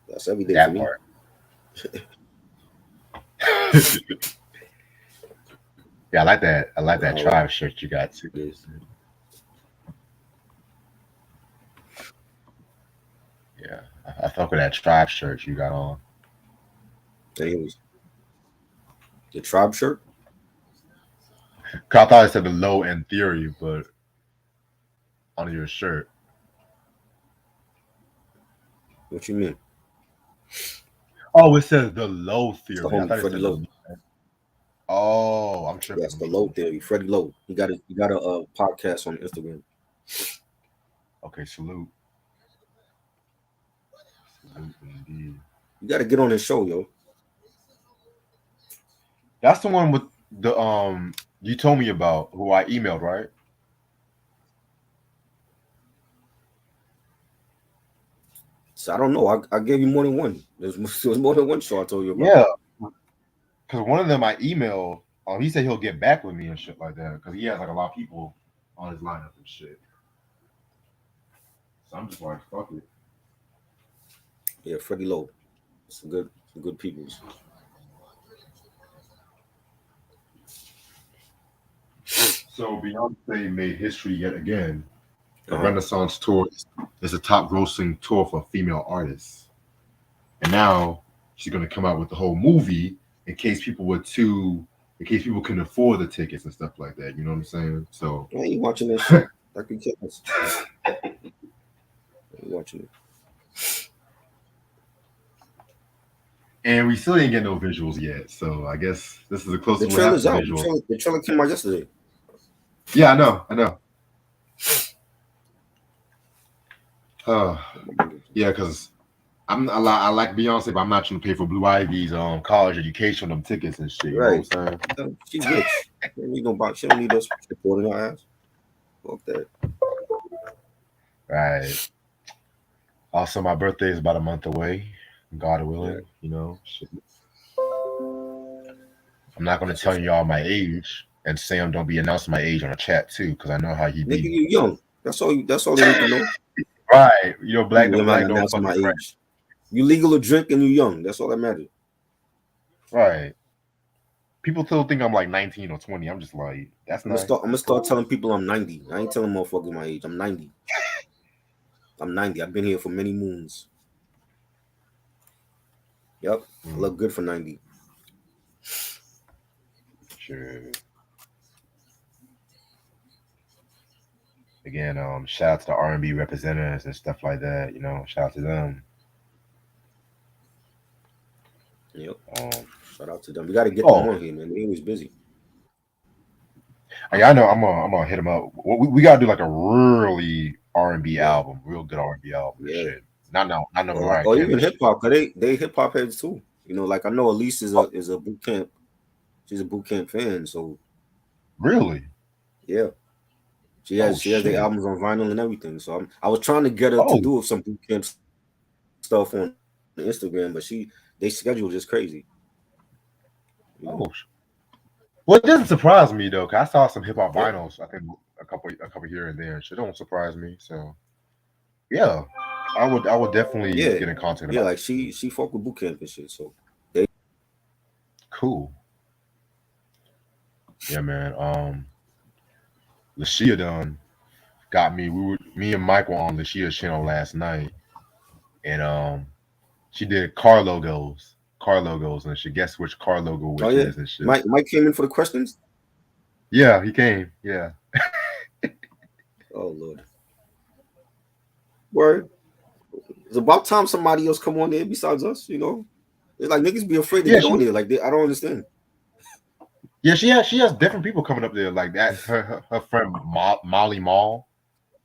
That's every day for That me. part. Yeah, I like that. I like The that holidays. tribe shirt you got too. Yeah, I fuck with that tribe shirt you got on. Anyways, the tribe shirt. 'Cause I thought it said the low end theory, but on your shirt. What you mean? Oh, it says the low It's the theory. I homie thought it Freddie said the. Lowe. Oh, I'm Yeah, tripping. it's I'm the Lowe tripping. theory. Freddie Lowe. He got a podcast on Instagram. Okay, salute. Salute indeed. You got to get on his show, yo. That's the one with the you told me about who I emailed, right? So I don't know. I gave you more than one. There's more than one show I told you about. Yeah, because one of them I emailed. He said he'll get back with me and shit like that because he has like a lot of people on his lineup and shit. So I'm just like, fuck it. Yeah, Freddie Lowe. Some good peoples. So Beyonce made history yet again. The Uh-huh. Renaissance tour is the top grossing tour for female artists, and now she's gonna come out with the whole movie in case people were too, in case people couldn't afford the tickets and stuff like that. You know what I'm saying? So, I ain't watching that shit. Like we can't. I ain't watching it. and we still didn't get no visuals yet. So I guess this is the The closest we'll have trailer's to out. visuals. The trailer came out yesterday. Yeah, I know, I know. Uh, yeah, because I like Beyonce, but I'm not trying to pay for Blue Ivy's college education, them tickets and shit. You know Right. what I'm saying? She rich. She don't need no box. She don't need us supporting her ass. Fuck that. Right. Also, my birthday is about a month away. God willing, Right. you know. Shit. I'm not gonna That's tell what's y'all my age, and Sam don't be announcing my age on a chat too, because I know how he nigga, be. you young. That's all they need to know. Right. You know, black You don't might black not don't announce fucking my crack. age. You legal to drink and you young. That's all that matters. Right. People still think I'm like 19 or 20. I'm just like, that's I'm gonna nice. start. I'm gonna That's start cool. telling people I'm 90. I ain't telling motherfuckers my age. I'm 90. I'm 90. I've been here for many moons. Yep. I Mm, look good for 90. sure. Again, shout out to the R&B representatives and stuff like that. You know, shout out to them. Yep. Um, Shout out to them. We got to get them oh, on here, man. They always busy. yeah, I know. I'm gonna hit them up. We gotta do like a really R&B Yeah. album, real good R&B album and Yeah. shit. Not no Mariah Or even Carey hip shit. hop. Cause they hip hop heads too. Like I know Elise is a Oh, is a boot camp. She's a boot camp fan. So really? yeah. She Oh has she has the shit. albums on vinyl and everything. So I was trying to get her to Oh, do some boot camp stuff on Instagram, but they schedule just crazy. You know. oh. Well, it doesn't surprise me though, 'cause I saw some hip hop Yeah. vinyls. I think a couple here and there. Shit don't surprise me. So yeah, I would definitely Yeah. get in contact Yeah. about Like this too. she fuck with boot camp and shit. So they Cool. Yeah, man. Lashia done got me. Me and Mike were on Lashia's channel last night, and she did car logos, and she guess which car logo oh which yeah. is and shit. Mike came in for the questions. Yeah, he came. Yeah. Oh Lord. Word. It's about time somebody else come on there besides us. It's like niggas be afraid to Yeah, get she on there. Like I don't understand. yeah she has different people coming up there like that. Her friend Molly Mall.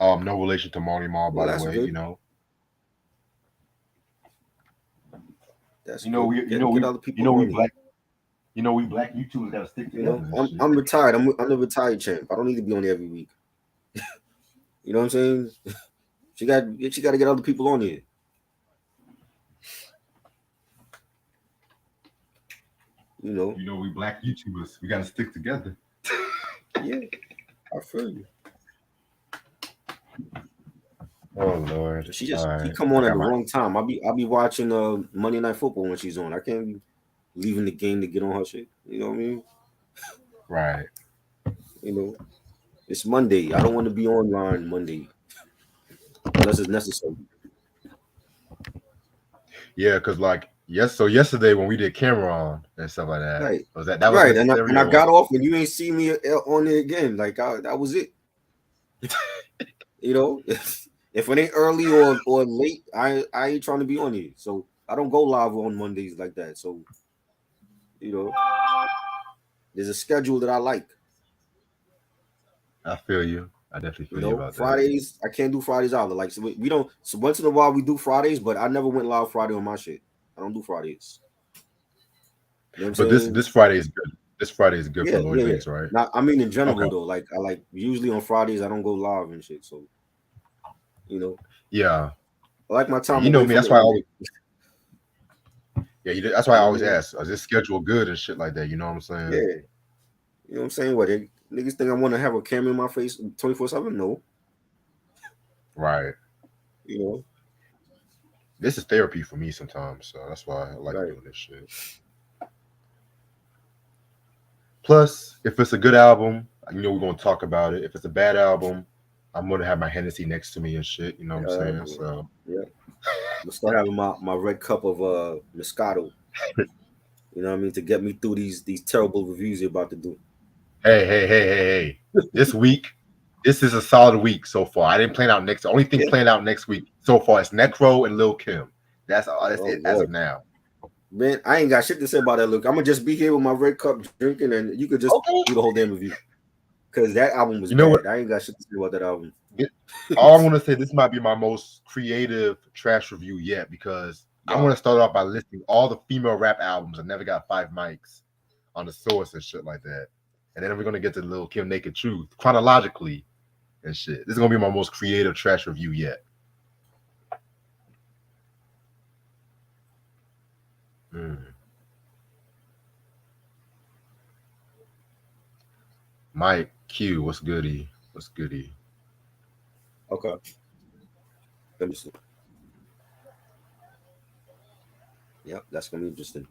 No relation to Marley Marl, Well, by the that's way. good. That's You know good. we you know Get we other you people know we on there. black we black YouTubers gotta stick together and shit. I'm retired. I'm the retired champ. I don't need to be on there every week. You know what I'm saying? She got to get other people on here. You know. You know we black YouTubers we gotta stick together. Yeah, I feel you. Oh Lord. All She right. come I on at got the my wrong time. I'll be watching Monday Night Football when she's on. I can't be leaving the game to get on her shit. You know what I mean? right. You know, it's Monday. I don't want to be online Monday unless it's necessary. Yeah, because like so yesterday when we did camera on and stuff like that, Right, was that was right. necessary And I or what? got off and you ain't see me on it again. Like that was it. You know, if it ain't early or late, I ain't trying to be on here. So I don't go live on Mondays like that. So you know, there's a schedule that I like. I feel you. I definitely You feel you know, about that. Fridays I can't do Fridays either. Like so we don't. So once in a while we do Fridays, but I never went live Friday on my shit. I don't do Fridays. You know what I'm But this saying? this Friday is good. This Friday is good for Yeah, Lloyd yeah, yeah. Banks, right? Now I mean in Okay. general though, like I like usually on Fridays I don't go live and shit. So you know, Yeah. I like my Yeah, time you know away me. from That's the why I always, internet. that's why I You know what I always mean? ask, is this schedule good and shit like that? You know what I'm Yeah, saying? you know what I'm saying? What niggas think I want to have a camera in my face 24/7? No, Right. you know, This is therapy for me sometimes, so that's why I like right? doing this shit. Plus, if it's a good album, we're gonna talk about it. If it's a bad album, I'm gonna have my Hennessy next to me and shit. You know what I'm saying? Yeah. So, Yeah. I'm gonna start having my red cup of Moscato. You know what I mean? To get me through these terrible reviews you're about to do. hey. This week, this is a solid week so far. I didn't plan out next. The only thing Yeah. planned out next week so far is Necro and Lil Kim. That's all. That's Oh it as Lord, of now. man, I ain't got shit to say about that. Look, I'm gonna just be here with my red cup drinking, and you could just Okay. do the whole damn review because that album was You know what? bad. I ain't got shit to say about that album. All I want to say, this might be my most creative trash review yet because I Wow. want to start off by listing all the female rap albums I never got 5 mics on the source and shit like that. And then we're gonna get to Lil Kim Naked Truth chronologically and shit. This is gonna be my most creative trash review yet. Mm. Mike Q, what's goody? What's goody? Okay. Let me see. Yep, that's gonna be interesting.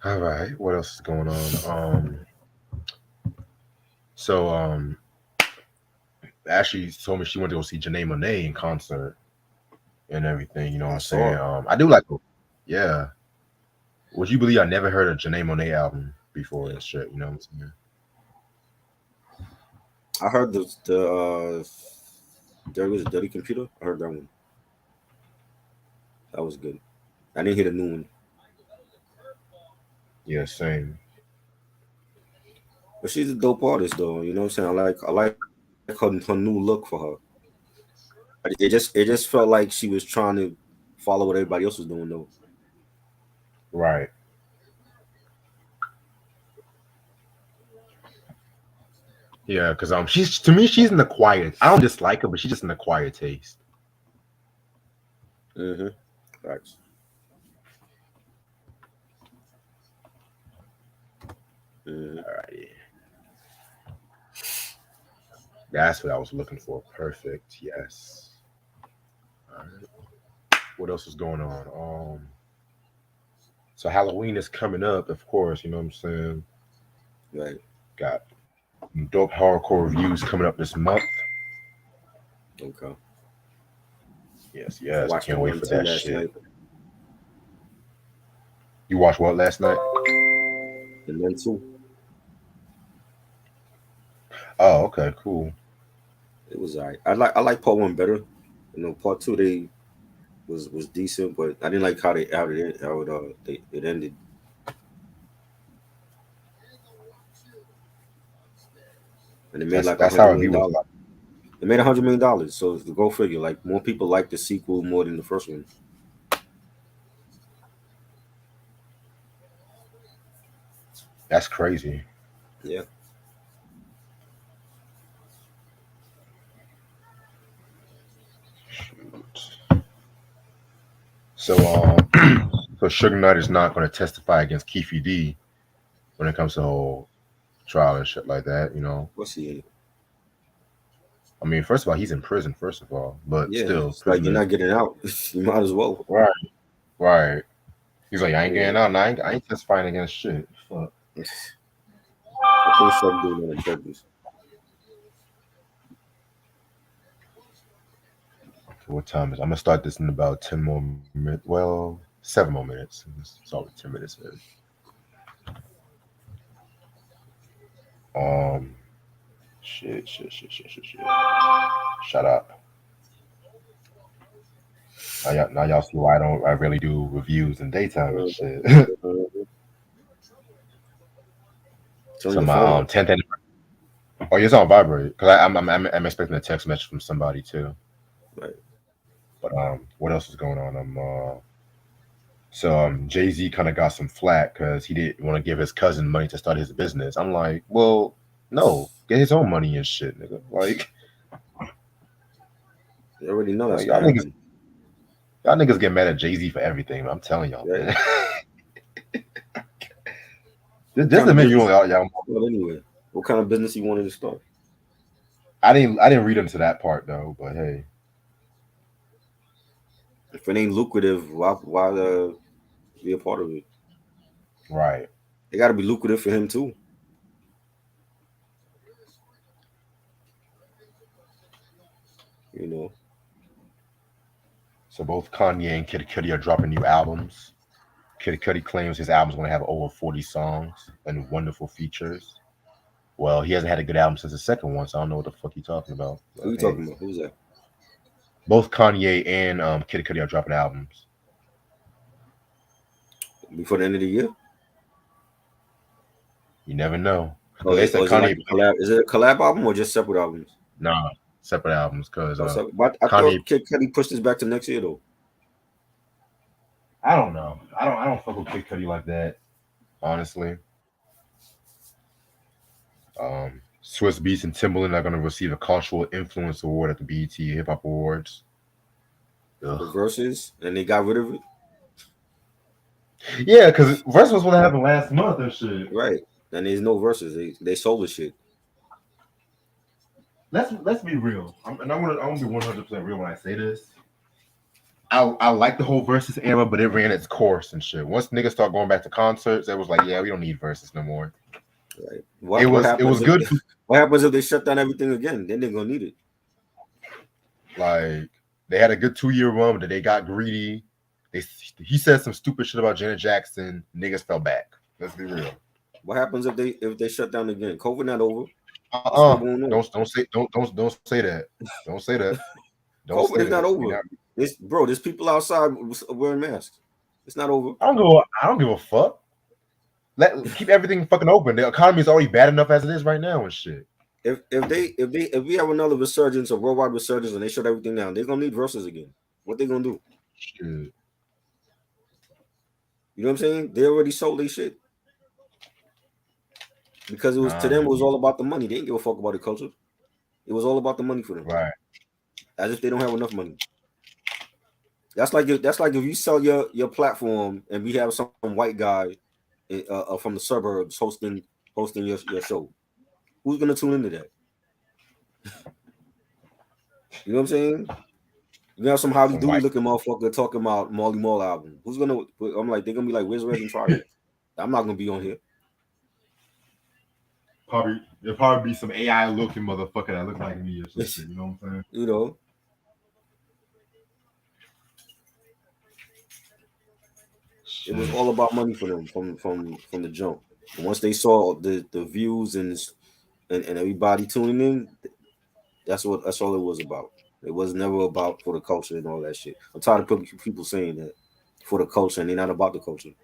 All right, what else is going on? So Ashley told me she went to go see Janae Monáe in concert and everything. You know what I I'm saying? saw. I do like, yeah. Would you believe I never heard a Janae Monáe album before and shit? You know what I'm saying? I heard there was a dirty computer. I heard that one. That was good. I didn't hear the new one, Yeah, same. but she's a dope artist though. You know what I'm saying? I like her new look for her. But it just felt like she was trying to follow what everybody else was doing though. Right. Yeah, because she's to me she's in the quiet. I don't dislike her, but she's just in the quiet taste. Mm-hmm. Facts. Mm-hmm. All right. That's what I was looking for. Perfect. Yes. All right. What else is going on? So Halloween is coming up, of course. You know what I'm saying? Right. Got dope hardcore reviews coming up this month. Okay. Yes, I yes. I watched can't wait for OMT that last shit. night, You watched what last night? and then too, Oh, okay, cool. it was alright. I like part one better. You know, part two they was decent, but I didn't like it ended. And it made like a That's hundred how he million was dollars. like. It made $100 million. So go figure. Like more people like the sequel more than the first one. That's crazy. Yeah. So Suge Knight is not going to testify against Keefe D when it comes to the whole trial and shit like that. You know, What's he? I mean, first of all, he's in prison. First of all, but Yeah, still, it's like prison you're is not getting out. You might as well. right. Right. He's like, I ain't Yeah. getting out. And I ain't testifying against shit. Fuck. I think Suge doing it on purpose. Okay, what time is? I'm gonna start this in about 10 more minutes. Well, 7 more minutes. It's already 10 minutes in. Um, shit. Shut up. Now y'all see why I really do reviews in daytime and shit. Turn So your my phone off. 10th. Oh, it's on vibrate because I'm expecting a text message from somebody too. Right. But what else is going on? Jay-Z kind of got some flack because he didn't want to give his cousin money to start his business. I'm like, well, no, get his own money and shit, nigga. You already know that's Like gonna happen. y'all niggas get mad at Jay-Z for everything. I'm telling y'all, Right. man. What Just kind to of make you business? know, y'all. Well, anyway, what kind of business you wanted to start? I didn't read into that part though, but hey, If it ain't lucrative, why be a part of it? right. It got to be lucrative for him too. You know. So both Kanye and Kid Cudi are dropping new albums. Kid Cudi claims his album's going to have over 40 songs and wonderful features. Well, he hasn't had a good album since the second one, so I don't know what the fuck he's talking about. Who But you hey, talking about? Who's that? both Kanye and Kid Cudi are dropping albums. Before the end of the year? You never know. Oh, Because they said is it like Kanye, a collab? Is it a collab album or just separate albums? nah, separate albums. Because Oh, separate. But I Kanye, thought Kid Cudi pushed this back to next year though. I don't know. I don't fuck with Kid Cudi like that, honestly. Swiss Beats and Timbaland are going to receive a Cultural Influence Award at the BET Hip Hop Awards. For Ugh. verses, and they got rid of it. Yeah, because Verse was what happened last month and shit. Right. And there's no verses. They sold the shit. Let's be real. I'm gonna be 100% real when I say this. I like the whole versus era, but it ran its course and shit. Once niggas start going back to concerts, it was like, yeah, we don't need verses no more. Right. It What was it happens was if good for what happens if they shut down everything again? Then they're gonna need it. like they had a good 2 year run, but they got greedy. He said some stupid shit about Janet Jackson. Niggas fell back. Let's be real. What happens if they shut down again? COVID not over. It's still Uh-uh. going on. Don't say that. Don't say that. Don't COVID say is not that. We over. not. There's people outside wearing masks. It's not over. I don't give a fuck. Keep everything fucking open. The economy is already bad enough as it is right now and shit. If we have another resurgence, a worldwide resurgence, and they shut everything down, they're gonna need verses again. What they gonna do? Shit. You know what I'm saying? They already sold their shit because it was to Nah, them it man. was all about the money. They didn't give a fuck about the culture. It was all about the money for them. Right. As if they don't have enough money. That's like if you sell your platform and we have some white guy from the suburbs hosting your show. Who's gonna tune into that? You know what I'm saying? You have some Howdy Some Doody white. looking motherfucker talking about Marl album. Who's gonna? I'm like, they're gonna be like, "Where's Reg and Trial?" I'm not gonna be on here. Probably there'll probably be some AI looking motherfucker that look like me or some shit. You know what I'm saying? You know, it was Shit. all about money for them from the jump. And once they saw the views and everybody tuning in, that's all it was about. It was never about for the culture and all that shit. I'm tired of people saying that for the culture and they're not about the culture. You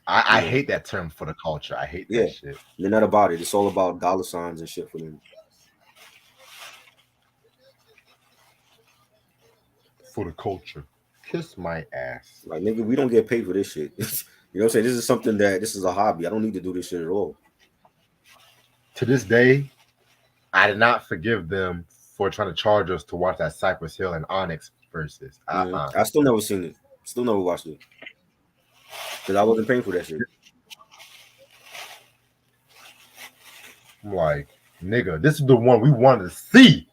I know, hate that term for the culture. I hate yeah, that shit. they're not about it. It's all about dollar signs and shit for them. For the culture. Kiss my ass. Like nigga, we don't get paid for this shit. You know what I'm saying? This is a hobby. I don't need to do this shit at all. To this day, I did not forgive them for trying to charge us to watch that Cypress Hill and Onyx versus. I still never seen it. Still never watched it because I wasn't paying for that shit. I'm like, nigga, this is the one we wanted to see.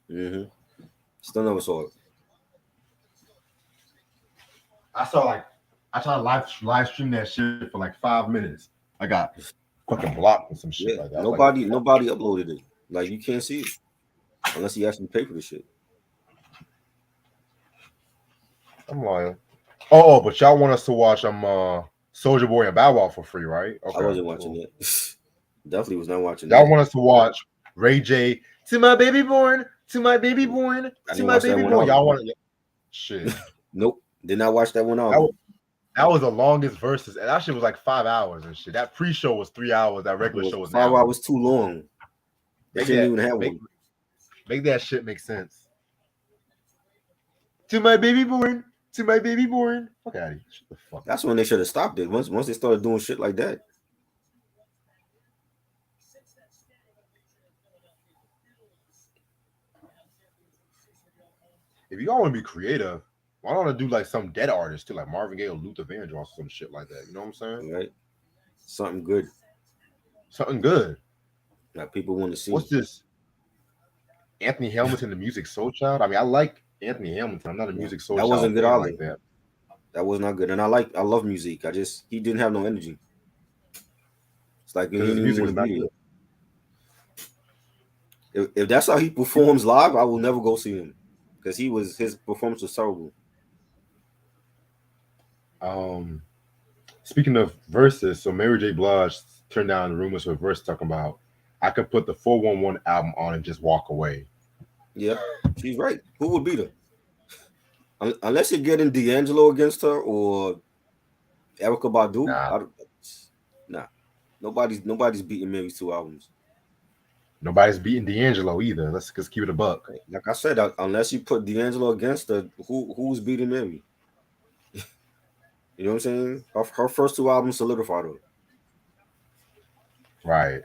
Mm-hmm. Still never saw it. I saw like I tried to live stream that shit for like 5 minutes. I got fucking blocked and some shit Yeah, like that. I was like, nobody uploaded it. Like you can't see it unless you actually pay for the shit. I'm like, oh, but y'all want us to watch Soldier Boy and Bow Wow for free, right? I Okay, wasn't watching cool. it. Definitely was not watching Y'all that. want us to watch Ray J to my baby born, to my baby born, I to didn't my watch that baby one born. out. Y'all want to shit. Nope, did not watch that one That out. was, that was the longest verses, and that shit was like 5 hours and shit. That pre-show was 3 hours. That regular show was an 5 hours hour. too long. They Make shouldn't that even have make one. make that shit make sense. To my baby born, to my baby born. Fuck out of here. Shut the fuck That's up. when they should have stopped it. Once they started doing shit like that. If y'all want to be creative, why don't I do like some dead artists too, like Marvin Gaye or Luther Vandross or some shit like that? You know what I'm saying? Right? Something good Something good. that people want to see. What's this? Anthony Hamilton, the Music Soul Child. I mean, I like Anthony Hamilton. I'm not a No, Music Soul that wasn't Child good fan either. like that. That was not good. And I love music. He didn't have no energy. It's like he Because his didn't even music want is to not be good. there. If that's how he performs live, I will never go see him because his performance was terrible. Um, Speaking of verses, so Mary J. Blige turned down the rumors for a verse talking about I could put the 411 album on and just walk away. Yeah, she's right. Who would beat her? Unless you're getting D'Angelo against her or Erica Badu. Nah, Nah, nobody's beating Mary's two albums. nobody's beating D'Angelo either. Let's just keep it a buck. Like I said, unless you put D'Angelo against her, who's beating Mary? You know what I'm saying? Her first two albums solidified her. Right.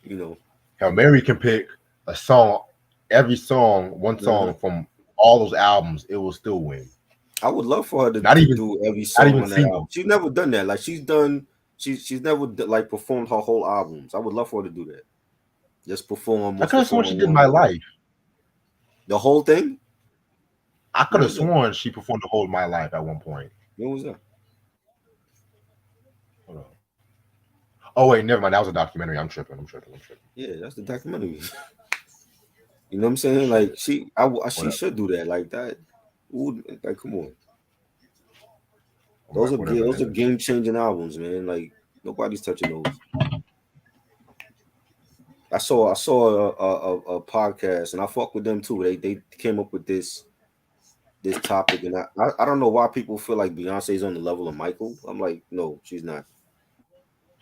You know. Hell, Mary can pick a song, every song, one Uh-huh. song from all those albums, it will still win. I would love for her Not to even, do every not song even on that album. single. She's never done that. Like she's never like performed her whole albums. I would love for her to do that. Just perform I what's could the have sworn song she on did one My album. Life. The whole thing? I could When have was that? sworn she performed the whole My Life at one point. When was that? Hold on. Oh wait, never mind. That was a documentary. I'm tripping. Yeah, that's the documentary. You know what I'm saying? Shit. Like she Whatever. should do that. Like that. Like come on. Those are Whatever, those are nigga. game changing albums, man. Like nobody's touching those. I saw a podcast and I fuck with them too. They came up with this topic and I don't know why people feel like Beyonce is on the level of Michael. I'm like, no, she's not.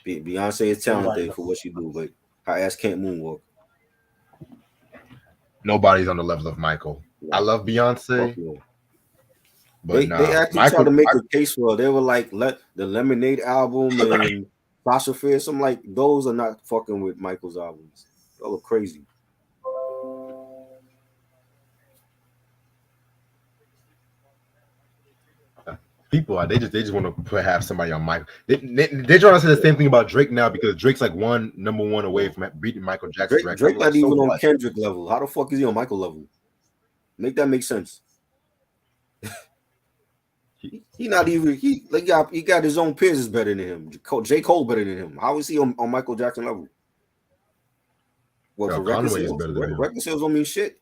Beyonce is Everybody talented for what she do, but her ass can't moonwalk. Nobody's on the level of Michael. I Like, love fuck Beyonce, no. but They nah, actually tried Michael. to make a case for her. They were like, let the Lemonade album and Sasha Fierce. I'm like, those are not fucking with Michael's albums. They look crazy. People they just want to have somebody on Michael. They're trying to say the same thing about Drake now because Drake's like number one away from beating Michael Jackson's record. Drake I'm like, not so even on what? Kendrick level. How the fuck is he on Michael level? Make that make sense. He not even he got his own peers is better than him. J. Cole better than him. How is he on Michael Jackson level? What Yo, for record Conway is sales? better than him. Record sales don't mean shit.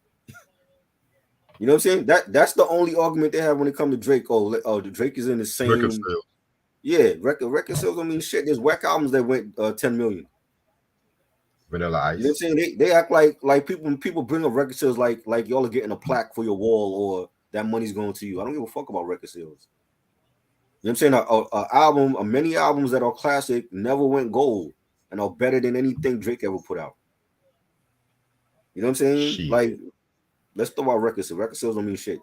You know what I'm saying? That's the only argument they have when it comes to Drake. Oh, Drake is in the Record same. sales. Yeah, record sales don't mean shit. There's whack albums that went 10 million. Vanilla You know what I'm Ice. saying? They act like people bring up record sales like y'all are getting a plaque for your wall or that money's going to you. I don't give a fuck about record sales. You know what I'm saying? Many albums that are classic never went gold and are better than anything Drake ever put out. You know what I'm saying? Shit. Like, let's throw out record sales. Record sales don't mean shit.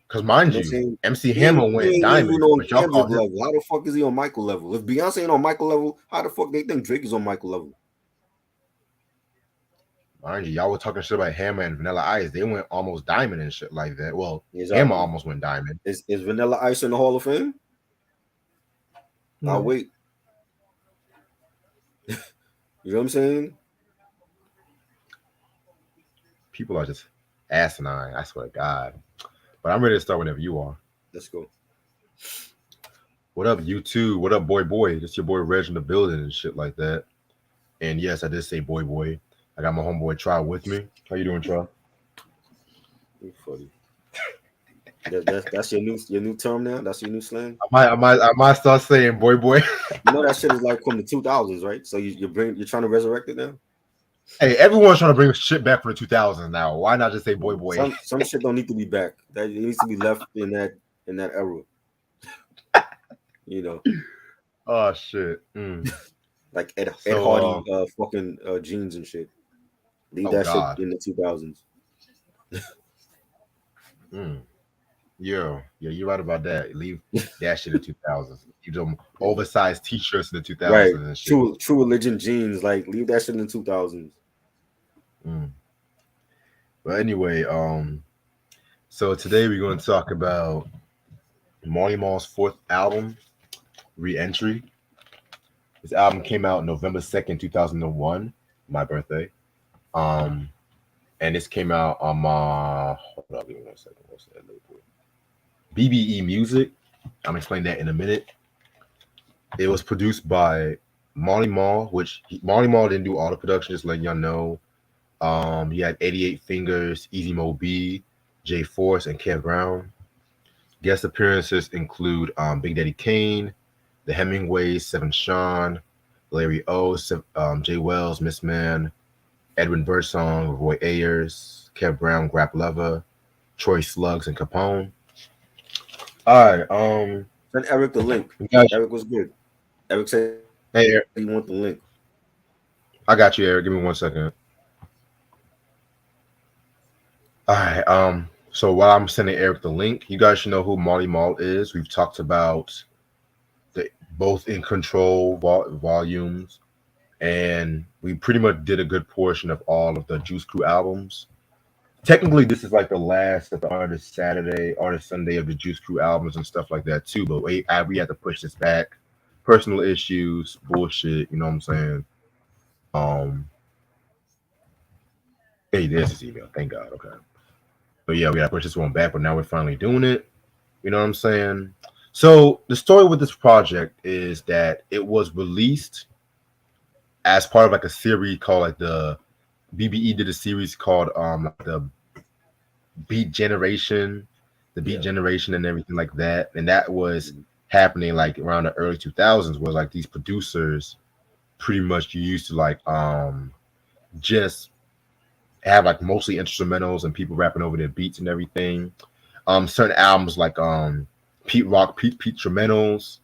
Because You mind know what I'm you, saying? MC He ain't, Hammer he went ain't even diamond, on but y'all call Kendrick him. level. How the fuck is he on Michael level? If Beyonce ain't on Michael level, how the fuck they think Drake is on Michael level? Mind you, y'all were talking shit about Hammer and Vanilla Ice. They went almost diamond and shit like that. Well, Hammer Exactly. almost went diamond. Is Vanilla Ice in the Hall of Fame? I'll No, wait. You know what I'm saying? people are just asinine. I swear to God. But I'm ready to start whenever you are. Let's go. What up, you two? What up, boy, boy? Just your boy Reg in the building and shit like that. And yes, I did say boy, boy. I got my homeboy Try with me. How you doing, Try? You funny. That's your new term now. That's your new slang. I might start saying boy, boy. You know that shit is like from the 2000s, right? So you're trying to resurrect it now. Hey, everyone's trying to bring shit back from the 2000s now. Why not just say boy, boy? Some shit don't need to be back. That it needs to be left in that era. You know, Oh shit. like Ed So, Hardy, fucking jeans and shit. Leave oh that shit god. in the 2000s. Mm. Yeah, you're right about that. Leave that shit in the 2000s. You them oversized t-shirts in the Right. 2000s and shit. True religion jeans. Like leave that shit in the 2000s. Mm. But anyway, so today we're going to talk about Marley's fourth album, Re-Entry. This album came out November 2nd, 2001, my birthday. Um, and this came out on my hold on, give me 1 second. What's that label? BBE Music. I'm explaining that in a minute. It was produced by Marl, which Marl didn't do all the production, just letting y'all know. He had 88 Fingers, Easy Mo B, Jay Force, and Kev Brown. Guest appearances include Big Daddy Kane, The Hemingways, Seven Sean, Larry O, Jay Wells, Miss Man, Edwin Birdsong, Roy Ayers, Kev Brown, Grap Lover, Troy Slugs, and Capone. All right, Send Eric the link. we got Eric was good. Eric said he want the hey, link. I got you, Eric. Give me 1 second. All right, so while I'm sending Eric the link, you guys should know who Marl is. We've talked about the both in control volumes, and we pretty much did a good portion of all of the Juice Crew albums. Technically, this is like the last of the Artist Saturday, Artist Sunday of the Juice Crew albums and stuff like that too. But we had to push this back. Personal issues, bullshit. You know what I'm saying? Um, hey, there's his email. Thank God. Okay. But yeah, we got to push this one back. But now we're finally doing it. You know what I'm saying? So the story with this project is that it was released as part of like a series called like the BBE did a series called like the Beat Generation, the Beat Yeah. Generation and everything like that. And that was happening like around the early 2000s where like these producers pretty much used to like just have like mostly instrumentals and people rapping over their beats and everything. Certain albums like Pete Rock, Pete Trementals.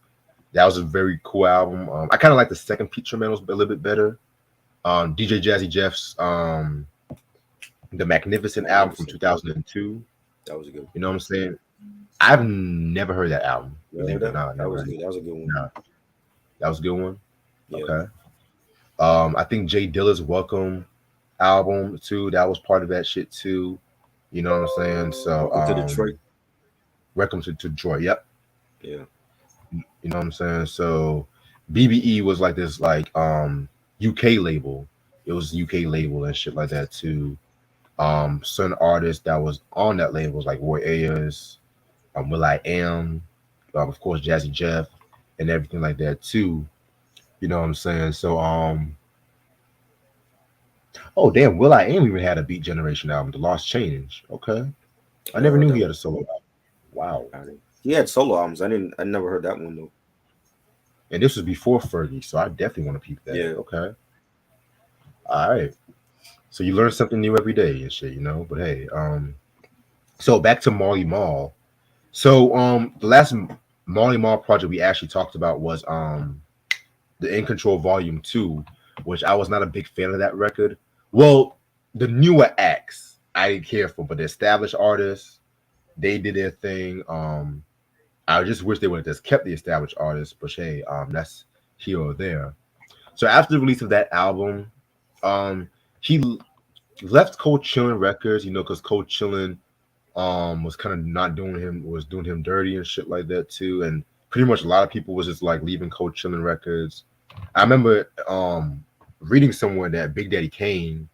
That was a very cool album. I kind of like the second Pete Trementals a little bit better. DJ Jazzy Jeff's The Magnificent album from Magnificent. 2002. That was good. You know what I'm saying? I've never heard that album. You Believe heard it or that? not, That never was heard it. good. That was a good one. No, that was a good one. Yeah. Okay. I think Jay Dilla's Welcome album too. That was part of that shit too. You know what I'm saying? So Welcome to Detroit. Welcome to Detroit. Yep. Yeah. You know what I'm saying? So BBE was like this like UK label. It was UK label and shit like that too. Certain artists that was on that label was like Roy Ayers, Will I Am, of course Jazzy Jeff, and everything like that too. You know what I'm saying? So oh damn, Will I Am even had a Beat Generation album, The Lost Change. Okay, I Never never heard knew that he had one. a solo album. Wow, He had solo albums. I never heard that one though. and this was before Fergie, so I definitely want to peep that. Yeah. Okay, all right. So you learn something new every day and shit, you know. But hey, so back to Marley Marl. So the last Marley Marl project we actually talked about was the In Control Volume 2, which I was not a big fan of that record. Well, the newer acts I didn't care for, but the established artists, they did their thing. I just wish they would have just kept the established artists, but hey, that's here or there. So after the release of that album, he left Cold Chillin Records, because Cold Chillin was kind of not doing him dirty and shit like that too. And pretty much a lot of people was just like leaving Cold Chillin Records. I remember reading somewhere that Big Daddy Kane,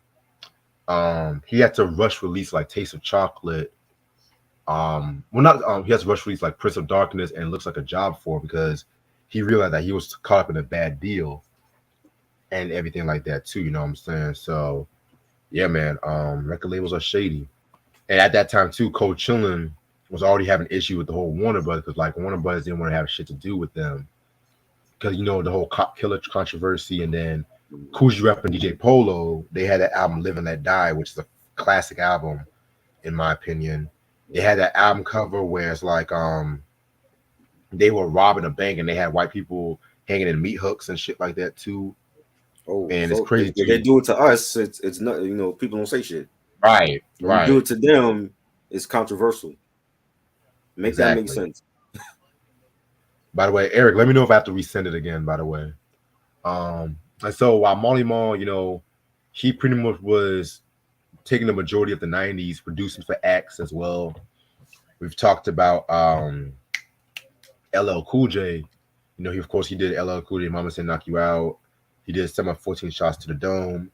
he had to rush release like Taste of Chocolate. Well, not he has to rush release like Prince of Darkness and Looks Like a Job for because he realized that he was caught up in a bad deal and everything like that too. You know what I'm saying? So yeah, man. Record labels are shady, and at that time too, Cold Chillin was already having an issue with the whole Warner Brothers because like Warner Brothers didn't want to have shit to do with them because the whole cop killer controversy, and then Coogee Rap and DJ Polo, they had that album "Live and Let Die," which is a classic album in my opinion. They had that album cover where it's like they were robbing a bank and they had white people hanging in meat hooks and shit like that too. Oh, And it's so crazy if they too. do it to us, it's not, people don't say shit. Right, When you do right, it to them, it's controversial. Make that make exactly. sense. By the way, Eric, let me know if I have to resend it again. By the way, and so while Marley Marl, he pretty much was taking the majority of the '90s, producing for acts as well. We've talked about LL Cool J. He of course he did LL Cool J, Mama Said Knock You Out. He did some of 14 Shots to the Dome.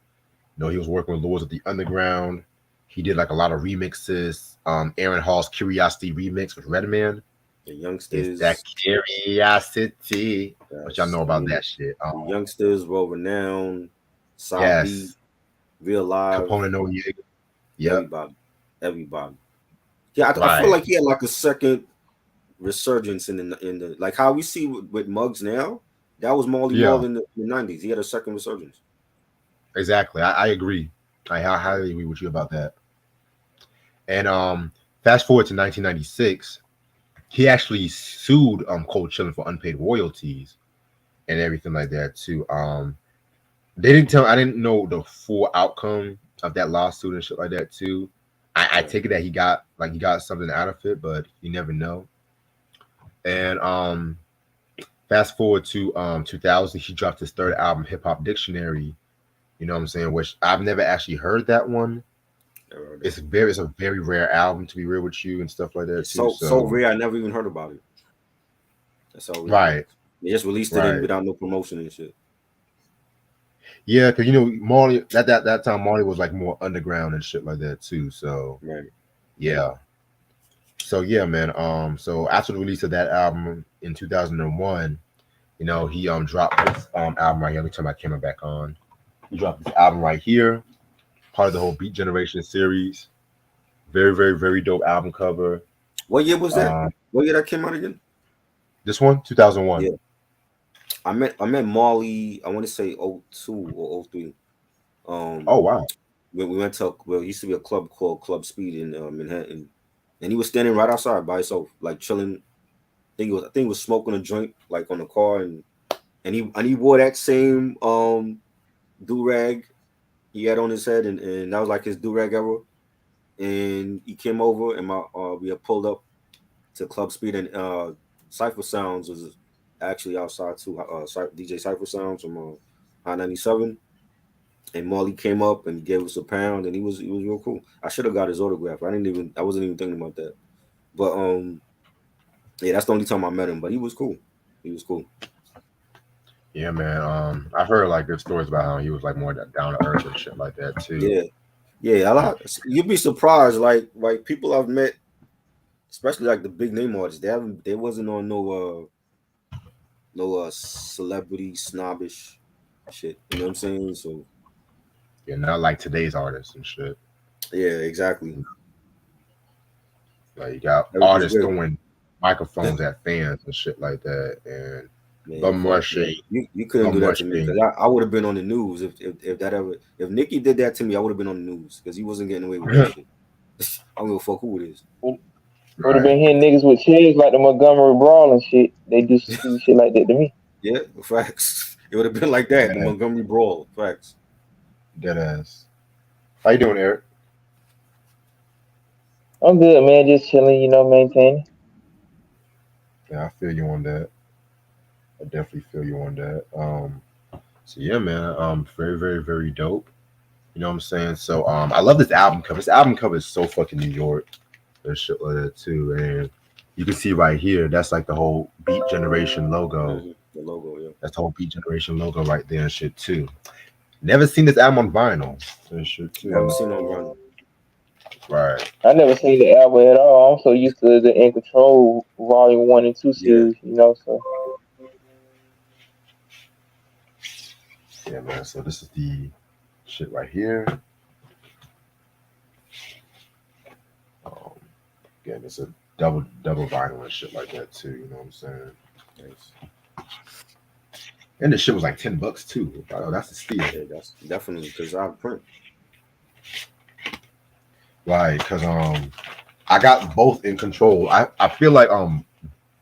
He was working with Lords of the Underground. He did like a lot of remixes. Aaron Hall's Curiosity remix with Redman. The It's that youngsters, curiosity. What y'all yes, know about that shit? the youngsters, well renowned, South Beat, Yes. Real Live, Capone No Nigga. Yep. everybody, everybody. Yeah, I feel Right. like he had like a second resurgence in the like how we see with Muggs now. That was Marley Yeah. Marl in the '90s. He had a second resurgence. Exactly. I agree. I highly agree with you about that. And fast forward to 1996, he actually sued Cold Chillin for unpaid royalties and everything like that too. They didn't tell. I didn't know the full outcome of that lawsuit and shit like that too. I Right. take it that he got something out of it, but you never know. And fast forward to 2000, he dropped his third album, Hip Hop Dictionary. You know what I'm saying? Which I've never actually heard that one. Never heard that. It's a very rare album to be real with you and stuff like that It's too. so So rare. I never even heard about it. That's how rare it right, is. They just released it in right, without no promotion and shit. yeah, because Marley that time Marley was like more underground and shit like that too. So Right. yeah. So yeah, man. So after the release of that album in 2001, he dropped this album right here. Let me turn my camera back on. He dropped this album right here, part of the whole Beat Generation series. Very, very, very dope album cover. What year was that? Um, What year that came out again? this one, 2001. Yeah. I met Marley, I want to say '02 or '03. Oh Um wow. when we went to it used to be a club called Club Speed in Manhattan. And he was standing right outside by himself, like chilling. I think he was smoking a joint like on the car, and he wore that same do rag he had on his head, and that was like his do rag era. And he came over, and we had pulled up to Club Speed, and Cipher Sounds was actually outside too. DJ Cipher Sounds from High 97, and Marley came up and gave us a pound, and he was real cool. I should have got his autograph. I wasn't even thinking about that, but yeah, that's the only time I met him. But he was cool. He was cool. Yeah, man. I've heard like good stories about how he was like more down to earth and shit like that too. Yeah, yeah. You'd be surprised. Like people I've met, especially like the big name artists. They wasn't on no celebrity snobbish shit. You know what I'm saying? So Yeah, not like today's artists and shit. yeah, exactly. Like you got Everything's artists good. throwing microphones at fans and shit like that, and Man, bum fuck yeah. rushing, You couldn't do bum that to me rushing. because I would have been on the news if that ever if Nikki did that to me, I would have been on the news because he wasn't getting away with that shit. I don't give a fuck who it is. Would have Right. been hitting niggas with chairs like the Montgomery Brawl and shit. They do shit like that to me. Yeah, facts. It would have been like that, the Dead ass. Montgomery Brawl. Facts. Dead ass. How you doing, Eric? I'm good, man. Just chilling, maintaining. Yeah, I feel you on that. I definitely feel you on that. So yeah, man. Very, very, very dope. You know what I'm saying? So I love this album cover. This album cover is so fucking New York. There's shit like that too. And you can see right here, that's like the whole Beat Generation logo. The logo, yeah. That's the whole Beat Generation logo right there and shit too. Never seen this album on vinyl. And shit too. Never seen on vinyl. Right. I never seen the album at all. I'm so used to the In Control Volume 1 and 2 Yeah. series, you know. So Yeah, man. So this is the shit right here. Um, Again, it's a double vinyl and shit like that too. You know what I'm saying? Nice. And the shit was like $10 too. Oh, that's a steal. Yeah, that's definitely because I print. Like, cause I got both In Control. I feel like I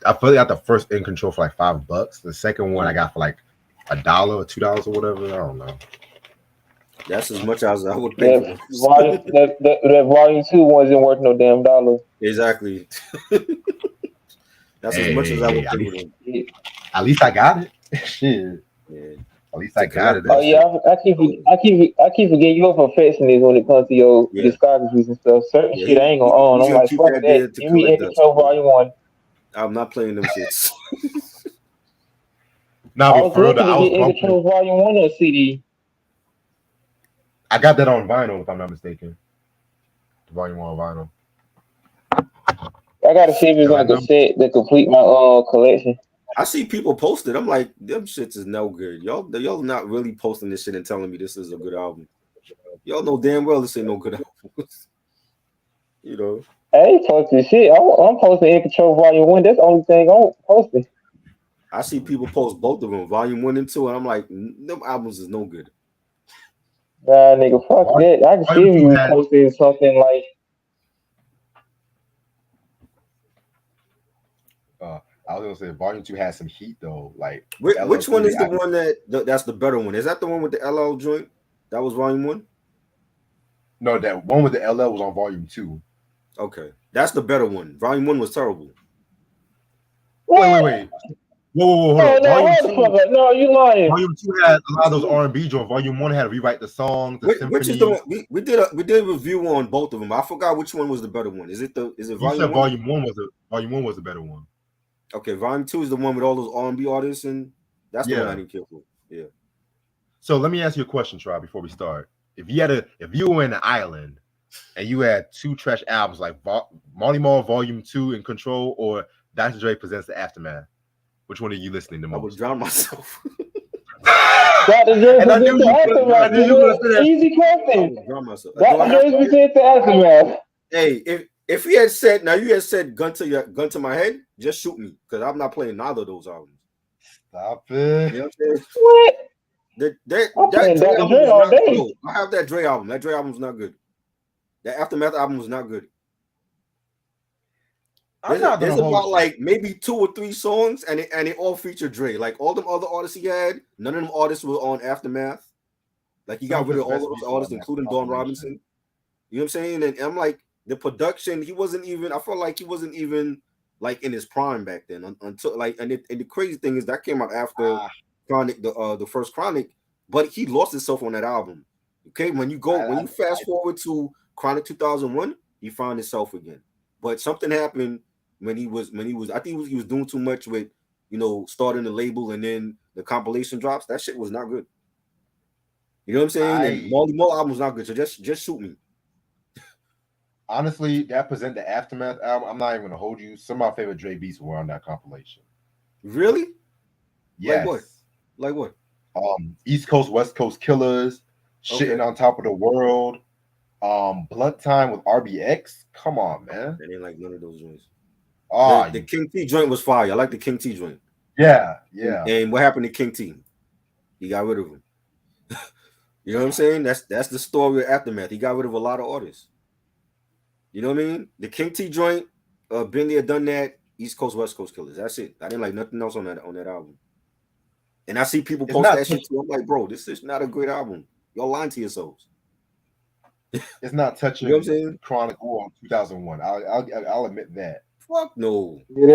got the first In Control for like $5. The second one I got for like $1 or $2 or whatever. I don't know. That's as much as I would pay that for. volume, that Volume 2 wasn't worth no damn dollar. Exactly. That's as much as I would pay for them. At least I got it. Shit. Yeah. At least I got it. Oh yeah, I keep forgetting you're a perfectionist when it comes to your Yeah. discographies and stuff. Certain Yeah, shit I ain't gonna own. he's I'm gonna like, keep fuck that there that. to Give me In collect Control dust. Volume 1. I'm not playing them shits. No, I but was for real, looking I to was get In Control bumping. Volume 1 on CD. I got that on vinyl, if I'm not mistaken. The Volume 1 vinyl. I gotta see if it's Cause I like a know. set to complete my collection. I see people post it. I'm like, them shits is no good. Y'all not really posting this shit and telling me this is a good album. Y'all know damn well this ain't no good album. You know. I ain't posting shit. I'm posting In Control Volume 1. That's the only thing I'm posting. I see people post both of them, volume 1 and 2, and I'm like, them albums is no good. Nah, nigga, fuck that. I can see Volume if 2 you had posting something like I was gonna say Volume 2 has some heat though. Like Which one LL3, is the one that's the better one? Is that the one with the LL joint? That was volume 1? no, that one with the LL was on Volume 2. Okay. That's the better one. Volume 1 was terrible. what? Wait. Whoa, hold Oh on. no, hold the fuck up. No, you lying. Volume 2 had a lot of those R&B joints. Volume 1 had to rewrite the songs, the Which is the symphony. one we did a review on both of them. I forgot which one was the better one. Is it You volume said 1? Volume 1 was the better one. Okay, volume 2 is the one with all those R&B artists, and that's the one I Yeah. didn't care for. Yeah. So let me ask you a question, Try, before we start. If you were in an island and you had two trash albums like Marley Volume 2 in Control or Dr. Dre Presents the Aftermath, which one are you listening to I would most? drown myself. Dr. Dre And I knew presents the Aftermath, you were gonna say that. Easy I question. would drown myself. Do I Dr. have Dre to? presents the Aftermath. Hey, if he had said you had said gun to my head, just shoot me because I'm not playing neither of those albums. Stop it. You know what I'm saying? What? I'm That playing Dre Dr. album Dre was all not day. good. I have that Dre album. That Dre album was not good. That Aftermath album was not good. There's about like maybe 2 or 3 songs, and it all featured Dre. Like all them other artists he had, none of them artists were on Aftermath. Like he got rid of all those artists, including Dawn Robinson. You know what I'm saying? And I'm like, the production, he wasn't even. I felt like he wasn't even like in his prime back then. Until like, and the crazy thing is that came out after Chronic, the first Chronic, but he lost himself on that album. Okay, when you fast forward to Chronic 2001, he found himself again. But something happened when he was. I think he was doing too much with, starting the label and then the compilation drops. That shit was not good. You know what I'm saying? And Marley album was not good. So just shoot me. Honestly, that Present the Aftermath album, I'm not even gonna hold you. Some of my favorite Dre beats were on that compilation. Really? Yes. Like what? East Coast, West Coast Killers, Shitting on Top of the World, Blunt Time with RBX. Come on, man. I didn't like none of those joints. Oh, the King T joint was fire. I like the King T joint. Yeah. And what happened to King T? He got rid of him. You know what I'm saying? That's the story of Aftermath. He got rid of a lot of artists. You know what I mean? The King T joint, been there, done that. East Coast, West Coast Killers. That's it. I didn't like nothing else on that album. And I see people post that shit too. I'm like, bro, this is not a great album. Y'all lying to yourselves. It's not touching, you know what I'm saying? Chronic War 2001. I'll admit that. Fuck no. Yeah,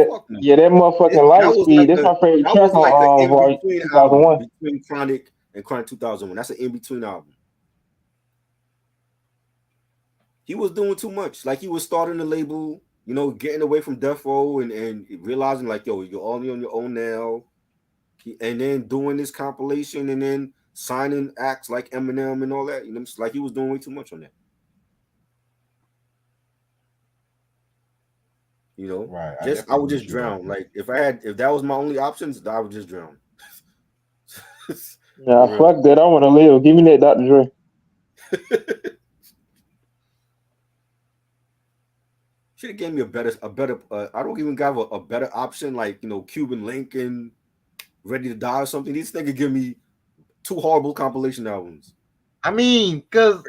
that motherfucking light speed. That's my favorite track on Volume 2001. Between Chronic and Chronic 2001. That's an in-between album. he was doing too much. Like he was starting the label, getting away from Death Row and realizing like, yo, you're only on your own now. And then doing this compilation and then signing acts like Eminem and all that. Like he was doing way too much on that. Right. I I definitely would agree just with you about drown. that. Like if that was my only options, I would just drown. Nah, For real. fuck that. I want to live. Give me that Dr. Dre. Should have gave me a better. I don't even have a better option like Cuban Lincoln, Ready to Die or something. These niggas give me two horrible compilation albums. I mean, cause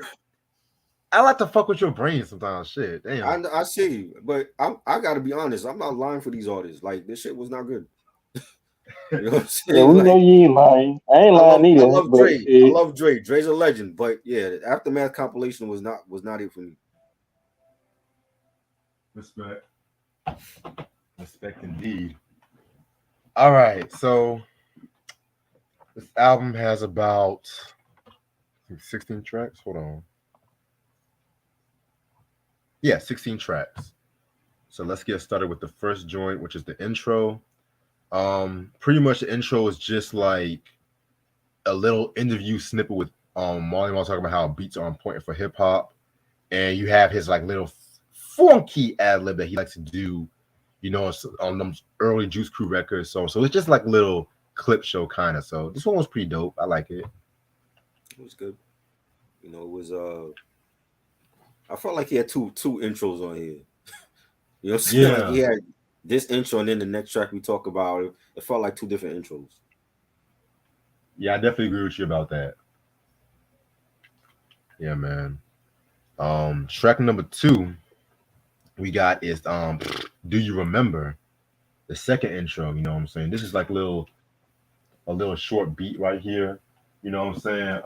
I like to fuck with your brain sometimes. Shit, damn. I see, but I got to be honest. I'm not lying for these artists. Like this shit was not good. You know what I'm Yeah, saying? we know Like you ain't lying. I ain't lying I either. love But Dre. I shit, love Dre. Dre's a legend. But yeah, the Aftermath compilation was not it for me. Respect. Respect indeed. All right, so this album has about I think 16 tracks. Hold on. Yeah, 16 tracks. So let's get started with the first joint, which is the intro. Pretty much the intro is just like a little interview snippet with Marley Marl talking about how beats are important for hip hop, and you have his like little funky ad lib that he likes to do, on them early Juice Crew records. So it's just like little clip show kind of. So this one was pretty dope. I like it. It was good. It was I felt like he had two intros on here. You know what I'm saying? Like he Yeah, had this intro and then the next track we talk about. It felt like two different intros. yeah, I definitely agree with you about that. Yeah, man. Track number two we got is Do You Remember? The second intro, you know what I'm saying? This is like a little short beat right here. You know what I'm saying?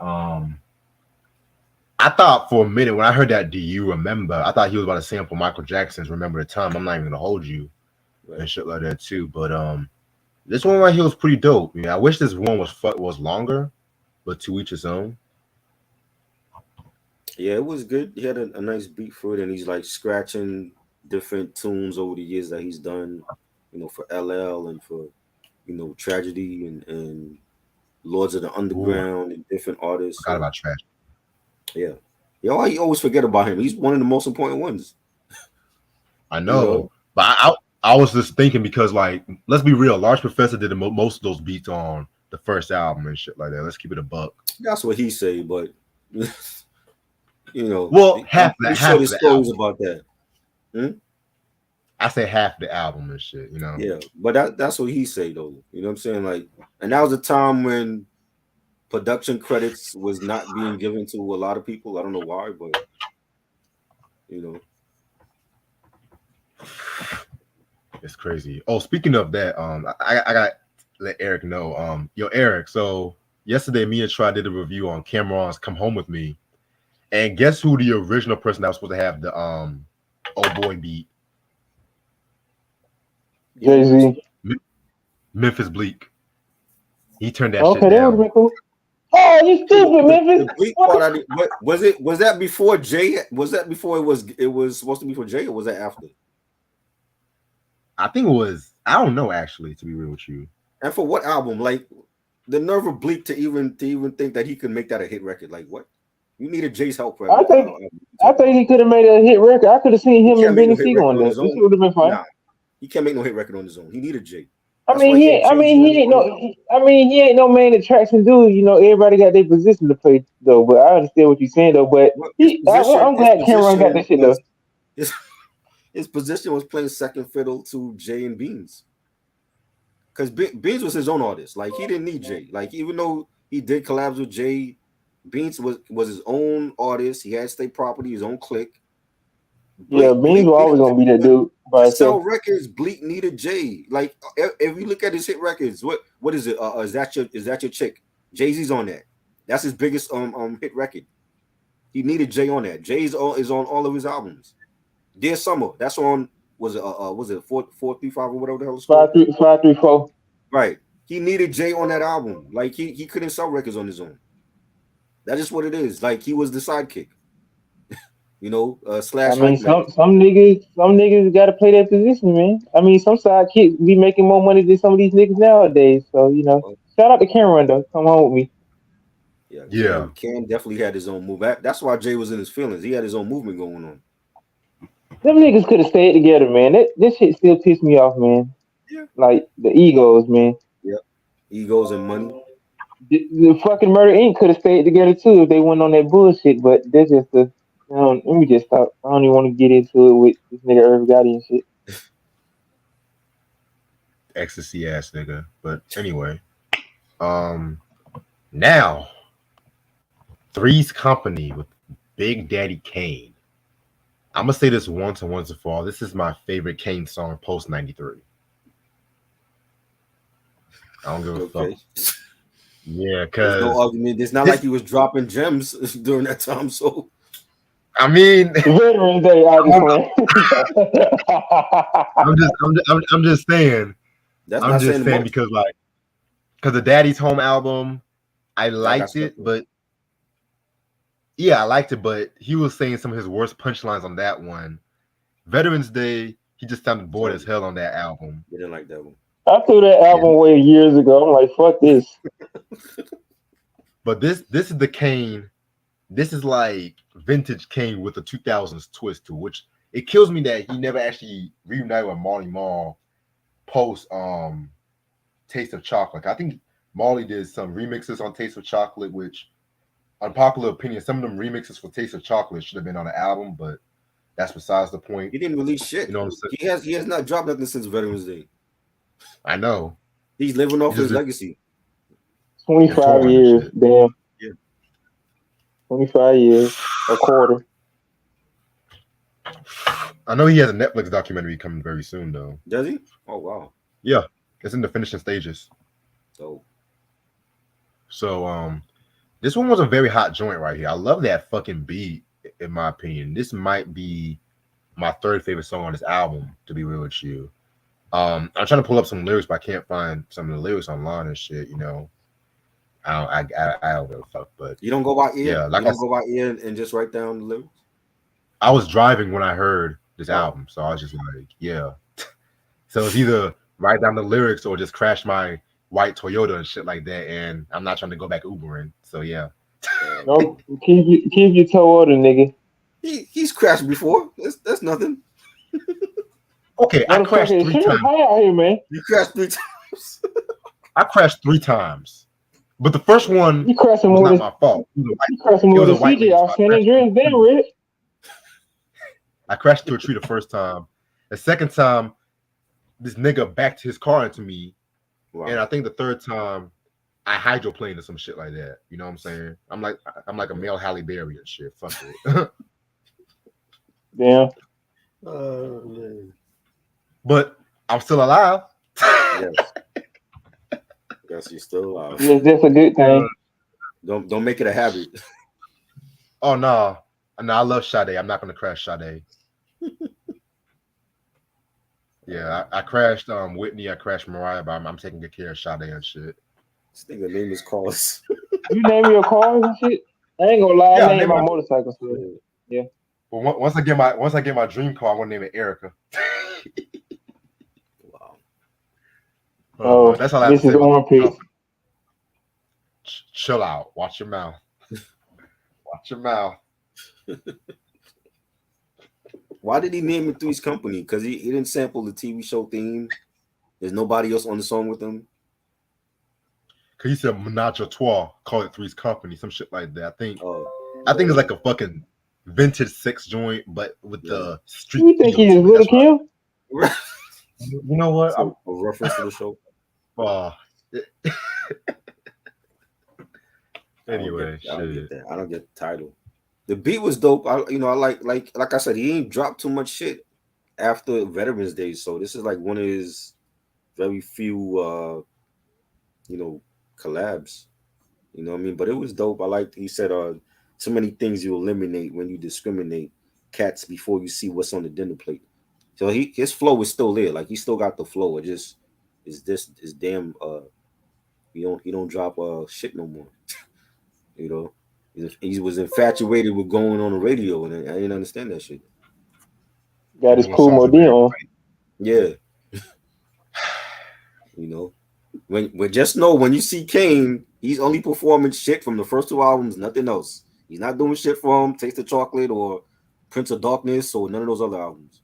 I thought for a minute when I heard that Do You Remember, I thought he was about to sample Michael Jackson's Remember the Time. I'm not even gonna hold you Right. and shit like that too. But this one right here was pretty dope. I wish this one was longer, but to each his own. Yeah, it was good. He had a nice beat for it, and he's like scratching different tunes over the years that he's done, for LL and for Tragedy and Lords of the Ooh, I Underground and different artists. forgot So about Trash. yeah, you always forget about him. He's one of the most important ones. I You know, know, but I was just thinking because like let's be real, Large Professor did most of those beats on the first album and shit like that. Let's keep it a buck. that's what he say, but Well, I'm half the pretty sure half of there's the stories album. about that. Hmm? I say half the album and shit. Yeah, but that's what he say though. You know what I'm saying? Like, and that was a time when production credits was not being given to a lot of people. I don't know why, but you know, It's crazy. Oh, speaking of that, I got to let Eric know. Yo, Eric. So yesterday, me and Try did a review on Cameron's "Come Home with Me," and guess who the original person that was supposed to have the "Oh Boy" beat? yeah, Jay who was Z. Memphis Bleak. He turned that shit Okay, that would have down. been cool. Oh, you stupid, the Memphis. bleak What? part? I did, what was it? Was that before Jay? Was that before it was supposed to be for Jay, or was that after? I think it was. I don't know actually, to be real with you. And for what album? Like the nerve of Bleak to even think that he could make that a hit record. Like what? You needed Jay's help for I think what you I talking think about? he could have made a hit record. I could have seen He him can't and make no Benny hit Siegel record on on there. his This own. would have been fine. Nah, he can't make no hit record on his own. He needed Jay. I That's mean, why he had Jay Z he ain't on it. no. I mean, he ain't no main attraction dude. You know, everybody got their position to play though. But I understand what you're saying though. But Well, his position, I'm his glad Cameron got position that shit though. was his, his position was playing second fiddle to Jay and Beans. Because Beans was his own artist. Like he didn't need Jay. Like even though he did collabs with Jay, Beans was his own artist. He had state property, his own clique. Yeah, Beans Bleak was needed always gonna be that but dude to by sell himself. records. Bleak needed Jay. Like if you look at his hit records, what is it? Is that your chick? Jay Z's on that. That's his biggest hit record. He needed Jay on that. Is on all of his albums. Dear Summer, that's on. Was it 435 or whatever the hell it's called? 5-3-5-3-4. Right. He needed Jay on that album. Like he couldn't sell records on his own. That is what it is. Like he was the sidekick. I slash mean, hype man. some niggas got to play that position, man. I mean, some side kids be making more money than some of these niggas nowadays. So shout out to Cameron though. Come on with me. Yeah, Yeah, Cam definitely had his own move. That's why Jay was in his feelings. He had his own movement going on. Them niggas could have stayed together, man. This shit still piss me off, man. Yeah. Like the egos, man. Yeah. Egos and money. The fucking Murder Inc. could have stayed together too if they went on that bullshit. But that's just the. Let me just stop. I don't even want to get into it with this nigga Irv Gotti and shit. ecstasy ass nigga. But anyway, um, now Three's Company with Big Daddy Kane. I'm gonna say this once and for all. This is my favorite Kane song post '93. I don't give a fuck. Okay. Yeah, There's no cause argument. It's not this. like he was dropping gems during that time. So I mean, Veterans Day, I just I'm, playing. I'm just saying. that's I'm not just saying saying much. because because the Daddy's Home album, I That got liked it, special. but yeah, I liked it, but he was saying some of his worst punchlines on that one. Veterans Day, he just sounded bored So as hell on that album. you didn't like that one. I threw that Yeah, album away years ago. I'm like, fuck this. but this is the Kane. This is like vintage Kane with a 2000s twist to which it kills me that he never actually reunited with Marl post Taste of Chocolate. I think Marley did some remixes on Taste of Chocolate, which unpopular opinion, some of them remixes for Taste of Chocolate should have been on the album, but that's besides the point. He didn't release You shit. know what I'm saying? He has not dropped nothing since Veterans Day. I know. He's living off He just his been legacy. 25 touring and years, shit. damn. Yeah. 25 years, a quarter. I know he has a Netflix documentary coming very soon though. Does he? Oh wow. Yeah, it's in the finishing stages. So So this one was a very hot joint right here. I love that fucking beat, in my opinion. This might be my third favorite song on this album, to be real with you. I'm trying to pull up some lyrics, but I can't find some of the lyrics online and shit. I don't give a fuck. But you don't go by ear. yeah, You like don't go by ear and just write down the lyrics. I was driving when I heard this Oh, album, so I was just like, yeah. So it's either write down the lyrics or just crash my white Toyota and shit like that. And I'm not trying to go back Ubering. So yeah. Nope. Keep your toe order, nigga. he's crashed before. That's nothing. Okay, I crashed Motherfucker, it's three shit times. high out here, man. You crashed 3 times. I crashed 3 times. But the first one You crashing was more not than my fault. more It was than a white CJ lady. So off San Andreas. Damn, Red. I crashed into a tree the first time. The second time, this nigga backed his car into me. Wow. And I think the third time I hydroplaned or some shit like that. You know what I'm saying? I'm like a male Halle Berry and shit. Fuck it. Damn. Man. But I'm still alive. Yes. Yes, you're still alive. That's a good thing. Don't make it a habit. Oh no. No, I love Sade. I'm not gonna crash Sade. Yeah, I crashed Whitney, I crashed Mariah, but I'm taking good care of Sade and shit. This nigga name is Carlos. You name your cars and shit. I ain't gonna lie. I Yeah, name my motorcycles. So, yeah. but once I get my dream car, I want to name it Erica. Wow. Oh, That's all I have to Mrs. say about Armpit. chill out. Watch your mouth. Watch your mouth. Why did he name it Three's Company? Because he didn't sample the TV show theme. There's nobody else on the song with him. Cause he said menage a trois, call it Three's Company, some shit like that. Oh, I think it's like a fucking vintage sex joint, but with the street. You think he is Little Kim? You know what? so, a reference to the show. Uh, I anyway, don't get shit. that. I don't get the title. The beat was dope. I like I said, he ain't dropped too much shit after Veterans Day. So this is like one of his very few collabs. You know what I mean? But it was dope. I liked he said so many things you eliminate when you discriminate cats before you see what's on the dinner plate. So his flow is still there. Like he still got the flow. It just is damn you don't drop shit no more. You know, He was infatuated with going on the radio, and I didn't understand that shit. Got his Even when cool songs are Modine very on. Yeah, you know, when just know when you see Kane, he's only performing shit from the first two albums, nothing else. He's not doing shit from Taste of Chocolate or Prince of Darkness or none of those other albums.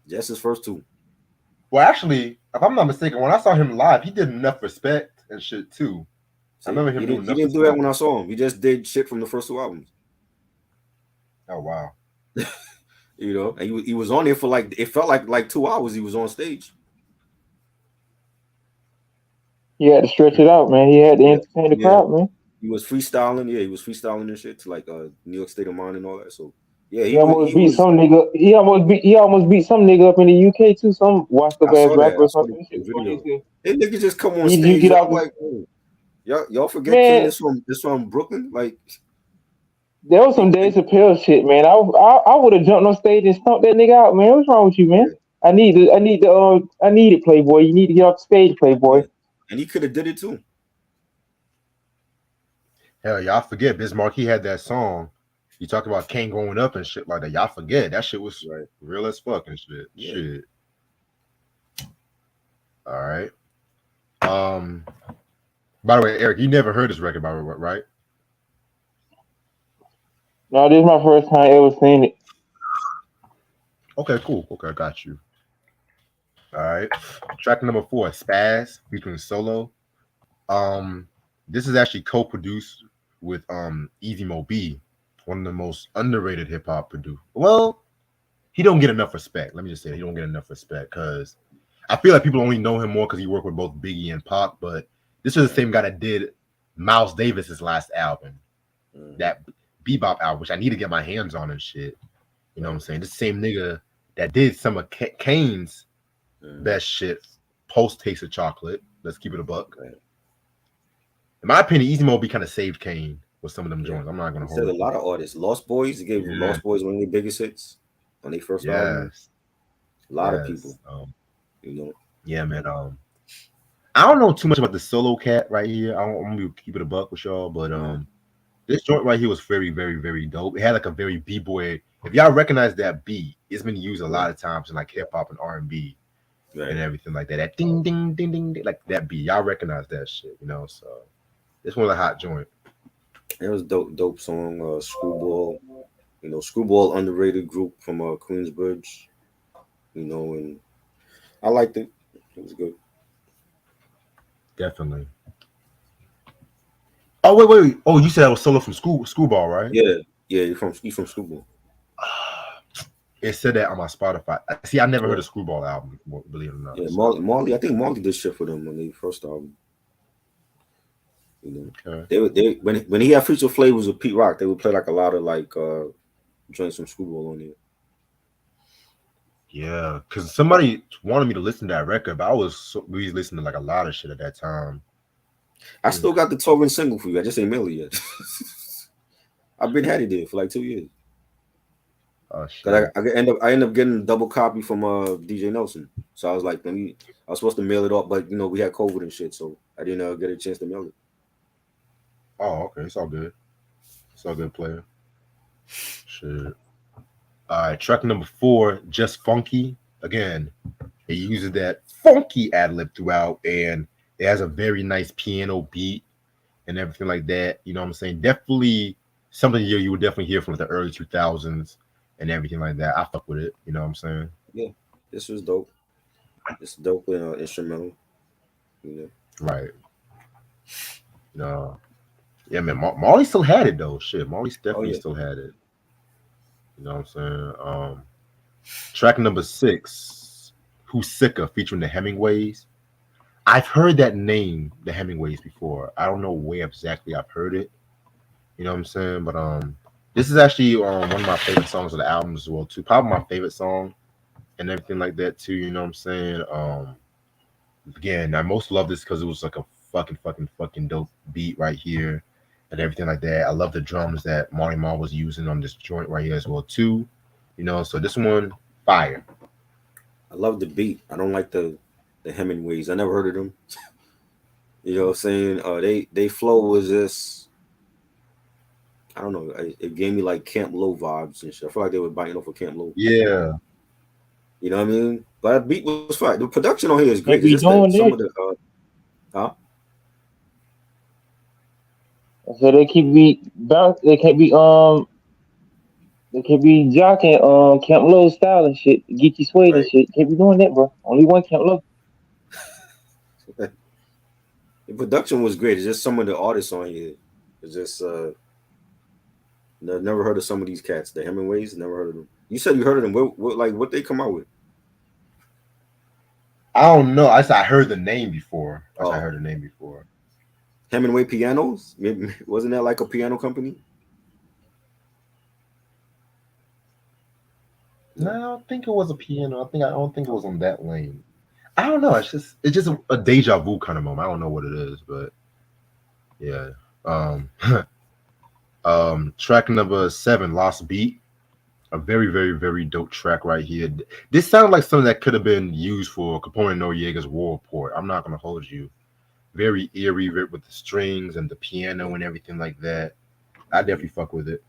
Just his first two. well, actually, if I'm not mistaken, when I saw him live, he did Enough Respect and shit too. I See, remember he him doing didn't he Enough didn't do that Respect. when I saw him. He just did shit from the first two albums. Oh wow. You know, and he was on there for like it felt like 2 hours. He was on stage. He had to stretch it out, man. He had to Yeah, entertain the yeah. crowd, man. He was freestyling. Yeah, he was freestyling and shit to like New York State of Mind and all that. So yeah, He almost he beat was. some nigga. He almost beat some nigga up in the UK too. Some washed up I ass saw that. rapper I or saw something. This shit the was funny as video. hell. They niggas just come on You stage. get I'm off, like, oh, y'all forget Kane man. is from Brooklyn. Like, There was some they, Dave Chappelle shit, man. I would have jumped on stage and stomped that nigga out, man. What's wrong with you, man? yeah, I need it, Playboy. You need to get off the stage, Playboy. yeah, and he could have did it too. Hell, y'all forget Bismarck. He had that song. You talk about Kane growing up and shit like that. Y'all forget that shit was Right. real as fuck and shit. Yeah. Shit. All right. Um. By the way, Eric, you never heard this record, by the way, right? No, this is my first time ever seeing it. Okay, cool. Okay, I got you. All right. Track number 4, Spaz featuring Solo. This is actually co-produced with Easy Mo B, one of the most underrated hip hop producers. Well, he don't get enough respect. Let me just say that. He don't get enough respect because I feel like people only know him more because he worked with both Biggie and Pac. But this is the same guy that did Miles Davis's last album, that Bebop album, which I need to get my hands on and shit. You know what I'm saying? The same nigga that did some of Kane's best shit post Taste of Chocolate. Let's keep it a buck. Right. In my opinion, Easy Mo B kind of saved Kane with some of them Yeah. joints. I'm not gonna He said hold a it. lot of artists. Lost Boys, he gave Yeah. Lost Boys one of their biggest hits on their first album. Yes. A lot of people, you know. Yeah, man. I don't know too much about the solo cat right here. I'm gonna keep it a buck with y'all, but this joint right here was very, very, very dope. It had like a very b-boy. If y'all recognize that beat, it's been used a lot of times in like hip hop and R&B and everything like that. That ding, ding, ding, ding, ding, like that beat. Y'all recognize that shit, you know? So it's one of the hot joint. It was dope song. Screwball, you know, Screwball underrated group from Queensbridge, you know, and I liked it. It was good. Definitely. Oh wait. Oh, you said that was solo from Schoolball, right? Yeah, you from Screwball. It said that on my Spotify. See, I never Yeah. heard a Screwball album, believe it or not. Yeah, So. Marley. I think Marley did shit for them on their first album. You know, Okay. they when he had feature flavors with Pete Rock, they would play like a lot of like joints from Screwball on there. Yeah, because somebody wanted me to listen to that record, but I was really listening to like a lot of shit at that time. I still got the torrent single for you. I just ain't mail it yet. I've been had it there for like 2 years. Oh shit! Cause I end up getting a double copy from DJ Nelson. So I was like, I was supposed to mail it off, but you know we had COVID and shit, so I didn't get a chance to mail it. Oh, okay, it's all good. It's all good, player. Shit. All right, track number 4, Just Funky. Again, it uses that funky ad lib throughout, and it has a very nice piano beat and everything like that. You know what I'm saying? Definitely something you would definitely hear from the early 2000s and everything like that. I fuck with it. You know what I'm saying? Yeah, this was dope. It's dope instrumental. You know. Right. No. Yeah, man. Marley still had it though. Shit, Marley definitely still had it. You know what I'm saying? Track number 6, Who's Sicker, featuring the Hemingways. I've heard that name, the Hemingways, before. I don't know where exactly I've heard it. You know what I'm saying? But this is actually one of my favorite songs of the album as well too. Probably my favorite song and everything like that too. You know what I'm saying? Again, I most love this because it was like a fucking dope beat right here and everything like that. I love the drums that Marl was using on this joint right here as well too. You know, so this one, fire. I love the beat. I don't like the Hemingways. I never heard of them. You know what I'm saying? They flow was just I don't know. It gave me like Camp Low vibes and shit. I feel like they were biting off of Camp Low. Yeah, You know what I mean? But that beat was fine. The production on here is great. They It's just be that doing some of that. the huh? So they keep be bounce. They can't be jocking Camp Low style and shit. Get you swayed and Right. shit. Can't be doing that, bro. Only one Camp Low. The production was great. It's just some of the artists on here. It's just never heard of some of these cats. The Hemingways, never heard of them. You said you heard of them. What they come out with? I don't know. I heard the name before. I Oh, heard the name before. Hemingway Pianos. Wasn't that like a piano company? No, No. I don't think it was a piano. I don't think it was on that lane. I don't know. It's just a deja vu kind of moment. I don't know what it is, but yeah. Um, track number 7, Lost Beat. A very, very, very dope track right here. This sounds like something that could have been used for Capone Noriega's War Report. I'm not gonna hold you. Very eerie with the strings and the piano and everything like that. I definitely fuck with it.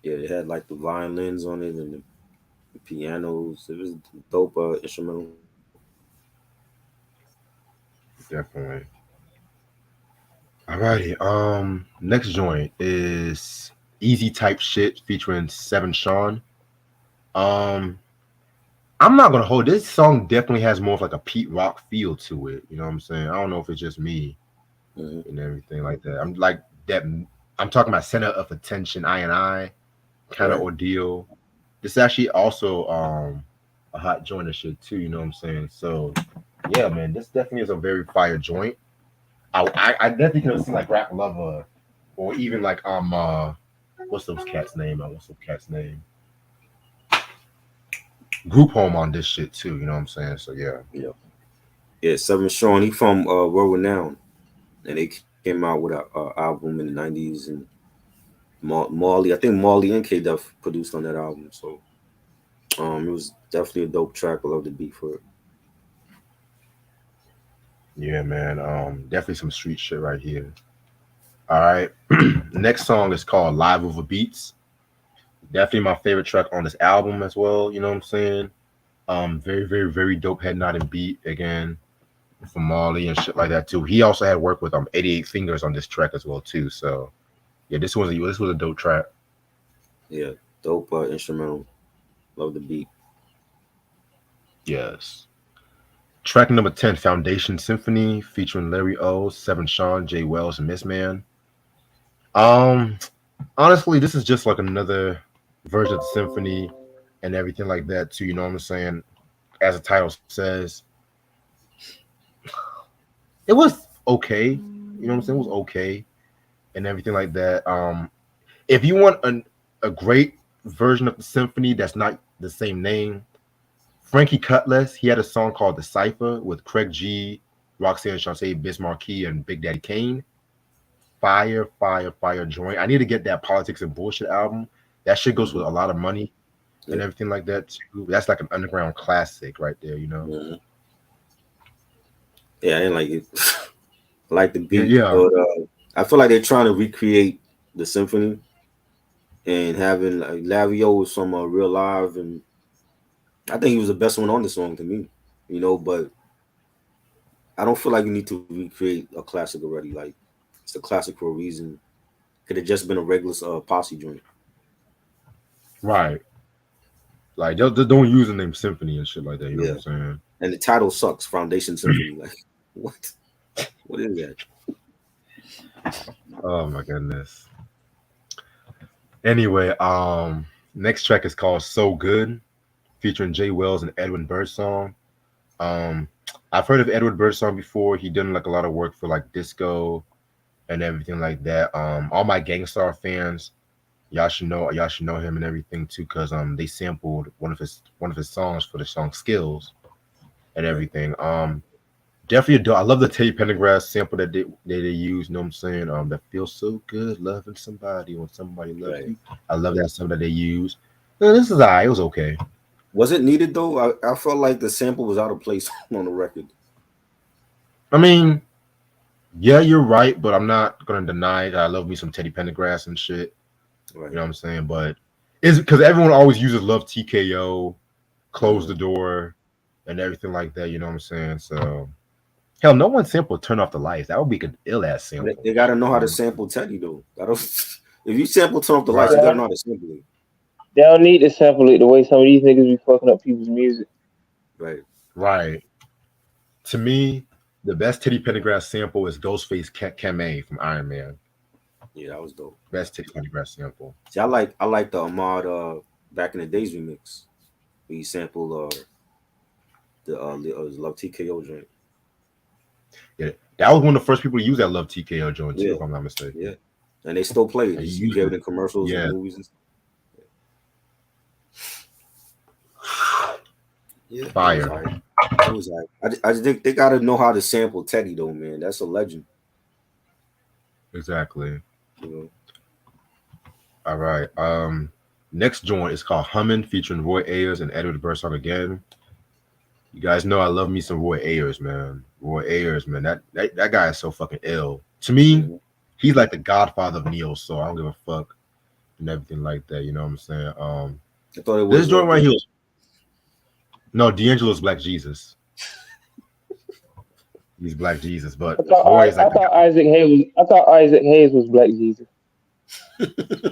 Yeah, it had like the violins on it and the pianos. It was dope instrumental. Definitely. Alrighty. Next joint is Easy Type Shit featuring Seven Sean. Um, I'm not gonna hold this song. Definitely has more of like a Pete Rock feel to it. You know what I'm saying? I don't know if it's just me Hmm. and everything like that. I'm like that. I'm talking about center of attention, I kind of Right. ordeal. This actually also a hot joint and shit too. You know what I'm saying? So yeah, man, this definitely is a very fire joint. I definitely could have seen like Rap Lover or even like what's those cats name? What's those cats name? Group Home on this shit too. You know what I'm saying? So yeah, Yeah. Yeah. Seven Sean. He from World Renown, and they came out with a album in the '90s, and Marley. I think Marley and K Duff produced on that album. So it was definitely a dope track. I love the beat for it. yeah, man. Definitely some street shit right here. All right. Next song is called Live Over Beats. Definitely my favorite track on this album as well. You know what I'm saying? Very, very, very dope head nodding beat again from Marley and shit like that too. He also had work with 88 Fingers on this track as well too. So yeah, this was a dope track. Yeah, dope instrumental. Love the beat. Yes. Track number 10, Foundation Symphony, featuring Larry O, Seven Sean, Jay Wells, and Miss Man. Um, Honestly, this is just like another version of the symphony and everything like that too. You know what I'm saying? As the title says, it was okay. You know what I'm saying? It was okay and everything like that. If you want a great version of the symphony that's not the same name, Frankie Cutlass, he had a song called The Cipher with Craig G, Roxanne Shante, Bismarcky, and Big Daddy Kane. Fire, fire, fire joint. I need to get that Politics and Bullshit album. That shit goes Hmm. with a lot of money and Yep. everything like that too. That's like an underground classic right there, you know. Hmm. Yeah, I didn't like it. I like the Yeah, beat, yeah, but I feel like they're trying to recreate the symphony and having like Lavio was from Real Live, and I think he was the best one on the song to me. But I don't feel like you need to recreate a classic already. Like it's a classic for a reason. Could have just been a regular posse joint. right. Like just don't use the name symphony and shit like that. You know what Yeah, I'm saying? and the title sucks. Foundation Symphony. Like what? What is that? Oh my goodness. Anyway, next track is called "So Good," featuring Jay Wells and Edwin Birdsong. Um, I've heard of Edward Birdsong before. He done like a lot of work for like disco and everything like that. All my Gangstar fans, y'all should know him and everything too, cause they sampled one of his songs for the song Skills and Right, everything. Definitely I love the Teddy Pendergrass sample that they use. You know what I'm saying? That feels so good loving somebody when somebody loves right. you. I love that sample that they use. This is alright. It was okay. Was it needed though? I felt like the sample was out of place on the record. I mean, yeah, you're right, but I'm not gonna deny that I love me some Teddy Pendergrass and shit. Right. You know what I'm saying? But it's because everyone always uses Love TKO, Close the Door, and everything like that. You know what I'm saying? So hell, no one sampled Turn Off the Lights. That would be an ill ass sample. They gotta Shit, know you how know to what I'm saying? sample Teddy though. That don't, if you sample Turn Off the Lights, Right, you They gotta know don't, how to sample it. they don't need to sample it the way some of these niggas be fucking up people's music. Right. right. To me, the best Teddy Pendergrass sample is Ghostface Kame from Iron Man. Yeah, that was dope. Best Teddy Pendergrass sample. See, I like the Ahmad back in the days remix. Where he sampled the Love TKO joint. Yeah, that was one of the first people to use that Love TKO joint too, Yeah, if I'm not mistaken. yeah. And they still play it. And he You used hear it it. in commercials and Yeah. movies and stuff. Yeah, it was Fire. alright. It was alright. I just think they gotta know how to sample Teddy though, man. That's a legend. Exactly. You know. All right. Next joint is called Hummin' featuring Roy Ayers and Edward Burson again. You guys know I love me some Roy Ayers, man. Roy Ayers, man. That guy is so fucking ill. To me, Mhm. he's like the godfather of neo soul. I don't give a fuck and everything like that. You know what I'm saying? I thought it This was joint right here. D'Angelo. No, D'Angelo's Black Jesus. He's Black Jesus, but I thought Roy is I like the thought Isaac Hayes was Black Jesus.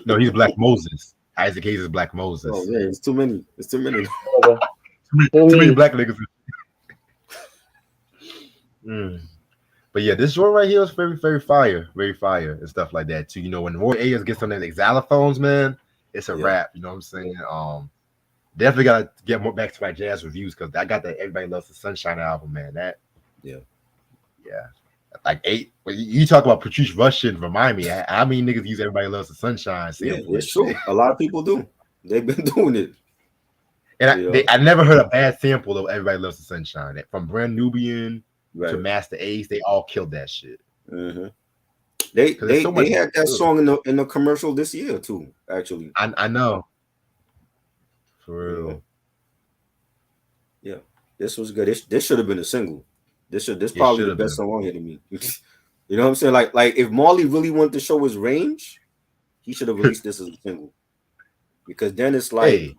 no, he's Black Moses. Isaac Hayes is Black Oh Moses. yeah, it's too many. It's too many. Okay. Who Too many me? black niggas. Mm. But yeah, this joint right here is very fire, and stuff like that too. You know, when Roy Ayers gets on that xylophones, man, it's a Yeah, rap. You know what I'm saying? Definitely gotta get more back to my jazz reviews because I got that Everybody Loves the Sunshine album, man. That yeah, yeah, like eight. When you talk about Patrice Russian, remind me, how many niggas use Everybody Loves the Sunshine yeah. sample and It's shit? true. A lot of people do. They've been doing it. And You know. I never heard a bad sample of Everybody Loves the Sunshine. From Brand Nubian to Right. Master Ace, they all killed that shit. hmm They Because there's they so much they had that good. song in the commercial this year too. Actually. I know. For Yeah. real. Yeah. This was good. This should have been a single. This It probably should the have best been. song on here to me. You know what I'm saying? Like if Marley really wanted to show his range, he should have released this as a single. Because then it's like, Hey,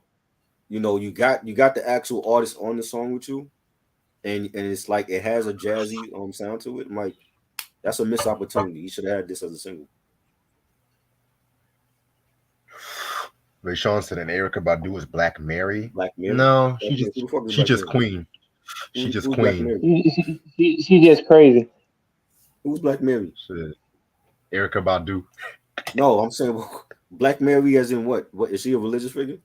you got the actual artist on the song with you, and it's like it has a jazzy sound to it. I'm like, that's a missed opportunity. He should have had this as a single. Ray Sean said, and Erica Badu is Black Mary. Black Mary. No, Black Mary. Who the fuck is she Black just Mary? queen. She just Who's Black queen. Mary? She just crazy. Who's Black Mary? Shit. Erica Badu. No, I'm saying Black Mary as in what? What is she a religious figure?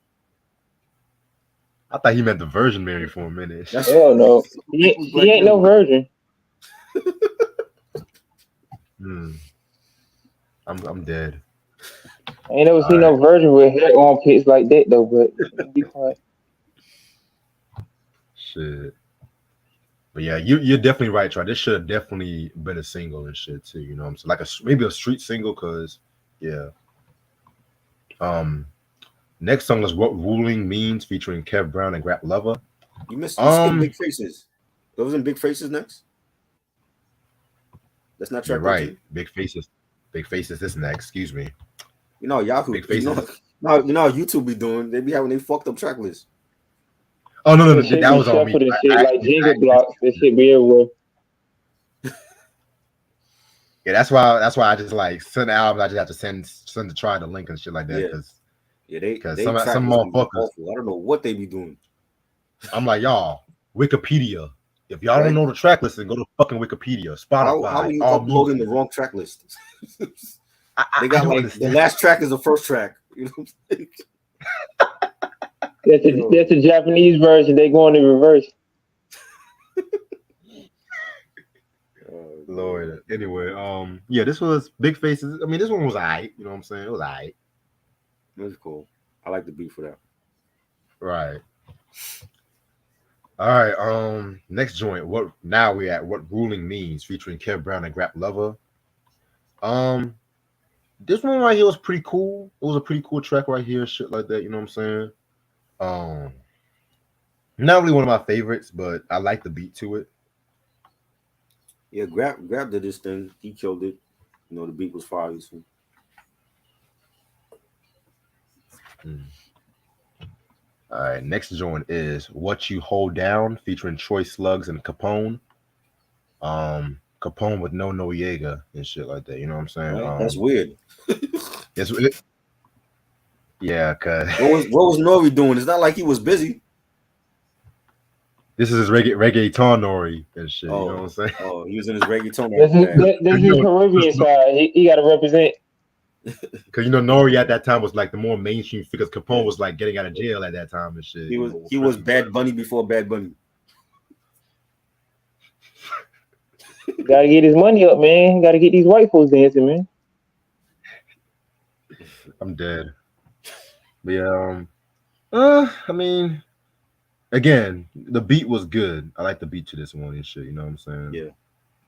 I thought he meant the Virgin Mary for a minute. That's Hell no. who's She Black ain't no Mary. virgin. Hmm. I'm dead. I ain't never All seen no right. virgin with hair on pits like that though. But be quiet. Shit. But yeah, you're definitely right, Troy. This should have definitely been a single and shit too. You know what I'm saying? Like maybe a street single, cause yeah. Um, next song is "What Ruling Means" featuring Kev Brown and Grap Lover. You skipped Um, Big Faces. Those in Big Faces next. That's not you're track right. 13. Big faces. This next. Excuse me. You know Yahoo. Big faces. You know how YouTube be doing. They be having they fucked up track list. Oh no, That shit that be was on me. shuffled and shit like I jingle blocks. That shit be everywhere. Yeah, that's why I just like send albums. I just have to send to try the link and shit like that Yeah, because yeah. some Track list be motherfuckers. awful. I don't know what they be doing. I'm like y'all, Wikipedia. If y'all don't Right? know the track listing, go to fucking Wikipedia, How are Spotify, you all uploading music. the wrong track list? They I got don't like the understand. last track is the first track. You know what I'm saying? That's a Japanese version. They going in reverse. Man. Lord. Anyway, yeah, this was Big Faces. I mean, this one was alright. You know what I'm saying? It was alright. That's cool. I like the beat for that. Right. All right. Next joint. What now we at? What Ruling Means featuring Kev Brown and Grap Lover. Um, this one right here was pretty cool. It was a pretty cool track right here, shit like that. You know what I'm saying? Um, not really one of my favorites, but I like the beat to it. Yeah, Grab did this thing. He killed it. You know, the beat was fire. So. Mm. All right, next joint is "What You Hold Down" featuring Troy Slugs and Capone. Capone with no Noriega and shit like that. You know what I'm saying? Right? That's weird. It's yeah, cause What was Nori doing? It's not like he was busy. this is his reggaeton Nori and shit. You know what I'm Oh, saying? oh, he was in his reggaeton bag. This is Caribbean side. He got to represent. Because Nori at that time was like the more mainstream figures. Capone was like getting out of jail at that time and shit. He You was know, he was Bad Bunny before Bad Bunny. Got to get his money up, man. Got to get these white folks dancing, man. I'm dead. But yeah, I mean, again, the beat was good. I like the beat to this one and shit. You know what I'm saying? Yeah,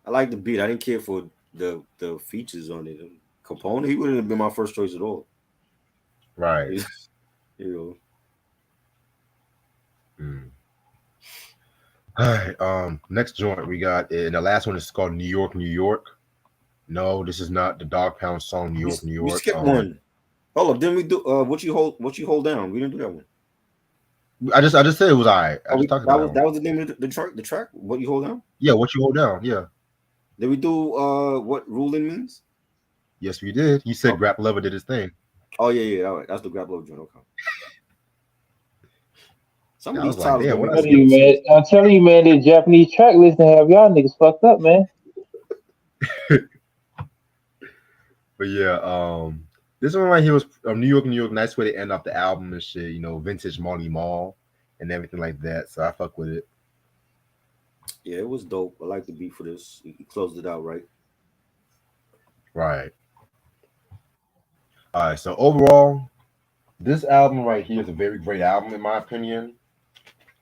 I like the beat. I didn't care for the features on it. Capone, he wouldn't have been my first choice at all. Right. You know. Mm. All right. Next joint we got, and the last one is called "New York, New York." No, this is not the Dog Pound song "New York, New We York." skipped one. Hold up, didn't we do what you hold down? We didn't do that one. I just said it was alright. I Oh, just talked that about was that that one. was the name of the track. What you hold down? Yeah, what you hold down? Yeah. Did we do what ruling means? Yes, we did. You said Okay. Rap Lover did his thing. Oh yeah, all right. That's the grab load joint. Okay. Some of I these was like, titles damn, don't what make I no I'm telling skip? you, damn man. sense. I'm telling you, man. The Japanese track list have y'all niggas fucked up, man. But yeah, this one right here was New York, New York. Nice way to end off the album and shit. You know, vintage Marl and everything like that. So I fuck with it. Yeah, it was dope. I like the beat for this. He closed it out right. Right. All right. So overall, this album right here is a very great album in my opinion.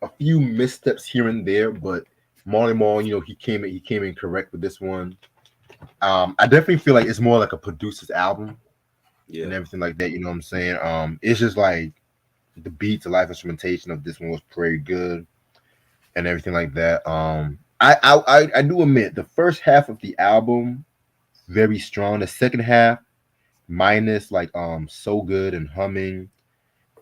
A few missteps here and there, but Marley, he came in correct with this one. I definitely feel like it's more like a producer's album Yeah. and everything like that. You know what I'm saying? It's just like the beats, the live instrumentation of this one was pretty good and everything like that. I do admit the first half of the album very strong. The second half minus like so good and humming.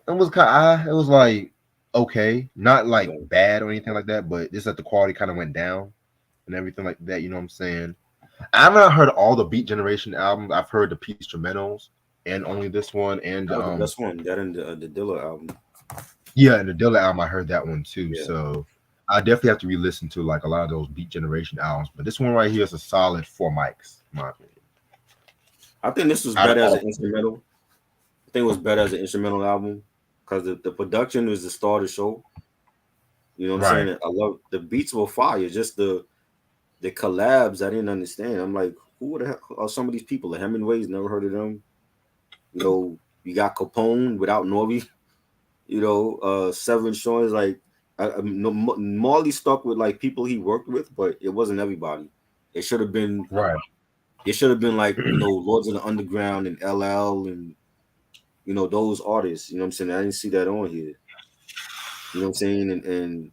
It was like okay, not like Right. bad or anything like that, but just that the quality kind of went down and everything like that. You know what I'm saying? I've not heard all the Beat Generation albums. I've heard the Peace instrumentals and only this one and That was the best one. That and the Dilla album. yeah, and the Dilla album. I heard that one too. Yeah. So I definitely have to re-listen to like a lot of those Beat Generation albums. But this one right here is a solid 4 mics, in my opinion. I think this was Out of, better out as of, an instrumental. I think it was better as an instrumental album because the production was the star of the show. You know what I'm right, saying? I love the beats were fire. Just the collabs I didn't understand. I'm like, who the hell are some of these people? The Hemingways, never heard of them. You know, you got Capone without Nori. You know, Seven Sean is like no, Marley stuck with like people he worked with, but it wasn't everybody. It should have been. right. It should have been like Lords of the Underground and LL and those artists. You know what I'm saying? I didn't see that on here. You know what I'm saying? And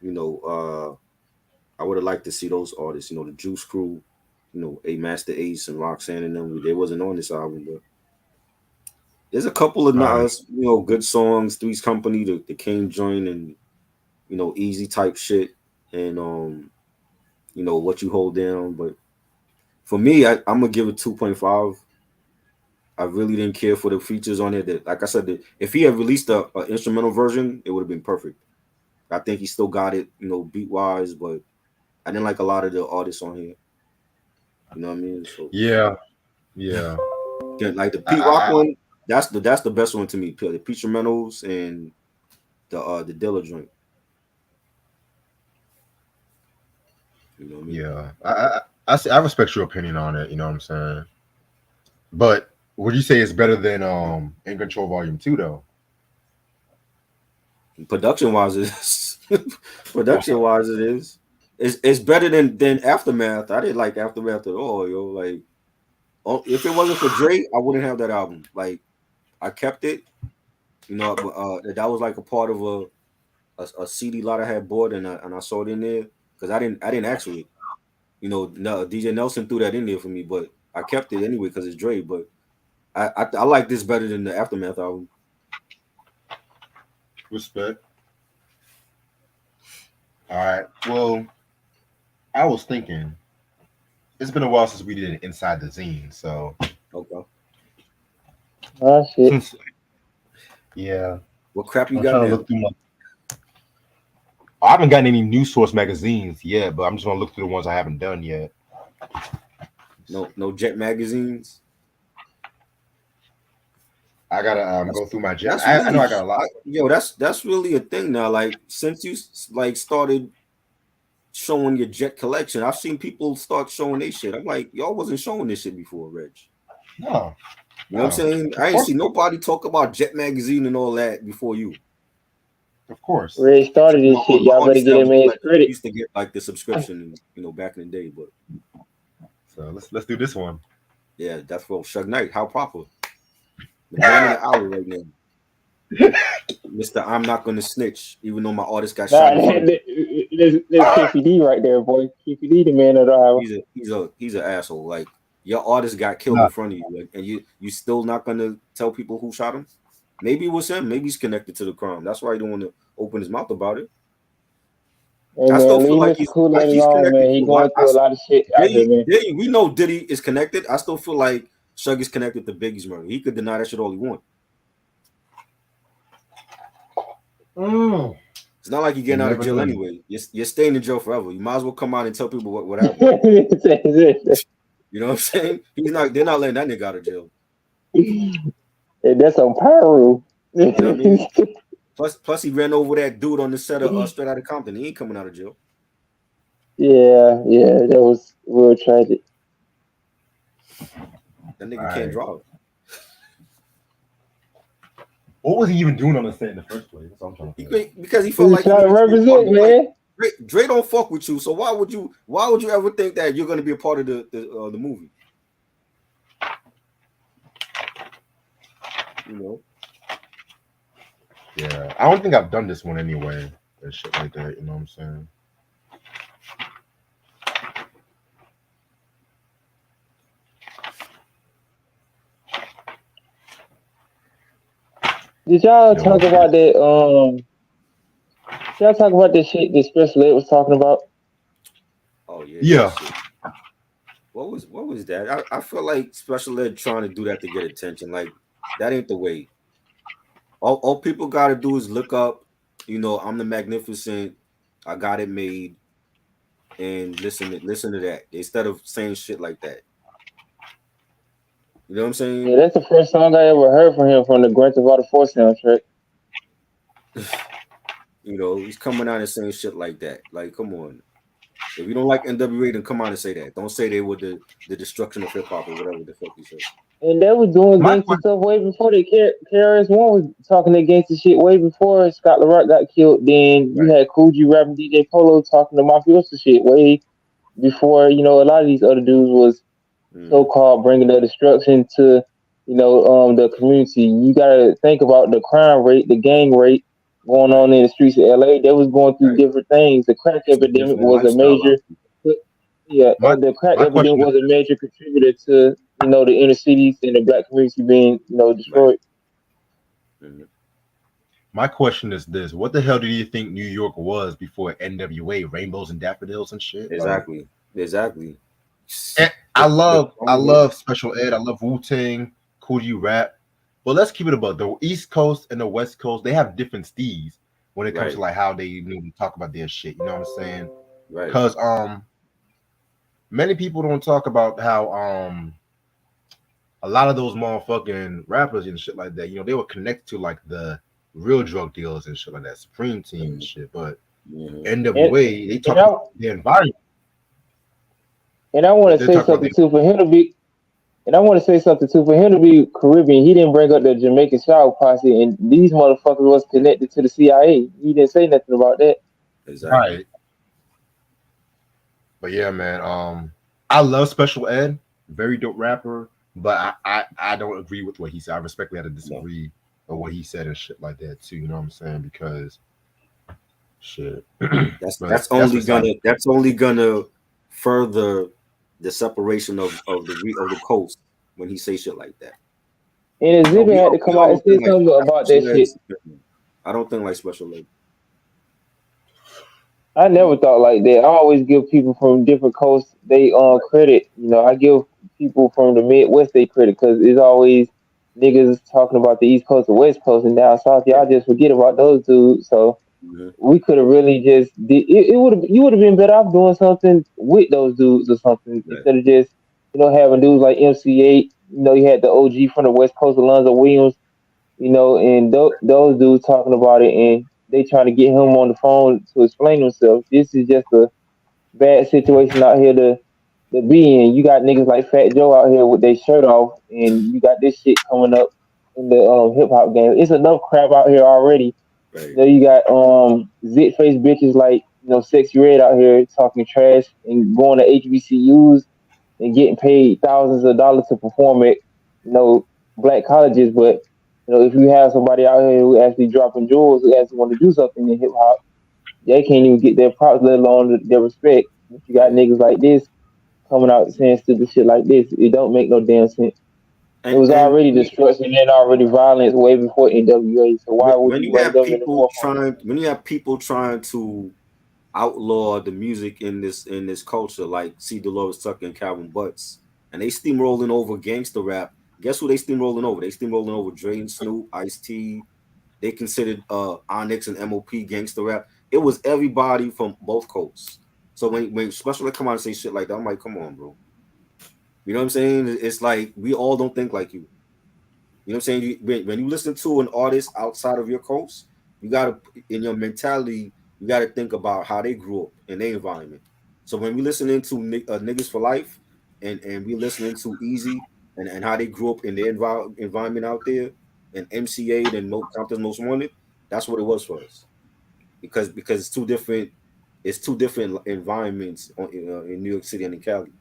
you know, I would have liked to see those artists. The Juice Crew. A Master Ace and Roxanne and them. They wasn't on this album, but there's a couple of All right. nice, good songs. Three's Company, the King joint, and easy type shit, and what you hold down. But for me, I'm gonna give it 2.5. I really didn't care for the features on it. That, like I said, if he had released a instrumental version, it would have been perfect. I think he still got it, beat wise, but I didn't like a lot of the artists on here. You know what I mean? So Yeah, yeah. again, like the I, Pete Rock I, I, one, that's the best one to me. The Pete instrumentals and the Dilla joint. You know what I mean? yeah. I respect your opinion on it. You know what I'm saying? But would you say it's better than In Control Volume 2 though? Production wise, it is. Production wise, it is. It's better than Aftermath. I didn't like Aftermath at all, yo. Like, if it wasn't for Drake, I wouldn't have that album. Like, I kept it. But that was like a part of a CD lot I had bought, and I saw it in there because I didn't ask for it. No, DJ Nelson threw that in there for me, but I kept it anyway because it's Drake. But I like this better than the Aftermath album. Respect. All right. Well, I was thinking it's been a while since we did an Inside the Zine, so Okay. Oh shit. yeah, What crap you I'm got trying to now? look through my. I haven't gotten any News Source magazines yet, but I'm just gonna look through the ones I haven't done yet. No Jet magazines. I gotta That's go through my jet. that's I know really I got a lot. yo. That's really a thing now. Like since you like started showing your Jet collection, I've seen people start showing their shit. I'm like, y'all wasn't showing this shit before, Reg. No, You know what I'm no. saying? Of I ain't course, see nobody talk about Jet magazine and all that before you. of course. Red started this shit. My Y'all better audience get that him was his like credit. used to get like the subscription, back in the day. But So let's do this one. yeah, that's for Shug Knight. How proper. The man of the hour right now. Mr. I'm not gonna snitch, even though my artist got Nah, shot in front of me. there's KPD right there, boy. KPD, the man of the hour. He's an asshole. Like your artist got killed No, in front of you, like, and you still not gonna tell people who shot him. Maybe it was him. Maybe he's connected to the crime. That's why he don't want to open his mouth about it. Hey I still man, feel leave like Mr. Kool-Aid he's alone, connected man. He to. going through a lot of shit out here, man. Diddy, we know Diddy is connected. I still feel like Shug is connected to Biggie's murder. He could deny that shit all he want. mm, It's not like you're you getting out of never jail know. anyway. You're staying in jail forever. You might as well come out and tell people what happened. You know what I'm saying? They're not letting that nigga out of jail. And that's on Pyro. You know what I mean? Plus he ran over that dude on the set of Straight Outta Compton. He ain't coming out of jail. Yeah, that was real tragic. That nigga can't Right. drive. What was he even doing on the set in the first place? That's what I'm trying to think. Because he He felt was like he trying to needed to be a part of represent, the fight. man. Dre don't fuck with you, so why would you ever think that you're gonna be a part of the movie? You know? Yeah, I don't think I've done this one anyway. And shit like that. You know what I'm saying? Did y'all You know talk what? about that? Did y'all talk about this shit that Special Ed was talking about? Oh yeah, that Yeah. shit. What was that? I feel like Special Ed trying to do that to get attention. Like that ain't the way. All people gotta do is look up, I'm the magnificent, I got it made, and listen to that instead of saying shit like that. You know what I'm Yeah, saying? that's the first song I ever heard from him from the Grand Theft Auto 4 soundtrack. He's coming out and saying shit like that. Like, come on. If you don't like NWA, then come out and say that. Don't say they were the destruction of hip hop or whatever the fuck you said. And they was doing My gangster question. stuff way before they KRS One was talking that gangster shit way before Scott LaRock got killed. Then you Right. had Cool G rapping DJ Polo talking the mafioso shit way before, a lot of these other dudes was so Mm, called bringing the destruction to, the community. You gotta think about the crime rate, the gang rate going right. on in the streets of LA. They was going through Right. different things. The crack It's a epidemic different was a lifestyle major out there. yeah, My the crack my epidemic question is was a major contributor to the inner cities and the black community being Right. destroyed. Mhm. my question is this: what the hell do you think New York was before NWA, Rainbows and Daffodils and shit? Like, Exactly. and The, the I crime rate. love Special Ed. I love Wu Tang, Cool G Rap. But let's keep it about the East Coast and the West Coast. They have different steeds when it comes to Right. like how they talk about their shit. You know what I'm saying? Right. Because many people don't talk about how a lot of those motherfucking rappers and shit like that, they were connected to like the real drug dealers and shit like that, Supreme Team and Mhm. shit. But Mhm. And NWA, they and talk I about the environment. and I want to They say talk about the something too for him to be. And I want to say something too for him to be Caribbean. He didn't bring up the Jamaican Shower Posse, and these motherfuckers was connected to the CIA. He didn't say nothing about that. Exactly. right. But yeah, man. I love Special Ed, very dope rapper. But I don't agree with what he said. I respectfully had to No. disagree with what he said and shit like that too. You know what I'm saying? Because shit. That's But that's that's only beside gonna the that's only gonna further the separation of the coast when he say shit like that. And No, Exhibit had to we come all out and don't say think like something about that Special shit. Ed's different. I don't think like Special Ed. I never thought like that. I always give people from different coasts they Right. credit. You know, I give people from the Midwest they credit because it's always niggas talking about the East Coast or West Coast and down South. Yeah. Y'all just forget about those dudes. So Mhm. we could have really just did it. Would have you would have been better off doing something with those dudes or something Right. instead of just having dudes like MC8. You had the OG from the West Coast, Alonzo Williams. And those dudes talking about it, and they trying to get him on the phone to explain himself. This is just a bad situation out here to be in. You got niggas like Fat Joe out here with their shirt off, and you got this shit coming up in the hip hop game. It's enough crap out here already. Right. You got zit face bitches like Sexy Red out here talking trash and going to HBCUs and getting paid thousands of dollars to perform at black colleges. But if you have somebody out here who actually dropping jewels, who actually want to do something in hip hop, they can't even get their props, let alone their respect. But you got Right. niggas like this coming out saying stupid shit like this. It don't make no damn sense. It was And already destruction and already violence way before NWA. So why would you bring them in the forefront? when you have people trying to outlaw the music in this culture, like C. Dolores Tucker and Calvin Butts, and they steamrolling over gangster rap. Guess who they steamrolling over? They steamrolling over Dre and Snoop, Ice T. They considered Onyx and MOP gangster rap. It was everybody from both coasts. So when Special Ed come out and say shit like that, I'm like, come on, bro. You know what I'm saying? It's like we all don't think like you. You know what I'm saying? When you listen to an artist outside of your coast, you gotta in your mentality, you gotta think about how they grew up in their environment. So when we listening to niggas for life, and we listening to Easy and how they grew up in their environment out there, and MC8 and Compton's Most Wanted, that's what it was for us. Because it's two different environments in New York City and in Cali.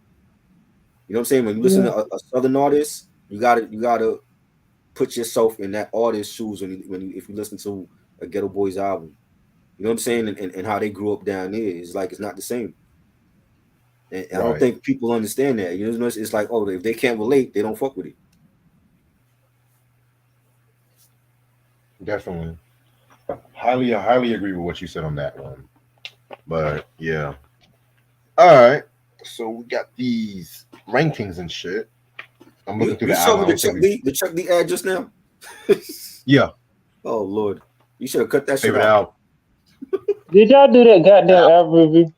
You know what I'm saying? When you listen Yeah, to a southern artist, you gotta put yourself in that artist's shoes if you listen to a Ghetto Boys album. You know what I'm saying? And how they grew up down there. It's like it's not the same. And I don't Right. think people understand that. You know, it's like, oh, if they can't relate, they don't fuck with it. Definitely. Highly agree with what you said on that one. But yeah. All right. So we got these rankings and shit. I'm looking through You the showed album. me I don't think we. The Chuck D ad just now. Yeah. Oh Lord, you should have cut that shit Favorite out. album. did y'all do that goddamn album review?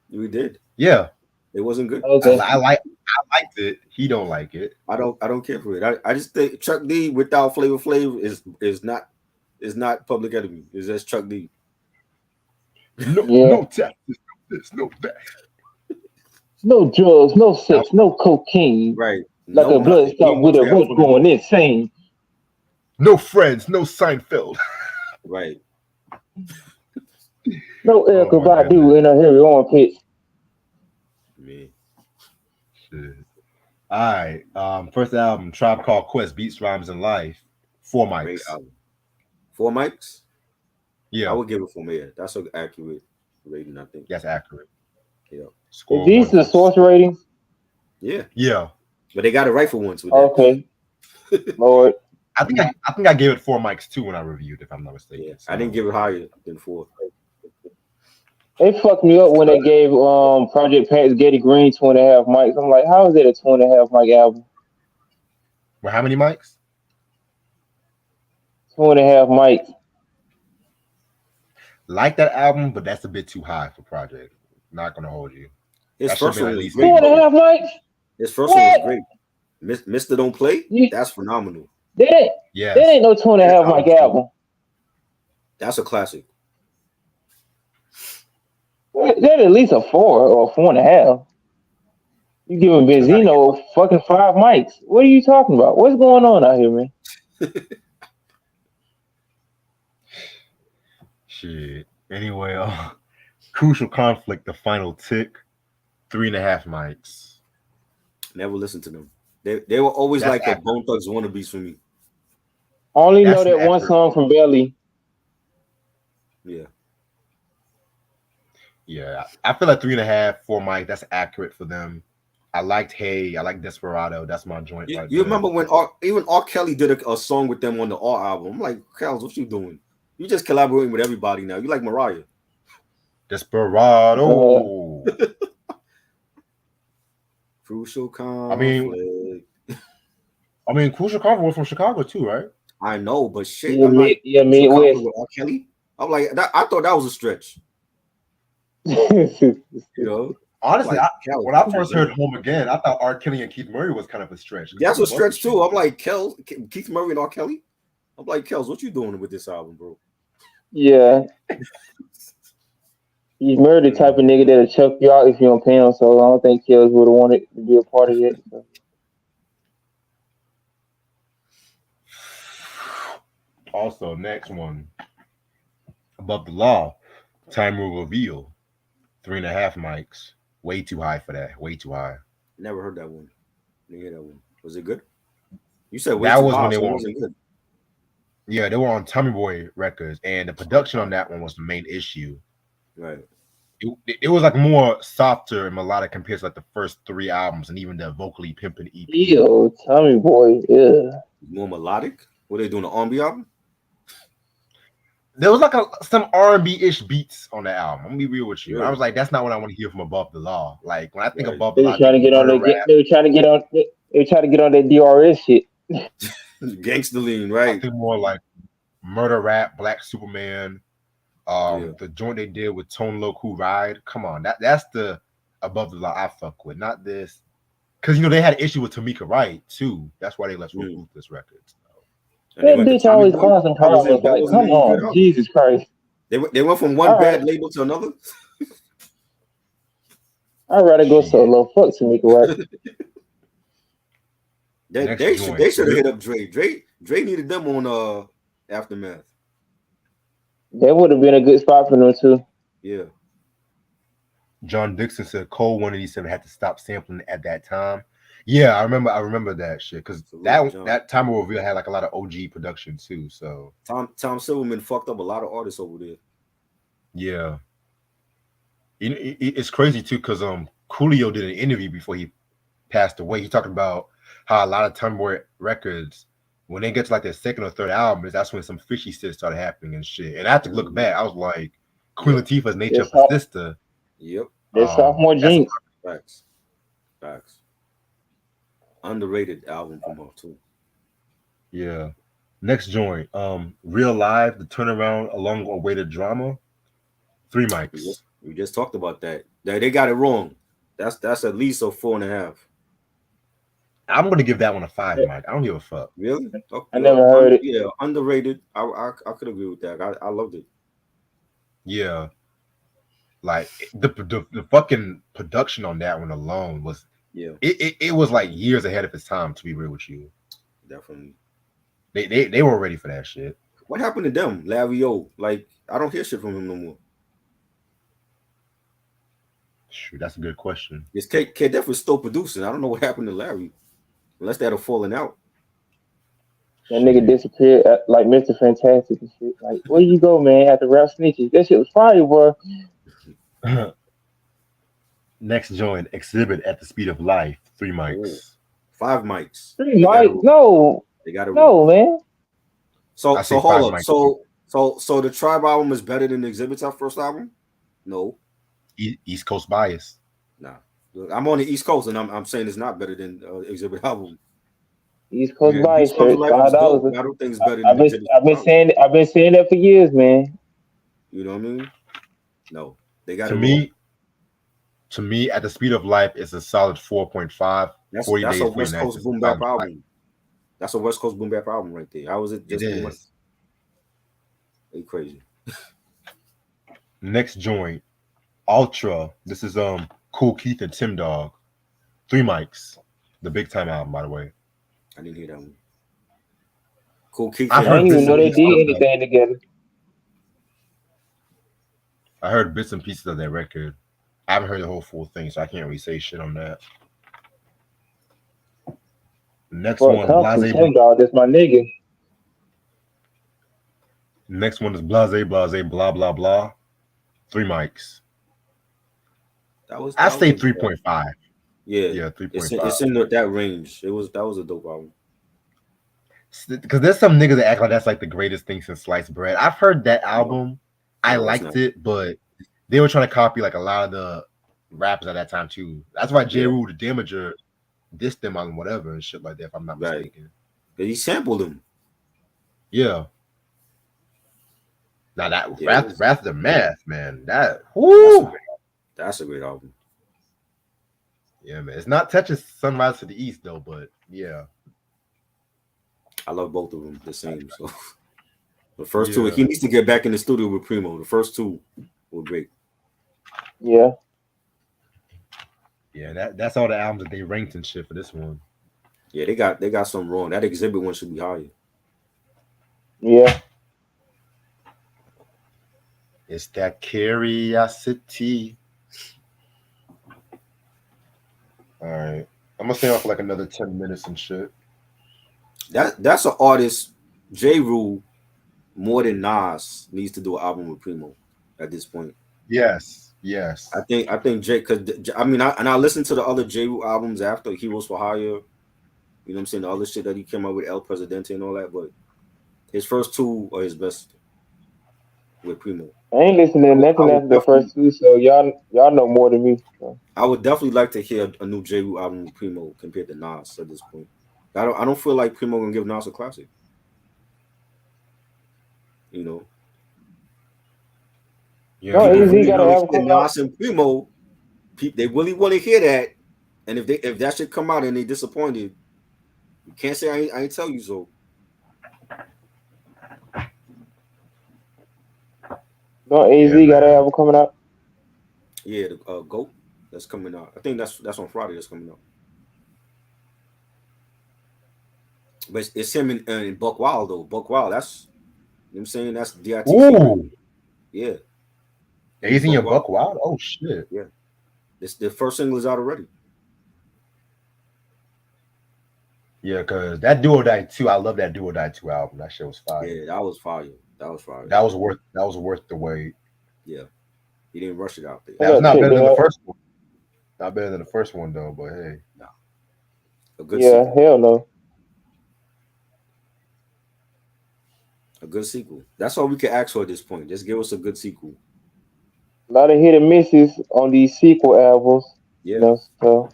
We did. Yeah. It wasn't good. Okay. I liked it. He don't like it. I don't care for it. I just think Chuck D without Flavor Flav is not Public Enemy. It's just Chuck D. Yeah. No taxes, no this, no that. No drugs, no Now, sex, no cocaine. Right. Like No a blood nothing. He stop ain't want with a you to have roach fun. going insane. no friends, no Seinfeld. Right. No Oh Erica my goodness. Badu in a Harry armpits. Man. Shit. All right. First album, Tribe Called Quest, Beats, Rhymes, and Life. 4 Great mics. album. 4 mics? I Yeah, would give it 4 mics. That's an accurate rating, I think. that's accurate. Yeah. Is Score these one the from. source ratings? Yeah. Yeah, But they got it right for once with that. Okay, Lord. I think I gave it 4 mics too when I reviewed, if I'm not Yeah. mistaken. I didn't So give it higher than 4. They fucked me up when they gave Project Pat's Getty Green 2.5 mics. I'm like, how is it a 2.5 mic album? well, how many mics? 2.5 mics. Like that album, but that's a bit too high for Project. Not gonna hold you. His That should have first been one at was least Two great, maybe and a though. two. half mics? His first one was What? great. Mister Don't Play? You That's phenomenal. that that Yes. ain't no two and a That half mic album's great. album. That's a classic. That at least a 4 or 4.5. You giving I gotta get Benzino fucking 5 mics. What are you talking about? What's going on out here, man? shit. Anyway, Crucial Conflict, the final tick, 3.5 mics. Never listened to them. They were always That's like the accurate. Bone Thugs wannabes for me. Only know That's an that one accurate. song from Belly. Yeah. Yeah, I feel like 3.5, 4 mics. That's accurate for them. I liked Hey. I like Desperado. That's my joint right You there. remember when even R. Kelly did a song with them on the R album? I'm like, Kels, what you doing? You just collaborating with everybody now. You like Mariah. Uh, Desperado. Crucial I mean, conflict. Crucial Conflict was from Chicago too, right? I know, but shit, yeah, I'm like, yeah, Crucial conflict Midwest. with R. Kelly. I'm like, I thought that was a stretch. You know, I'm Honestly, like, Kels, when I what you first heard doing? Home Again, I thought R. Kelly and Keith Murray was kind of a stretch because That's Keith a Murray stretch shit. too. I'm like, Kels, Keith Murray and R. Kelly. I'm like, Kels, what you doing with this album, bro? Yeah, he's murdered the type of nigga that'll chuck you out if you don't pay him. So I don't think Kills would have wanted to be a part of it. So. Also, next one, Above the Law, Time Will Reveal, 3.5 mics. Way too high for that. Way too high. Never heard that one. Didn't hear that one. Was it good? You said way That too was high, when they so it were wasn't good. yeah, they were on Tommy Boy Records, and the Oh, production on that one was the main issue. right. It was like more softer and melodic compared to like the first three albums and even the vocally pimping EP. Ew, Tommy boy, yeah. More melodic. What they doing? The R&B album? There was like some R&B ish beats on the album. I'm gonna be real with you. I was Really? like, that's not what I want to hear from Above the Law. Like when I think Right. Above the They Law, were I trying think to get on murder that. rap. They were trying to get on. They were trying to get on that DRS shit. Gangsta Lean, I right? think more like murder rap, Black Superman. Yeah. The joint they did with Tone Loc Who Ride. Come on, that's the Above the Law I fuck with, not this. Because they had an issue with Tamika Wright too. That's why they left Mm. Ruthless Records. And they That went to bitch Tommy always Boy. causing That wasn't problems. that Like, wasn't come any good on, album. Jesus Christ! They went from one All right, bad label to another. I'd rather go Shit. solo. Fuck Tamika, right? They Next they should joint, they should have hit up Dre. Dre needed them on Aftermath. That would have been a good spot for them too. Yeah. John Dixon said Cole 187 had to stop sampling at that time. Yeah, I remember that shit because Salute, that John. that time of reveal had like a lot of OG production too. So Tom Silverman fucked up a lot of artists over there. yeah, it's crazy too because Coolio did an interview before he passed away. He talked about how a lot of Time Boy Records, when they get to like their second or third album, that's when some fishy shit started happening and shit. And I have to look back. I was like, Queen Yep. Latifah's Nature That's of a how. Sister. Yep. That sophomore That's jinx. Facts. Facts. Underrated album from her too. yeah. Next joint, Real Live, the turnaround along awaited drama, 3 mics. We just talked about that. They got it wrong. That's at least a 4.5. I'm gonna give that one a 5 mic. I don't give a fuck. Really? I never heard it. Yeah, underrated. I could agree with that. I loved it. Yeah. Like the fucking production on that one alone was Yeah, it was like years ahead of its time, to be real with you. definitely. They were ready for that shit. What happened to them, Larry O? Like I don't hear shit from him no more. Shoot, that's a good question. This K Def was still producing. I don't know what happened to Larry, unless they had a falling out. That nigga Shit. disappeared like Mr. Fantastic and shit. Like, where you go, man? After rap snitches, that shit was fire, boy. Next joint, Exhibit at the Speed of Life, 3 Oh, mics. 5 mics. Three They got it mic? wrong. No, They got it wrong. no, man. I say So 5 hold up. mics. So the Tribe album is better than the Exhibit's our first album? No, East Coast bias. nah. I'm on the East Coast, and I'm saying it's not better than Exhibit album. East Coast Yeah, Bias East Coast shirt, Life was dope, $5. but I don't think it's better than Exhibit's I've been album. saying that for years, man. You know what I mean? No, they got To it wrong. me, At the Speed of Life is a solid 4.5. That's 40 a days, West 40 nights Coast is boom a bap solid 5. album. That's a West Coast boom bap album right there. How was it just It 3 months? is. They crazy. Next joint, Ultra. This is Cool Keith and Tim Dog. 3 mics. The Big Time album, by the way. I didn't hear that one. Cool Keith. I've I heard didn't even bits know and they pieces did of that. anything together. I heard bits and pieces of that record. I haven't heard the whole full thing, so I can't really say shit on that. Next Fuck one, Compton, Blase. Tim Dog, that's my nigga. Next one is Blase, blah blah blah. 3 mics. That was. I That say was 3.5. Yeah, Yeah, it's 3.5. it's in that range. That was a dope album. Because there's some niggas that act like that's like the greatest thing since sliced bread. I've heard that No, album. I no, it's liked not. it, but they were trying to copy like a lot of the rappers at that time too. That's why J. Yeah, Rule the Damager dissed them on whatever and shit like that, if I'm not right. mistaken. But he sampled him. Yeah. Now that Yeah, it was. Wrath of the Math, man. That That's a whoo. great. That's a great album. Yeah, man. It's not touching Sunrise to the East though, but yeah. I love both of them the same. So the first two, Yeah. he needs to get back in the studio with Primo. The first two were great. Yeah, Yeah, that's all the albums that they ranked and shit for this one. Yeah, they got something wrong. That exhibit one should be higher. yeah. It's that curiosity. All right. I'm gonna stay on for like another 10 minutes and shit. That's an artist. J. Rule more than Nas needs to do an album with Primo at this point. Yes, yes. I think J, because I mean I listened to the other J. Rule albums after Heroes for Hire. You know what I'm saying, the other shit that he came out with El Presidente and all that, but his first two are his best with Primo. I ain't listening to I nothing would after the definitely first two, so y'all know more than me. So. I would definitely like to hear a new J. Rule album with Primo compared to Nas at this point. I don't feel like Primo gonna give Nas a classic. You know, Yeah, No, people man. Easy really got an want to album hear coming out. Nas and Primo. They really want to hear that. And if that should come out and they disappointed, you can't say I ain't tell you so. No, Yeah, AZ got an man. album coming out. Yeah, the Goat that's coming out. I think that's on Friday. That's coming out. But it's him and Buck Wild though. Buck Wild. That's you know what I'm saying. That's DIT featuring. Ooh. Yeah, him and Daisy Buck and Wild. Buck Wild? Oh shit. Yeah, this the first single is out already. Yeah, cause that Duo Die 2, I love that Duo Die 2 album. That shit was fire. Yeah, that was fire. That was fire. That was worth the wait. Yeah, he didn't rush it out there. I That was gotta not check better that than the out. first one. Not better than the first one though, but hey. Nah, a good Yeah, sequel. hell no. A good sequel. That's all we can ask for at this point. Just give us a good sequel. A lot of hit and misses on these sequel albums. You Yeah. know, so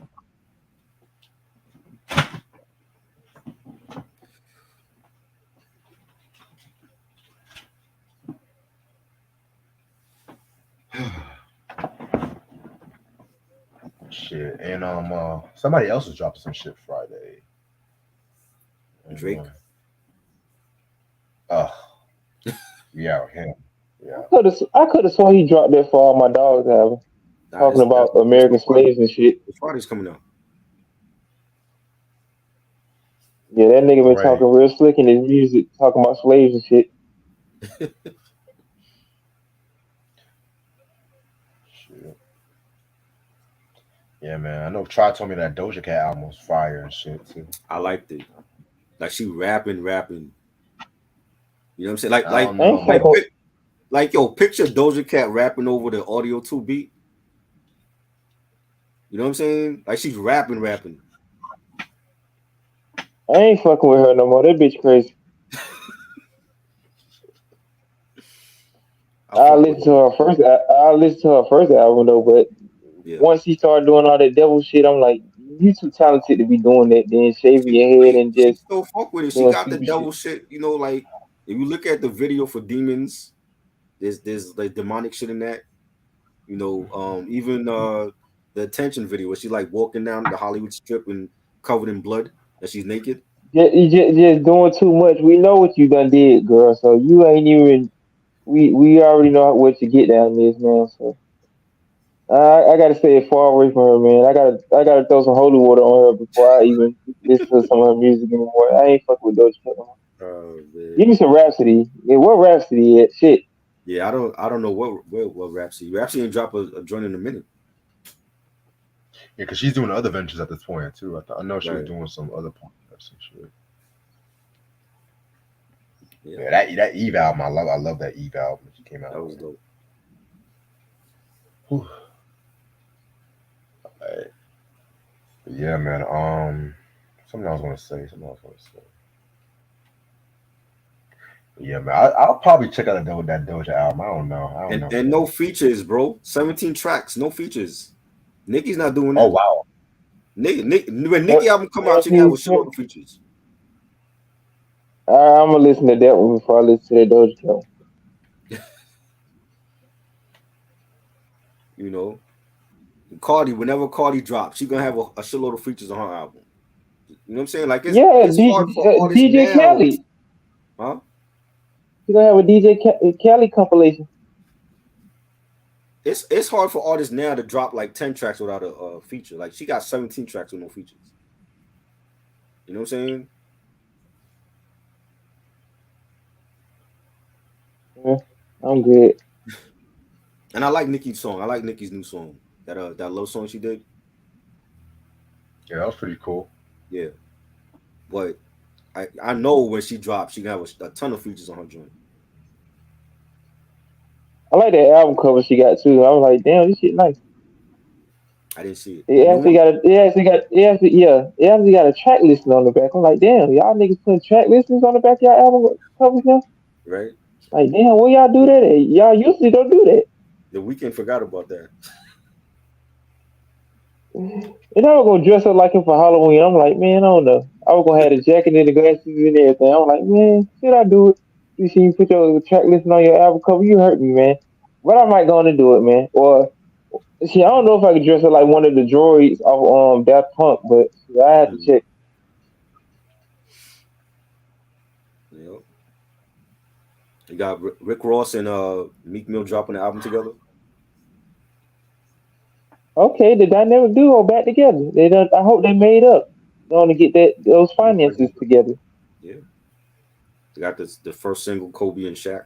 Shit. And somebody else was dropping some shit Friday. Drake. Oh. Yeah, him. Yeah. I could have sworn he dropped that for all my dogs album, Nah, talking about that's American on Friday. slaves and shit. Friday's coming out. Yeah, that nigga been Right. talking real slick in his music, talking about slaves and shit. Shit. Yeah, man. I know Try told me that Doja Cat album was fire and shit too. I liked it. Like she rapping. You know what I'm saying? I don't I ain't know, Like man. fucking. yo, picture Doja Cat rapping over the audio 2 beat. You know what I'm saying? Like she's rapping. I ain't fucking with her no more. That bitch crazy. I fuck with her. I listen to her first album though, but Yeah. once she started doing all that devil shit, I'm like, you too talented to be doing that. Then shaving your head and She just still fuck with it. She doing got the stupid shit. devil shit. You know, like if you look at the video for Demons, there's like demonic shit in that. You know, even the attention video where she like walking down the Hollywood Strip and covered in blood and she's naked. You just doing too much. We know what you done did, girl. So you ain't even. We already know what to get down this, man. So I gotta stay far away from her, man. I gotta throw some holy water on her before I even listen to some of her music anymore. I ain't fucking with Doja Cat no more. Oh Give man. me some Rhapsody. Yeah, what Rhapsody at? Shit. Yeah, I don't know what Rhapsody. Rhapsody ain't drop a joint in a minute. Yeah, because she's doing other ventures at this point too. I know she was Right. doing some other podcasts and shit. Yeah, Yeah, that Eve album, I love that Eve album that she came out that was with. dope. Whew. Alright. Yeah, man. Something I was gonna say. Something I was gonna say. Yeah, man. I'll probably check out that Doja album. I don't know. I don't know, And man. no features, bro. 17 tracks, no features. Nicki's not doing Oh that. wow. When Nicki album come out, she can have a shitload of features. I'm gonna listen to that one before I listen to that Doja Cat. You know, Cardi, whenever Cardi drops, she gonna have a shitload of features on her album. You know what I'm saying? Like Yeah, it's hard for artists DJ now, Khaled. huh? You gonna have a Khaled compilation. It's hard for artists now to drop like 10 tracks without a feature. Like she got 17 tracks with no features. You know what I'm saying? Yeah, I'm good. And I like Nicki's song. I like Nicki's new song. That love song she did. Yeah, that was pretty cool. Yeah. But I know when she drops, she gonna have a ton of features on her joint. I like that album cover she got too. I was like, damn, this shit nice. I didn't see it. The It new actually one? got a, it actually got, it actually, yeah, it actually got a track listing on the back. I'm like, damn, y'all niggas putting track listings on the back of y'all album covers now. Right? Like, damn, where y'all do that at? Y'all usually don't do that. The weekend forgot about that. And I was gonna dress up like him for Halloween. I'm like, man, I don't know. I was gonna have the jacket and the glasses and everything. I'm like, man, should I do it? You see, you put your track listing on your album cover, you hurt me, man. But I might go on and do it, man. Or see, I don't know if I could dress up like one of the droids of Daft Punk, but see, I have to Mm, check. you know, you got Rick Ross and Meek Mill dropping the album together. Okay, the dynamic duo back together. They done, I hope they made up. Going to get those You know, finances together. yeah, they got the first single, Kobe and Shaq.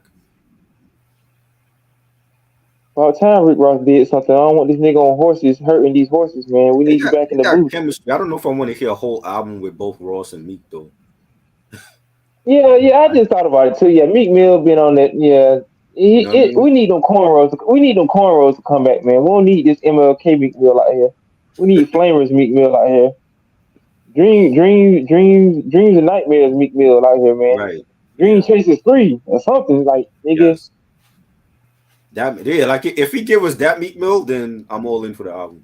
About time Rick Ross did something. I don't want this nigga on horses hurting these horses, man. We need you back They in the got booth. chemistry. I don't know if I want to hear a whole album with both Ross and Meek though. Yeah, yeah. I Like, just thought about it too. Yeah, Meek Mill been on that. Yeah, you know what I mean? we need them cornrows. We need them cornrows to come back, man. We don't need this MLK Meek Mill out here. We need Flamers Meek Mill out here. Dreams and nightmares Meek Mill out here, man. Right. Dream Yeah. Chasers 3 or something like nigga. Yes. That yeah. Like if he give us that Meek Mill, then I'm all in for the album.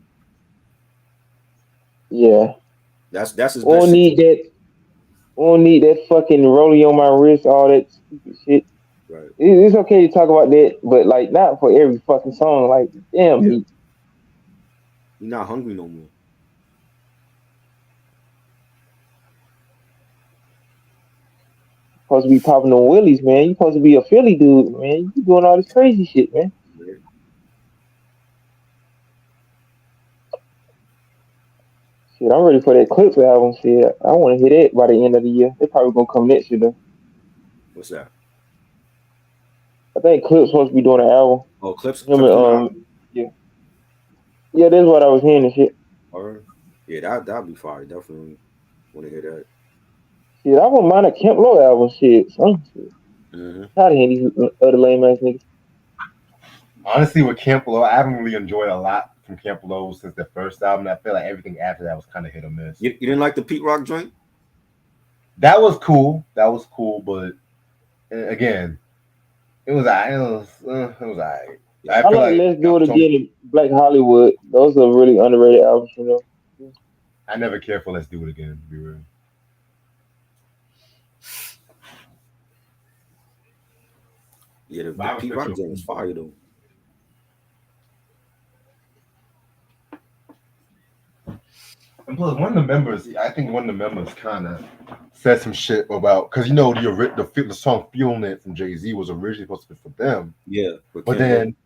Yeah, That's his we best don't shit to need me. that. We don't need that fucking rollie on my wrist. All that stupid shit. Right. It's okay to talk about that, but like not for every fucking song. Like damn, Yeah. Meek. You're not hungry no more. Supposed to be popping on willies, man. You supposed to be a Philly dude, man. You doing all this crazy shit, man. Right? Shit, I'm ready for that Clips album. Shit, I want to hear that by the end of the year. They probably gonna come next year though. What's that? I think Clips supposed to be doing an album. Oh, Him Clips and doing the album. yeah, yeah, that's what I was hearing and shit. All right. Yeah, that'd be fire. Definitely want to hear that. Shit, I wouldn't mind a Camp Low album. Shit, some shit. Mm-hmm. Tired of hearing these other lame ass niggas. Honestly, with Camp Lo, I haven't really enjoyed a lot from Camp Lo since the first album. I feel like everything after that was kind of hit or miss. You didn't like the Pete Rock joint? That was cool. That was cool, but again, it was it was alright. Yeah. I I feel like like Let's Do It Tom, Again and Black Hollywood. Those are really underrated albums, you know. I never cared for Let's Do It Again. To be real. Yeah, But the I Pete respect Rock your joint was fire though. And plus, one of the members, I think one of the members kind of said some shit about because you know the song "Feeling It" from Jay-Z was originally supposed to be for them, Yeah, with but Camp Lo. then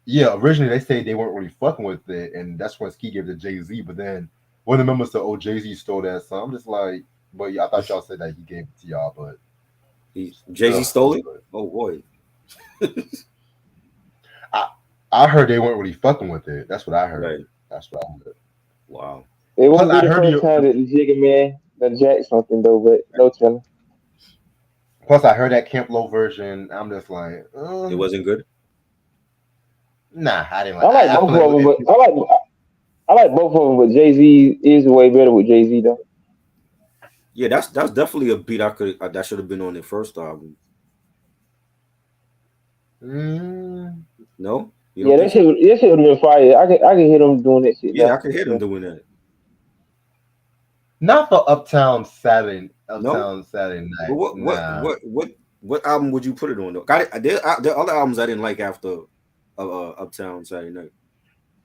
yeah, originally they say they weren't really fucking with it, and that's when Ski gave it to Jay-Z. But then one of the members said, "Oh, Jay-Z stole that song." I'm just like, but yeah, I thought y'all said that he gave it to y'all, but Jay-Z stole it? but Oh boy. I I heard they weren't really fucking with it. That's what I heard. Right. That's what I heard. Wow. It Plus, won't be I the heard first you. time that the Jigga Man done jack something though, but no telling. Plus, I heard that Camp Lo version. I'm just like, It wasn't good. nah, I didn't I like. like I both feel of them, like but I like both of them, but Jay Z is way better with Jay Z though. Yeah, that's definitely a beat I could that should have been on their first album. Mm, No, you don't Yeah, think so? that shit would have been fire. I can hear them doing that shit Yeah, I now. could hear them So, doing that. not for No, Uptown Saturday but Night. Nah, what album would you put it on though? Got it. There are other albums I didn't like after Uptown Saturday Night.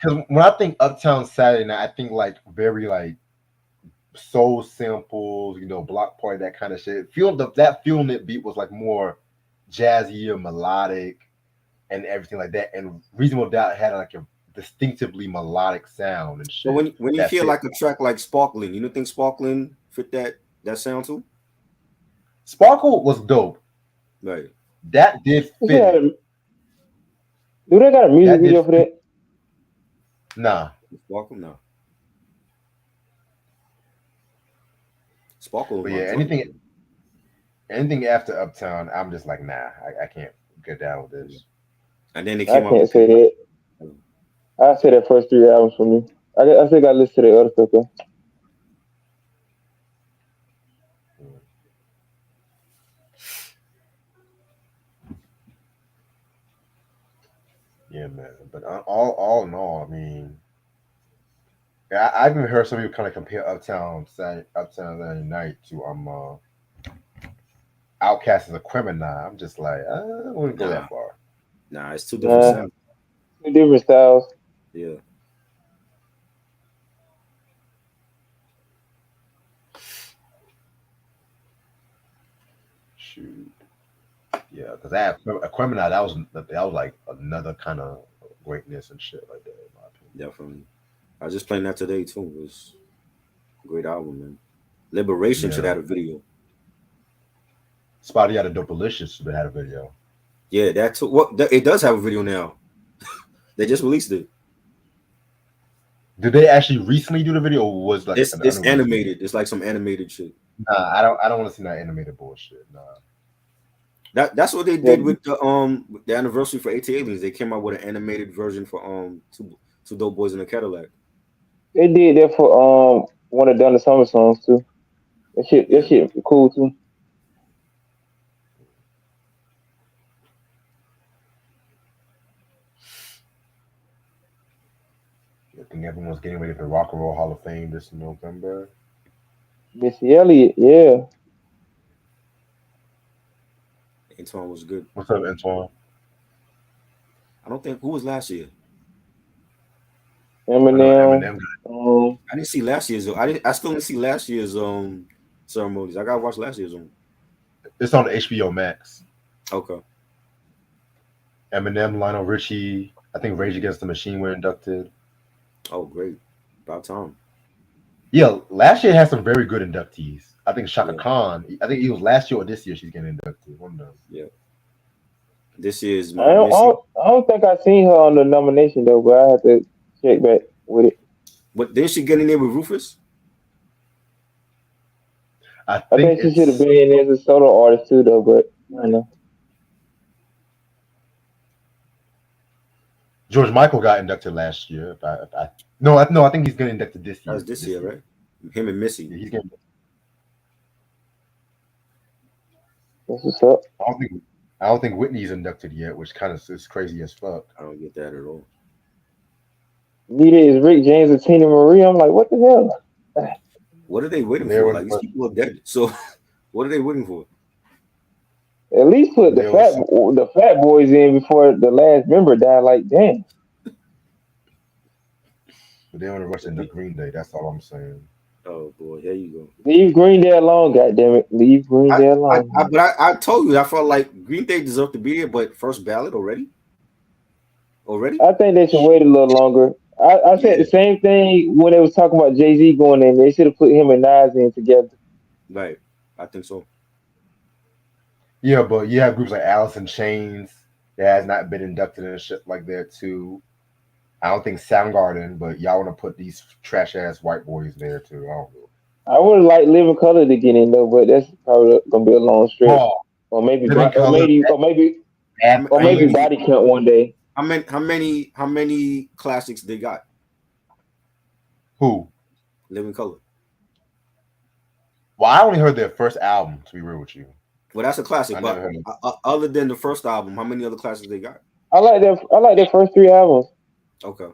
because when I think Uptown Saturday Night, I think like very like soul samples, block party, that kind of shit. That feeling it beat was like more jazzy or melodic and everything like that. And Reasonable Doubt had like a distinctively melodic sound and So shit. when you That's hear it. like a track like Sparkling, you don't think Sparkling fit that sound too? Sparkle was dope. Right. That did they fit had it. do they got a music That did video for fit. that? Nah. Sparkle, no. Sparkle But was my yeah, joint. anything after Uptown, I'm just like, nah, I can't get down with Yeah. this. And then they I came out can't with say that. I say that first three albums for me. I still got to listen to the other stuff though. Yeah, man. But all in all, I mean, I've even heard some people kind of compare Uptown Saturday Night to Outkast as a criminal. I'm just like, I wouldn't go nah, that far. nah, it's two different Nah, sounds. two different styles. Yeah. Shoot, yeah, because a criminal that was like another kind of greatness and shit like that. In my opinion. Definitely. I was just playing that today too. It was a great album, man. Liberation should Yeah, have a video. Spotty had a Dopalicious that had a video. Yeah, that too. It does have a video now. They just released it. Did they actually recently do the video, or was like an It's unreleased video? animated. It's like some animated shit. Nah, I don't want to see that animated bullshit. Nah. That's what they Yeah, did with the anniversary for AT Aliens. They came out with an animated version for two dope boys in a Cadillac. they did that for one of Donna Summer songs too. That Yeah. shit cool too. I think everyone's getting ready for the Rock and Roll Hall of Fame this November. Missy Elliott, yeah. Antoine was good. What's up, Antoine? I don't think who was last year. I know Eminem. Eminem. I didn't see last year's. I still didn't see last year's ceremonies. I gotta watch last year's one. It's on HBO Max. Okay. Eminem, Lionel Richie. I think Rage Against the Machine were inducted. Oh, great. About time. Yeah, last year had some very good inductees. I think Shaka Yeah. Khan. I think it was last year or this year she's getting inducted. One of them. Yeah. This year's I don't, I Missy. don't, I don't think I seen her on the nomination though, but I have to check back with it. But didn't she get in there with Rufus? I I think think she should have it's been in as a solo artist too though, but I don't know. George Michael got inducted last year. I think he's getting inducted this That year. was this year, right? Him and Missy. Yeah, he's getting. That's what's up. I don't think Whitney's inducted yet, which kind of is crazy as fuck. I don't get that at all. Neither is Rick James and Tina Marie. I'm like, what the hell? What are they waiting They for? were Like these the people are dead. So what are they waiting for? At least put they was the fat boys in before the last member died. Like, damn. but they want to rush into Green Day. That's all I'm saying. Oh boy, here you go. Leave Green Day alone, goddammit. Leave Green Day alone. But I told you I felt like Green Day deserved to be here, but first ballot already? Already? I think they should wait a little longer. I said Yeah. the same thing when they was talking about Jay Z going in. They should have put him and Nas in together. Right. I think so. Yeah, but you have groups like Alice in Chains that has not been inducted and shit like that too. I don't think Soundgarden, but y'all want to put these trash ass white boys there too. I don't know. I would have liked Living Color to get in though, but that's probably gonna be a long stretch. Oh, Or maybe, Living or Colour, maybe, or maybe, Bad or maybe Brains. many- Body Count one day. How many classics they got? Who? Living Color. Well, I only heard their first album. To be real with you, Well, that's a classic. I never But heard it. other than the first album, how many other classics they got? I like their first three albums. Okay.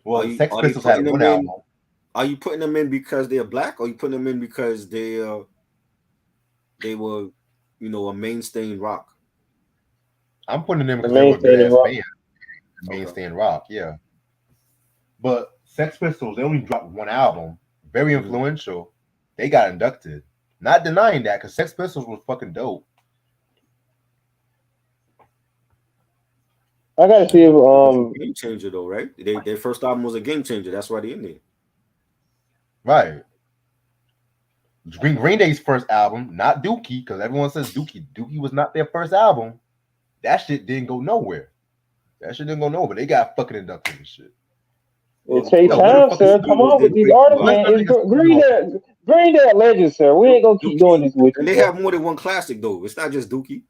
Well, Sex Are they Pistols had putting one them in? album. Are you putting them in because they're black, or you putting them in because they were, a mainstay in rock? I'm putting them The because they were a good mainstay in ass rock. band, Okay. mainstay in rock. Yeah, but Sex Pistols they only dropped one album, very Mhm. influential. They got inducted. Not denying that because Sex Pistols was fucking dope. I gotta see if It was a game changer, though, right? Their first album was a game changer. That's why they're in there. Right. Green Day's first album, not Dookie, because everyone says Dookie. Dookie was not their first album. That shit didn't go nowhere. That shit didn't go nowhere. They got fucking inducted and shit. it Well, takes Yo, where the time, fuck is sir. Dookie Come was on their with these breakthrough artists, where's man. my album. It's nigga Green Day legends, sir. We ain't gonna keep doing Dookie, this with you, and they bro. have more than one classic though. It's not just Dookie.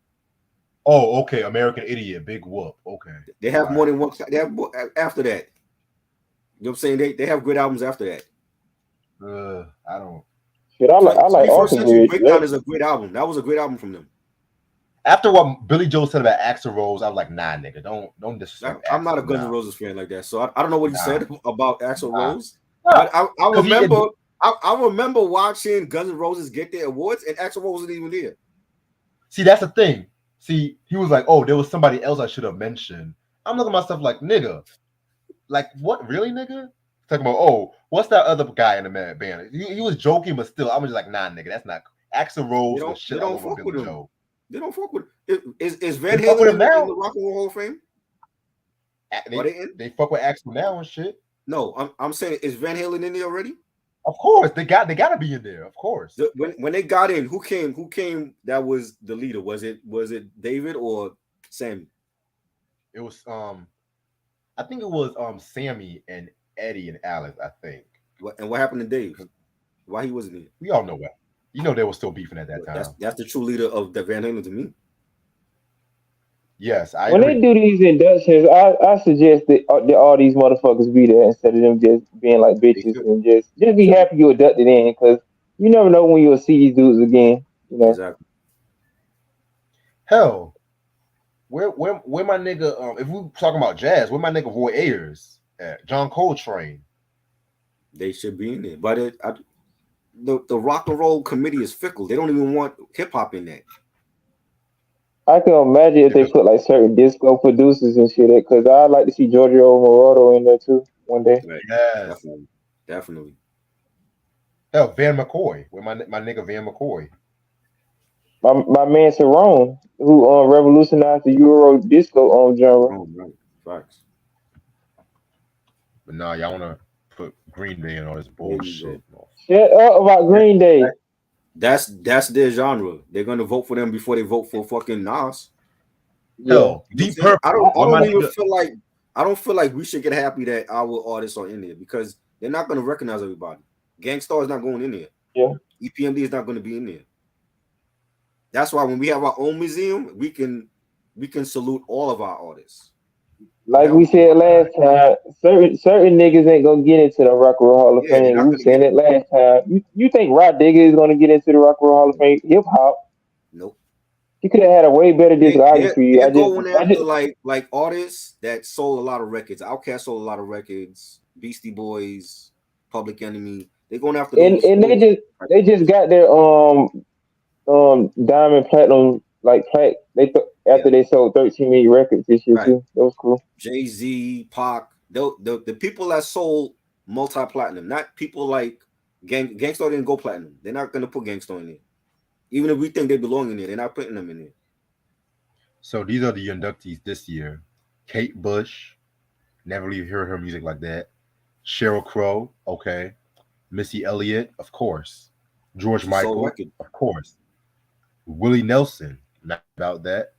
Oh, okay. American Idiot, Big Whoop. Okay. They All have more right. than one. They have more, after that. You know what I'm saying? They have good albums after that. I don't. Shit, I like 21st Arthur Century Bridge. Breakdown is a great album. That was a great album from them. After what Billy Joe said about Axl Rose, I was like, nah, nigga, don't disrespect I'm not a Axl Guns N' now. Roses fan like that, so I don't know what he Nah, said about Axl nah. Rose, Nah. but I Because he remember I remember watching Guns N' Roses get their awards, and Axl Rose wasn't even there. see that's the thing. See, he was like, oh, there was somebody else I should have mentioned. I'm looking at myself like, nigga, like what really, nigga? Talking about, oh, what's that other guy in the band? He was joking, but still, I was just like, nah, nigga, that's not. Axl Rose was They shit all don't over fuck Billy with him. Joe. They don't fuck with. Is They Van fuck with Halen him in now. the Rock and Roll Hall of Fame? Are They they in? they fuck with Axl now and shit. No, I'm saying, is Van Halen in there already? Of course, they gotta be in there. Of course, When they got in, who came? Who came? That was the leader. Was it David or Sammy? it was I think it was Sammy and Eddie and Alex. I think And what happened to Dave? Why he wasn't there? we all know that. You know they were still beefing at that That's time. that's the true leader of the Van Halen to me. Yes, I When they agree. do these inductions, I suggest that all these motherfuckers be there instead of them just being like They bitches should. and just be happy you inducted in because you never know when you'll see these dudes again. You know, Exactly. Hell, where my nigga? If we talking about jazz, where my nigga Roy Ayers at? John Coltrane. They should be in there. But the rock and roll committee is fickle. They don't even want hip hop in that. I can imagine if they Because put like certain disco producers and shit. Because I'd like to see Giorgio Moroder in there too one day. Right. yes, Definitely. Definitely. hell, Van McCoy. Where my nigga Van McCoy. My man Cerrone, who revolutionized the Euro disco genre. Oh, right. Facts. But nah, y'all wanna put Green Day and all this There you go. bullshit. Shut up about Green Day. That's their genre. They're gonna vote for them before they vote for fucking Nas. Yeah, Hell, You know what I'm Deep saying? I Purple. don't I Where my don't even nigga? feel like I don't feel like we should get happy that our artists are in there because they're not gonna recognize everybody. Gangstar is not going in there. yeah. EPMD is not going to be in there. That's why when we have our own museum, we can salute all of our artists. Like Without we said last Right. time, certain niggas ain't gonna get into the Rock and Roll Hall of Yeah, they're Fame. not We were going to get saying it. it last time. You think Rod Digger is gonna get into the Rock and Roll Hall of Fame? Hip hop. Nope. He could have had a way better They're, discography. they're going after like artists that sold a lot of records. Outkast sold a lot of records. Beastie Boys, Public Enemy. They're going after and those type they of just artists. got their diamond platinum like plaque. Yeah, After they sold 13 million records this year right. too. That was cool. Jay-Z, Pac, the people that sold multi-platinum, not people like Gangstar didn't go platinum. They're not gonna put Gangstar in there. Even if we think they belong in there, they're not putting them in there. So these are the inductees this year: Kate Bush. Never really heard her music like that. Cheryl Crow. Okay. Missy Elliott. Of course. George She sold Michael. record. Of course. Willie Nelson. Not about that.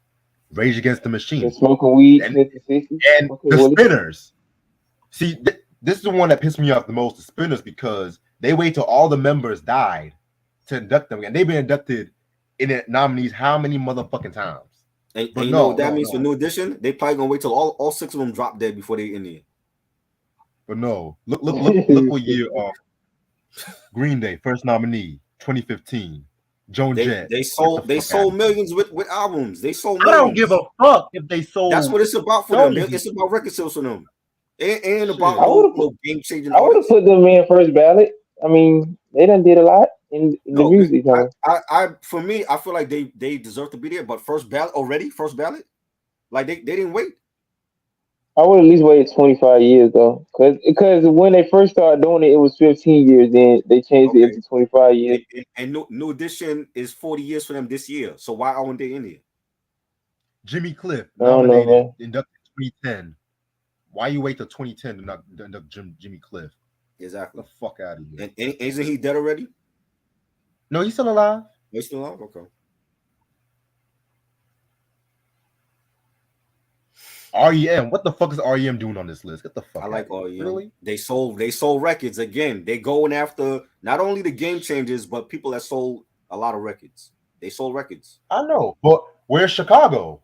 Rage Against the Been Machine. smoking weed And since the 60s. and Okay, the Willie. Spinners. See, this is the one that pissed me off the most. The Spinners, because they wait till all the members died to induct them, and they've been inducted in the nominees how many motherfucking times? And But you know what no, that no, means for no. New Edition? They probably gonna wait till all 6 of them drop dead before they in there. But no, look what year. Green Day first nominee, 2015. Joan They Jett. they Get the sold they fuck out sold of here. millions with albums. They sold I don't give millions. a fuck if they That's sold what it's about for them. thousands. It's about record sales for them. And about I Shit. would have no game changing I would have artists. put them in first ballot. I mean, they done did a lot in the No, music genre. for me, I feel like they deserve to be there. But first ballot already, first ballot, like they didn't wait. I would at least wait 25 years though, because when they first started doing it, it was 15 years. Then they changed it Okay, into 25 years. and New Edition is 40 years for them this year. So why aren't they in there? Jimmy Cliff I don't know, nominated, man. inducted 2010. Why you wait till 2010 to not induct Jimmy Cliff? Exactly. Get the fuck out of here. And isn't he dead already? No, he's still alive. He's still alive. Okay. REM. What the fuck is REM doing on this list? Get the fuck I out like of here. REM. Really? They sold records again. They going after not only the game changers, but people that sold a lot of records. They sold records. I know, but where's Chicago?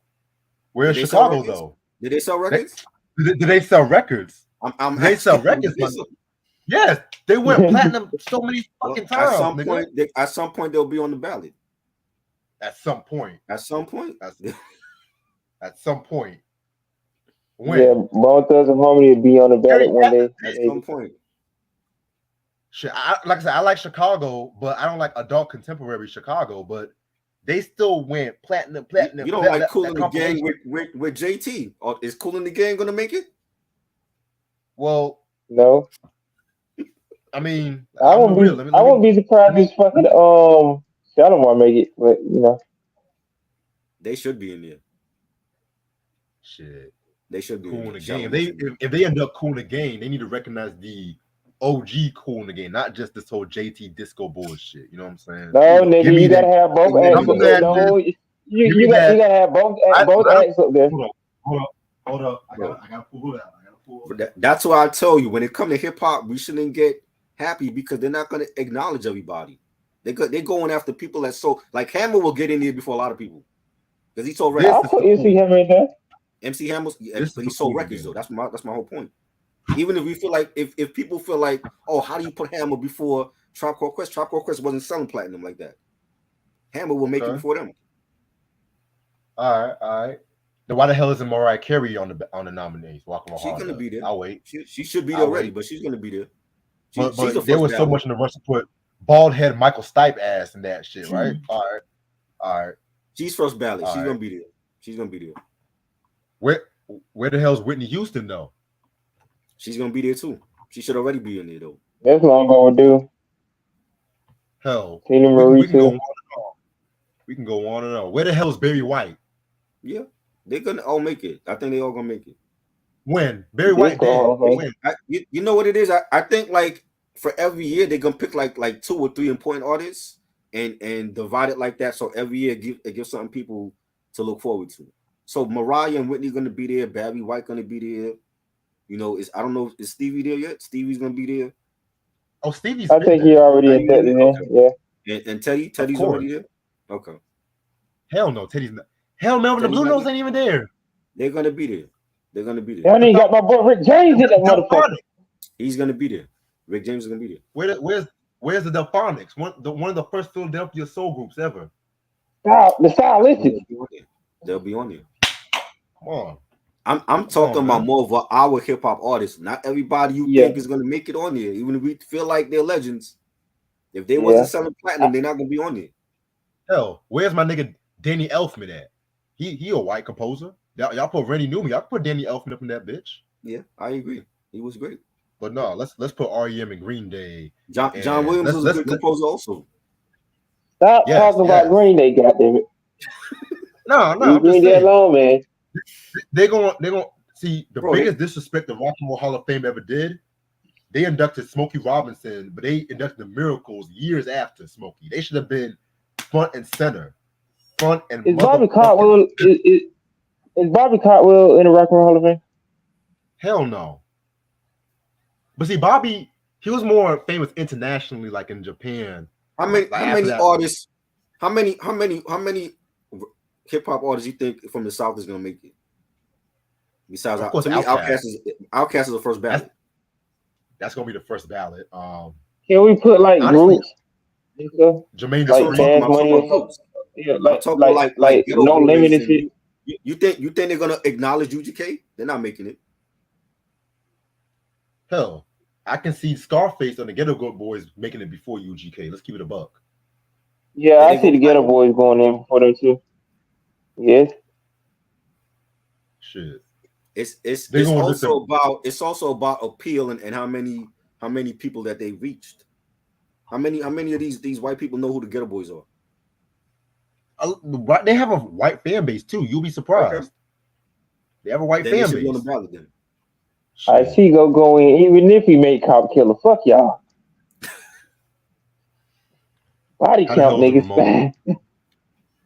Where's Did they sell Chicago records? though? Did they sell records? Did they sell records? I'm Did they sell asking you, records? did they sell- Yes, they went platinum so many Well, fucking times. at some point they'll be on the ballot. At some point. At some point. At some point. When? Yeah, Bone Thugs and Harmony will be on the ballot one day. At maybe. some point. Shit, like I said, I like Chicago, but I don't like adult contemporary Chicago. But they still went platinum. You don't like Cool in the Gang with JT? Or is Cool in the Gang gonna make it? Well, No, I mean, I won't be surprised if fucking Shalimar make it, but you know. They should be in there. Shit. They should be Cool in the there. Game. If they end up Cool in the Game, they need to recognize the OG Cool in the Game, not just this whole JT disco bullshit. You know what I'm saying? No, nigga, you gotta have both acts. You gotta have both acts up there. Hold up. I gotta pull it out. That's why I tell you, when it comes to hip hop, we shouldn't get happy because they're not gonna acknowledge everybody. They're going after people that sold. Like Hammer will get in there before a lot of people because he sold records. I'll put MC Hammer in there. MC Hammer, but he sold records though. That's my whole point. Even if we feel like if people feel like, oh, how do you put Hammer before Tribe Called Quest? Tribe Called Quest wasn't selling platinum like that. Hammer will make it before them. All right. Then why the hell isn't Mariah Carey on the nominees? She's gonna be there. I'll wait. She should be there already, but she's gonna be there. But there was so much in the rush to put bald head Michael Stipe ass in that shit, right? All right. She's first ballot. She's gonna be there. She's gonna be there. Where the hell's Whitney Houston though? She's gonna be there too. She should already be in there though. That's what I'm gonna do. Hell, Tina Marie too. We can go on and on. Where the hell is Barry White? Yeah, they're gonna all make it. I think they all gonna make it. When Barry White dead? When? You know what it is? I think like for every year they're gonna pick like 2 or 3 important artists and divide it like that. So every year it gives something people to look forward to. So Mariah and Whitney gonna be there. Barry White gonna be there. You know, I don't know, is Stevie there yet? Stevie's gonna be there. Oh, Stevie's. I think he already inducted him. Yeah. And Teddy's already there. Okay. Hell no, Teddy's not. Hell, Melvin the Blue Notes ain't even there. They're gonna be there. They're gonna be there. Y'all ain't got my boy Rick James in that motherfucker. He's gonna be there. Rick James is gonna be there. Where's the Delphonics? One of the first Philadelphia soul groups ever. The Stylistics. They'll be on there. Come on. I'm talking about more of our hip hop artists. Not everybody you think is gonna make it on there. Even if we feel like they're legends, if they wasn't selling platinum, they're not gonna be on there. Hell, where's my nigga Danny Elfman at? He a white composer. Y'all put Randy Newman. Y'all put Danny Elfman up in that bitch. Yeah, I agree. He was great. But no, let's put REM and Green Day. John Williams was a good composer also. Stop talking about Green Day, goddammit. No, leave Green Day alone, man. They're gonna see the biggest disrespect the Rock and Roll Hall of Fame ever did. They inducted Smokey Robinson, but they inducted the Miracles years after Smokey. They should have been front and center. Is Bobby Caldwell in the Rock and Roll Hall of Fame? Hell no. But see, Bobby, he was more famous internationally, like in Japan. How many artists? How many hip hop artists you think from the South is gonna make it? Besides, of course, to me, Outkast is the first ballot. That's gonna be the first ballot. Can we put like Honestly, groups and stuff Jermaine That's what I'm like talking Dupri. Cash about. I'm talking Money or about something? groups. Yeah, I'm talking about like like ghetto no limit boys and and shit. you think they're gonna acknowledge UGK? They're not making it. Hell, I can see Scarface on the Ghetto Goat Boys making it before UGK. Let's keep it a buck. Yeah, They I didn't see go the Ghetto platinum. Boys going in before them too. Yes. Shit, It's it's they're it's gonna let them. also about appeal and how many people that they reached. How many of these white people know who the Ghetto Boys are? They have a white fan base too. You'll be Okay. surprised. They have a white Then they fan should be on the base. ballot then. I Shit. see go in even if he made Cop Killer. Fuck y'all. Body How the count hell is the niggas Ramones? bad.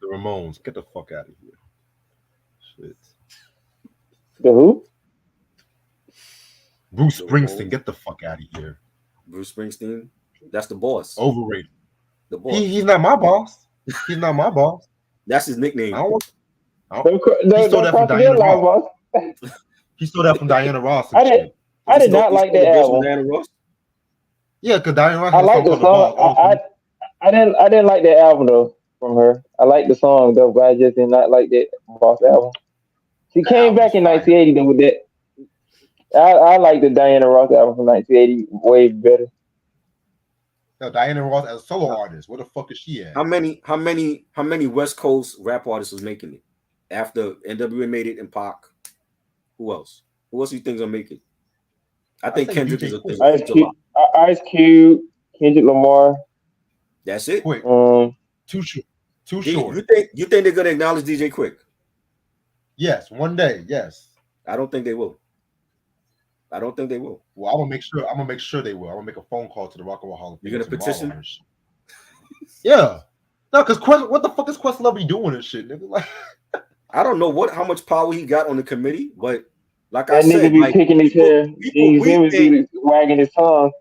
The Ramones, get the fuck out of here. Shit. The who? Bruce The Springsteen, Ramones, get the fuck out of here. Bruce Springsteen. That's the boss. Overrated. The boss. He's not my boss. He's not my boss. That's his I nickname. don't. I don't he stole Don't that from cross their Diana line, Ross. boss. He stole that from Diana Ross and I did. shit. I did not He like stole that the verse from album. Diana Ross. Yeah, because Diana Ross I had a like song the called The song. Boss. Also, I didn't like that album though from her. I like the song though, but I just did not like that Boss album. She that came album back is in fire. 1980 though with that. I like the Diana Ross album from 1980 way better. Now, Diana Ross as a solo artist, where the fuck is she at? How many West Coast rap artists was making it after NWA made it and Pac? Who else? Who else do you think gonna make it? I I think say Kendrick DJ Quick. is a future lock. Ice Cube, Kendrick Lamar. That's it. Quick. Um, Too short. Too short. You think they're gonna acknowledge DJ Quick? Yes, one day. Yes. I don't think they will. I don't think they will. Well, I'm gonna make sure. I'm gonna make sure they will. I'm gonna make a phone call to the Rock and Roll Hall of Fame You're gonna tomorrow. petition? Yeah. No, because what the fuck is Questlove be doing and shit, nigga? Like, I don't know how much power he got on the committee, but like I that nigga said, be like picking his hair. people Gene we Simmons think be wagging his tongue.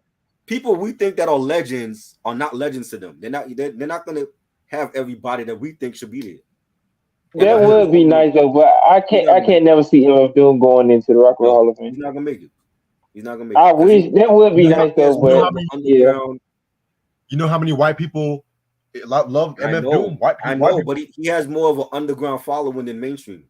people we think that are legends are not legends to them. They're not gonna have everybody that we think should be there. That MF Doom is would be already nice though, but he's not I gonna make can't it. never see MF Doom going into the Rock and Roll No, Hall of Fame. he's not gonna make it. He's not gonna make I it because wish that would be you know, nice though, you know but how many yeah, underground. you know how many white people love I MF know, Doom? White I white know, people. but he has more of an underground following than mainstream.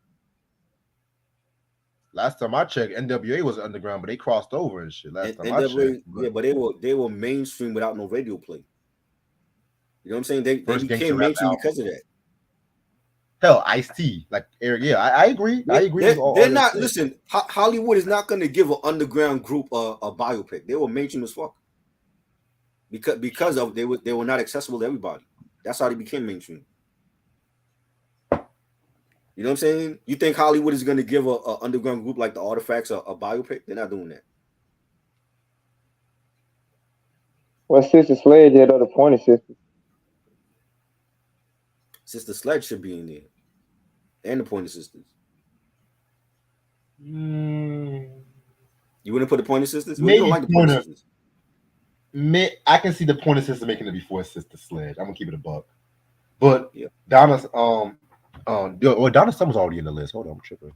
Last time I checked, NWA was underground, but they crossed over and shit. Last time I NWA, checked, yeah, but but they were mainstream without no radio play. You know what I'm saying? They first gangster became rap mainstream album. because of that. Hell, Ice-T, like Eric. Yeah, I agree. I agree with all They're that not. shit. Listen, Hollywood is not going to give an underground group a biopic. They were mainstream as fuck because of they were not accessible to everybody. That's how they became mainstream. You know what I'm saying? You think Hollywood is going to give a underground group like the Artifacts a biopic? They're not doing that. well, Sister Sledge had other Pointer Sisters. Sister Sledge should be in there, and the Pointer Sisters. Mm, You wouldn't put the Pointer Sisters? Well, you don't maybe like the Pointer Pointer. Sisters. I can see the Pointer Sister making it before Sister Sledge. I'm gonna keep it a buck. But Yeah. Donna's Donna Summer's already in the list. Hold on, I'm tripping.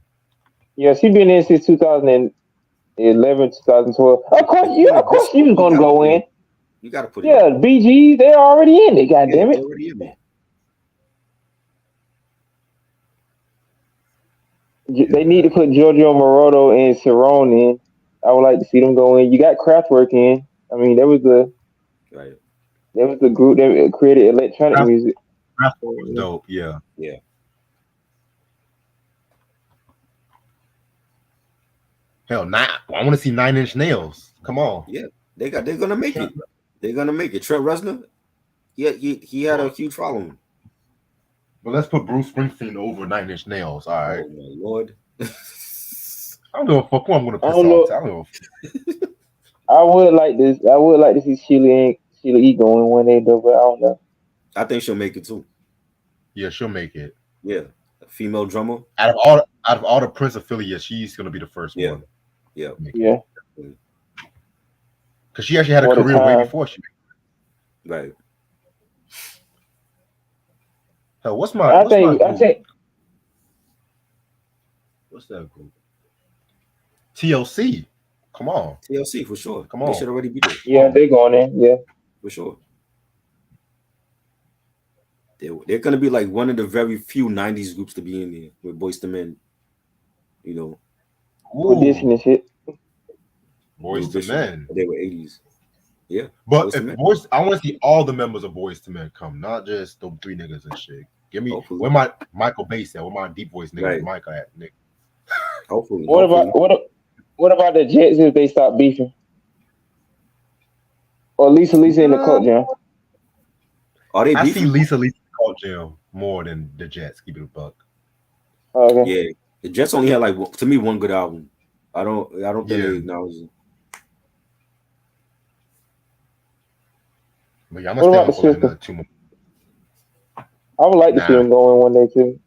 Yeah, she been in since 2011, 2012. Of course, she was You gonna gotta go put it in. in. You got to put it Yeah, in. BGs, they're already in it. God Yeah, damn they're it. already in there. They need to put Giorgio Moroder and Cerrone in. I would like to see them go in. You got Kraftwerk in. I mean, Right. there was the group that created electronic music. Kraftwerk was dope. Yeah. Yeah. Hell, I want to see 9 Inch Nails. Come on. Yeah. They're gonna make it. They're gonna make it. Trent Reznor, he had a huge following. But let's put Bruce Springsteen over 9 Inch Nails. All right. Oh my lord. I don't give a fuck who I'm gonna piss I don't off. know. I don't give a fuck. I would like this. I would like to see Sheila E. going when they do, but I don't know. I think she'll make it too. Yeah, she'll make it. Yeah. A female drummer. Out of all the Prince affiliates, she's gonna be the first Yeah. one. Yeah. Yeah. Because she actually had a For the career way time. before she. Right. Hell, what's I my think group? What's that group? TLC. Come on. TLC for sure. Come They on. should already be there Yeah, they going in. Yeah. for sure. They're gonna be like one of the very few '90s groups to be in there with Boyz II Men. You know, Audition Ooh, and shit. the Boys to audition. Men. They were '80s. Yeah, But Boyz II if Men. boys, I want to see all the members of Boys to Men come, not just the three niggas and shit. Give me Hopefully, where my Michael Bass at, where my deep voice nigga right. with Mike at, nigga. Hopefully, What about what about the Jets if they stop beefing? Or Lisa in the Uh, court jam? Are they I see beefing? Lisa called Jim more than the Jets. Keep it a buck. Okay. Yeah, the Jets only had like to me one good album. I don't think Yeah, they acknowledge it. but yeah, I'm gonna What stay about the on for like system? another 2 months. I would like to see Nah, them go in one day too.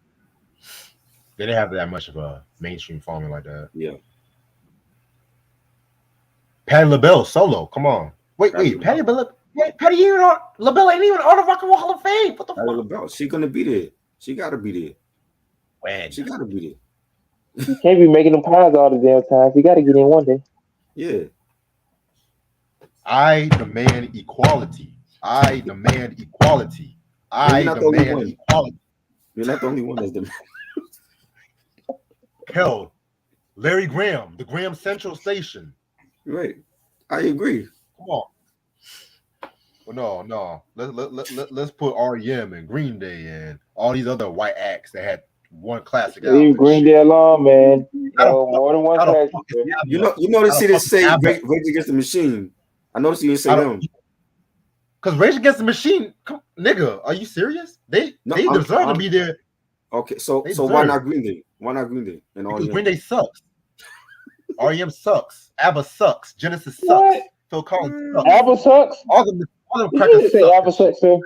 they didn't have that much of a mainstream following like that. Yeah, Patty LaBelle solo. Come on. Patti Wait. LaBelle. Patty LaBelle ain't even on the Rock and Roll Hall of Fame. What the Patti fuck? LaBelle. She gonna be there. She gotta be there. When? She gotta be there. You can't be making them pies all the damn time. You got to get in one day. Yeah, I demand equality. I demand equality. and you're I not the only demand one. equality. You're not the only one that's the. Hell, Larry Graham, the Graham Central Station. Right. I agree. Come on. Well, no. Let's put REM and Green Day and all these other white acts that had one classic Leave album and Green shit. Day alone, man. You How the know, fuck? more than one How the classic. fuck is Man. ABBA? You notice How he the didn't fuck is say ABBA? Rage Against the Machine. I noticed he didn't say them. Because Rage Against the Machine, nigga, are you serious? They No, deserve to be there. okay. So They why deserve not Green Day? Why not Green Day and because REM? Green Day sucks. REM sucks. ABBA sucks. Genesis sucks. What? Phil Collins sucks. Apple sucks? All them Did crackers you say suck. Apple sucks too?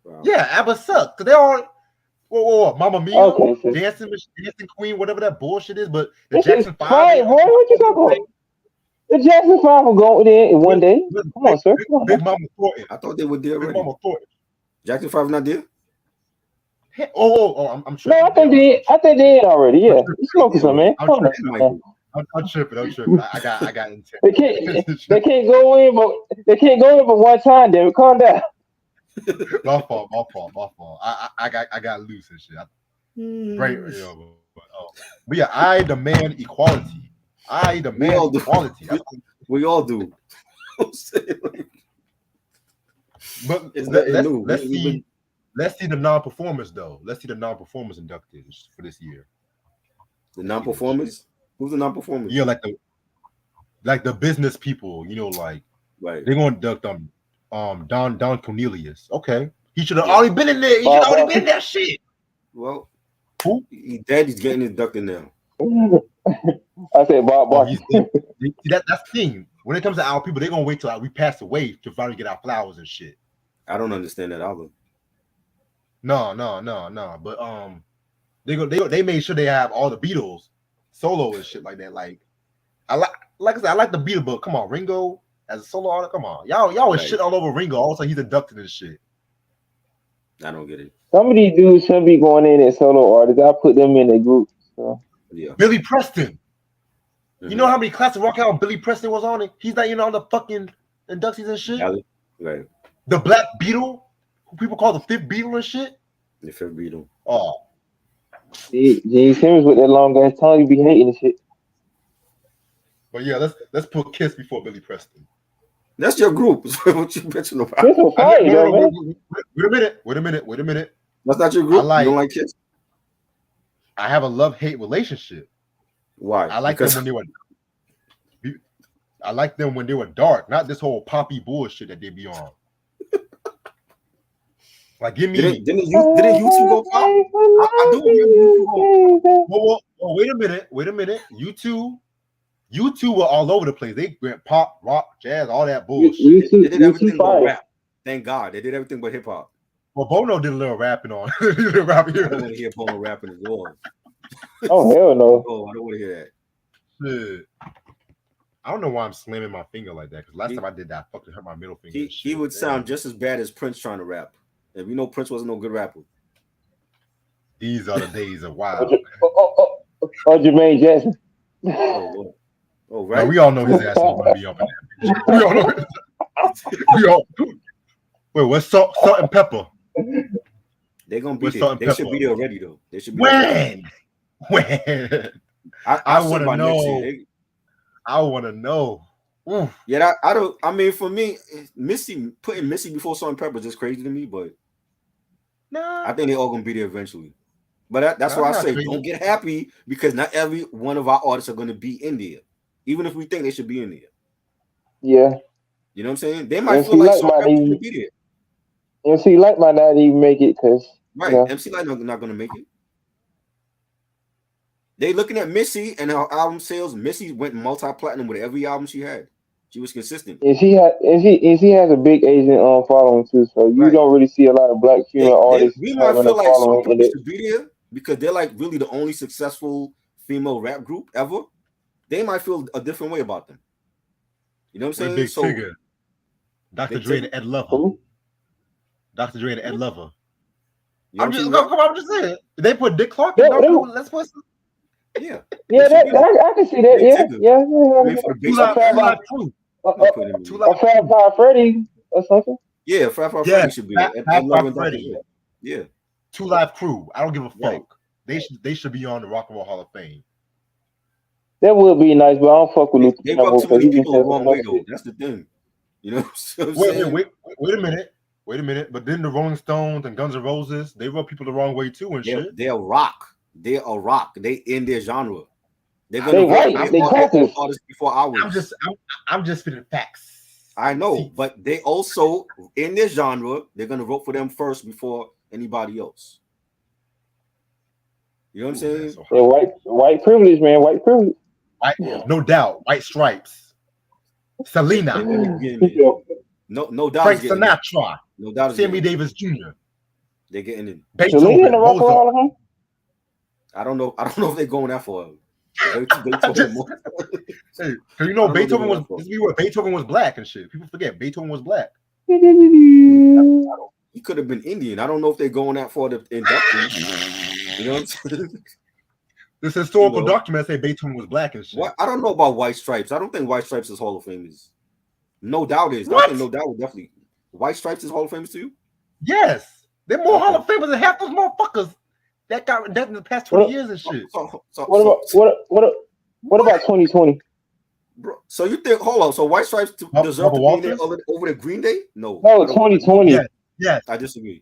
Wow. Yeah, ABBA sucks. Because they all whoa, Mamma Mia, Okay, sis. Dancing Queen, whatever that bullshit is. But the This is Jackson 5, fine, boy. What you talking about? The Jackson 5 will go there in one day. Come on, sir. Come on. Big Mama Thornton. I thought they were there Big already. Mama Thornton. Jackson 5 not there? I'm No, tripping. I think they in already. Yeah, you smoking some, man. I'm Come on. Might Man. be. I'm tripping. I got intent. They can't go in, but one time. David, calm down. My fault. I got loose and shit. Great, but yeah, I demand equality. I We demand all do. equality. We all do. But It's nothing new. let's see the non-performers though. Let's see the non-performers inducted for this year. The non-performers? Who's the non-performers? Yeah, like the business people. You know, like Right. they're gonna induct Don Cornelius. Okay, he should have already been in there. He should have already been in that shit. Well, Who? he dead. He's getting inducted now. I said Bob Oh, Barker. that's the thing. When it comes to our people, they're gonna wait till we pass away to finally get our flowers and shit. I don't understand that either. No. But they made sure they have all the Beatles solo and shit like that. Like I said, I like the Beatles, but come on, Ringo as a solo artist, come on, y'all was Right. shit all over Ringo. All of a sudden he's inducted and shit. I don't get it. Some of these dudes shouldn't be going in as solo artists. I put them in a group. So. Yeah. Billy Preston. Mm-hmm. You know how many classic rock albums Billy Preston was on it? He's not even on the fucking inductees and shit. Right. The Black Beatle, who people call the fifth Beatle and shit. The fifth Beatle. Oh, Gene Simmons with that long ass tongue, you be hating and shit. but yeah, let's put Kiss before Billy Preston. That's your group. What you bitching about? This was fire, though, man. Wait a minute. That's not your group. You don't like Kiss? I have a love-hate relationship. Why? I like them when they were dark, not this whole poppy bullshit that they be on. Like, give me. Didn't YouTube go pop? I do remember YouTube go. Well, wait a minute. YouTube were all over the place. They went pop, rock, jazz, all that bullshit. They did everything but rap. Thank God. They did everything but hip hop. Well, Bono did a little rapping on. He did a rap here. I don't want to hear Bono rapping at all. Oh, hell no. Oh, I don't want to hear that. Shit. I don't know why I'm slamming my finger like that. Because last time I did that, I fucking hurt my middle finger. He would sound just as bad as Prince trying to rap. And we know Prince wasn't no good rapper. These are the days of wild. Oh, Jermaine Jackson. Oh Oh, Now right. we all know his ass is gonna be up in that. We all know. We all. Wait, what's salt and pepper? They're gonna be What's there. salt and They should pepper? be there already though. They should be there for sure. When? When? I I say want to by next year. know. I want to know. Oof. Yeah, I don't. I mean, for me, putting Missy before Salt and Pepper is just crazy to me. But Nah, I think they all gonna be there eventually. But that's nah, why I'm I not say crazy. don't get happy because not every one of our artists are gonna be in there, even if we think they should be in there. Yeah. You know what I'm saying? They might feel MC like Light Salt and might Pepper even should be there. MC Light might not even make it because you Right? know. MC Light not gonna make it. They looking at Missy and her album sales. Missy went multi-platinum with every album she had. She was consistent. And she has a big Asian following too, so you Right. don't really see a lot of black female artists We might having a feel like Salt and following in Pepper it. should be there because they're like really the only successful female rap group ever. They might feel a different way about them. You know what I'm With saying? Big So Tigger, Dr. Big Dre, Tigger? and Ed Lover. Who? Dr. Dre and Ed Lover. You know I'm what just I'm come saying? on. I'm just saying. They put Dick Clark in. Yeah, Let's put some Yeah. yeah, They should be there. I can see that. Big Yeah, Tigger. yeah, I mean, for the Two basic Live yeah. fans, Crew. I'm putting him in Two there. Live. A Fab Five Freddy or something. Yeah, Fat Five Yes, Freddy should be there. Ed Fab Lover and Five Dr. Freddy. Dre. Yeah. Two Live Crew. I don't give a Right. fuck. They should be on the Rock and Roll Hall of Fame. That would be nice, but I don't fuck with Luther They rub Campbell too because many he just people the says some wrong dumb way though. shit. That's the thing. You know what I'm Wait saying? a minute. Wait a minute. But then the Rolling Stones and Guns N' Roses, they rub people the wrong way too and shit. They're rock. They're a rock. They in their genre. They're I gonna They get vote it. for white. They their own crackers. artists before ours. I'm just spitting facts. I know, See, but they also in their genre, they're gonna vote for them first before anybody else. You know what I'm ooh, saying? that's so They're white privilege, man. White privilege. white, no doubt. White Stripes, Selena, They're gonna get in He there. said, No doubt Frank is getting in. Sinatra, No doubt is Sammy getting in. Davis Jr., They're getting in. Selena in the Beethoven, Rock and Mozart. Roll of Fame? I don't know if they're going that far. I Beethoven, just, hey, 'cause you know I don't know if they're Beethoven going was that far. this be what Beethoven was black and shit. People forget Beethoven was black. He could have been Indian. I don't know if they're going that far to induct him. You know what I'm saying? This historical You know. document say Beethoven was black and shit. What? I don't know about White Stripes. I don't think White Stripes is Hall of Famers. No doubt is. I What? think No Doubt would definitely. White Stripes is Hall of Famers to you? Yes, they're more Okay. Hall of Famers than half those motherfuckers that got dead in the past 20 years and shit. What about 2020? Bro, so you think? Hold on. So White Stripes deserve to be in there over the Green Day? No. No, I don't- 2020. Yes. I disagree.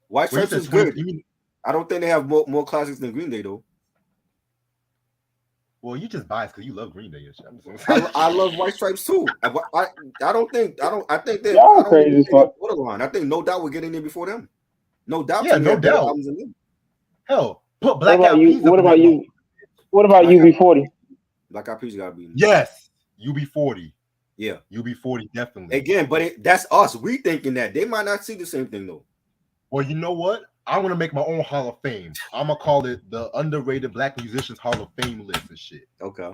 White When you Stripes said is 20, good. you mean, I don't think they have more classics than Green Day though. well, you just biased because you love Green Day and shit. I'm just saying. I love White Stripes too. I think that Y'all I don't crazy think as they fuck. borderline. I think No Doubt would get in there before them. No Doubt. Yeah, to me no had better doubt. albums than them. Hell, put What Black about Eyed you? Peas up What in about that you? motherfucker. What about Black Eyed- UB40? Black Eyed Peas gotta be in there. Yes, UB40. Yeah. UB40 definitely. Again, but that's us. We thinking that they might not see the same thing though. Well, you know what? I'm gonna make my own Hall of Fame. I'm gonna call it the Underrated Black Musicians Hall of Fame list and shit. Okay.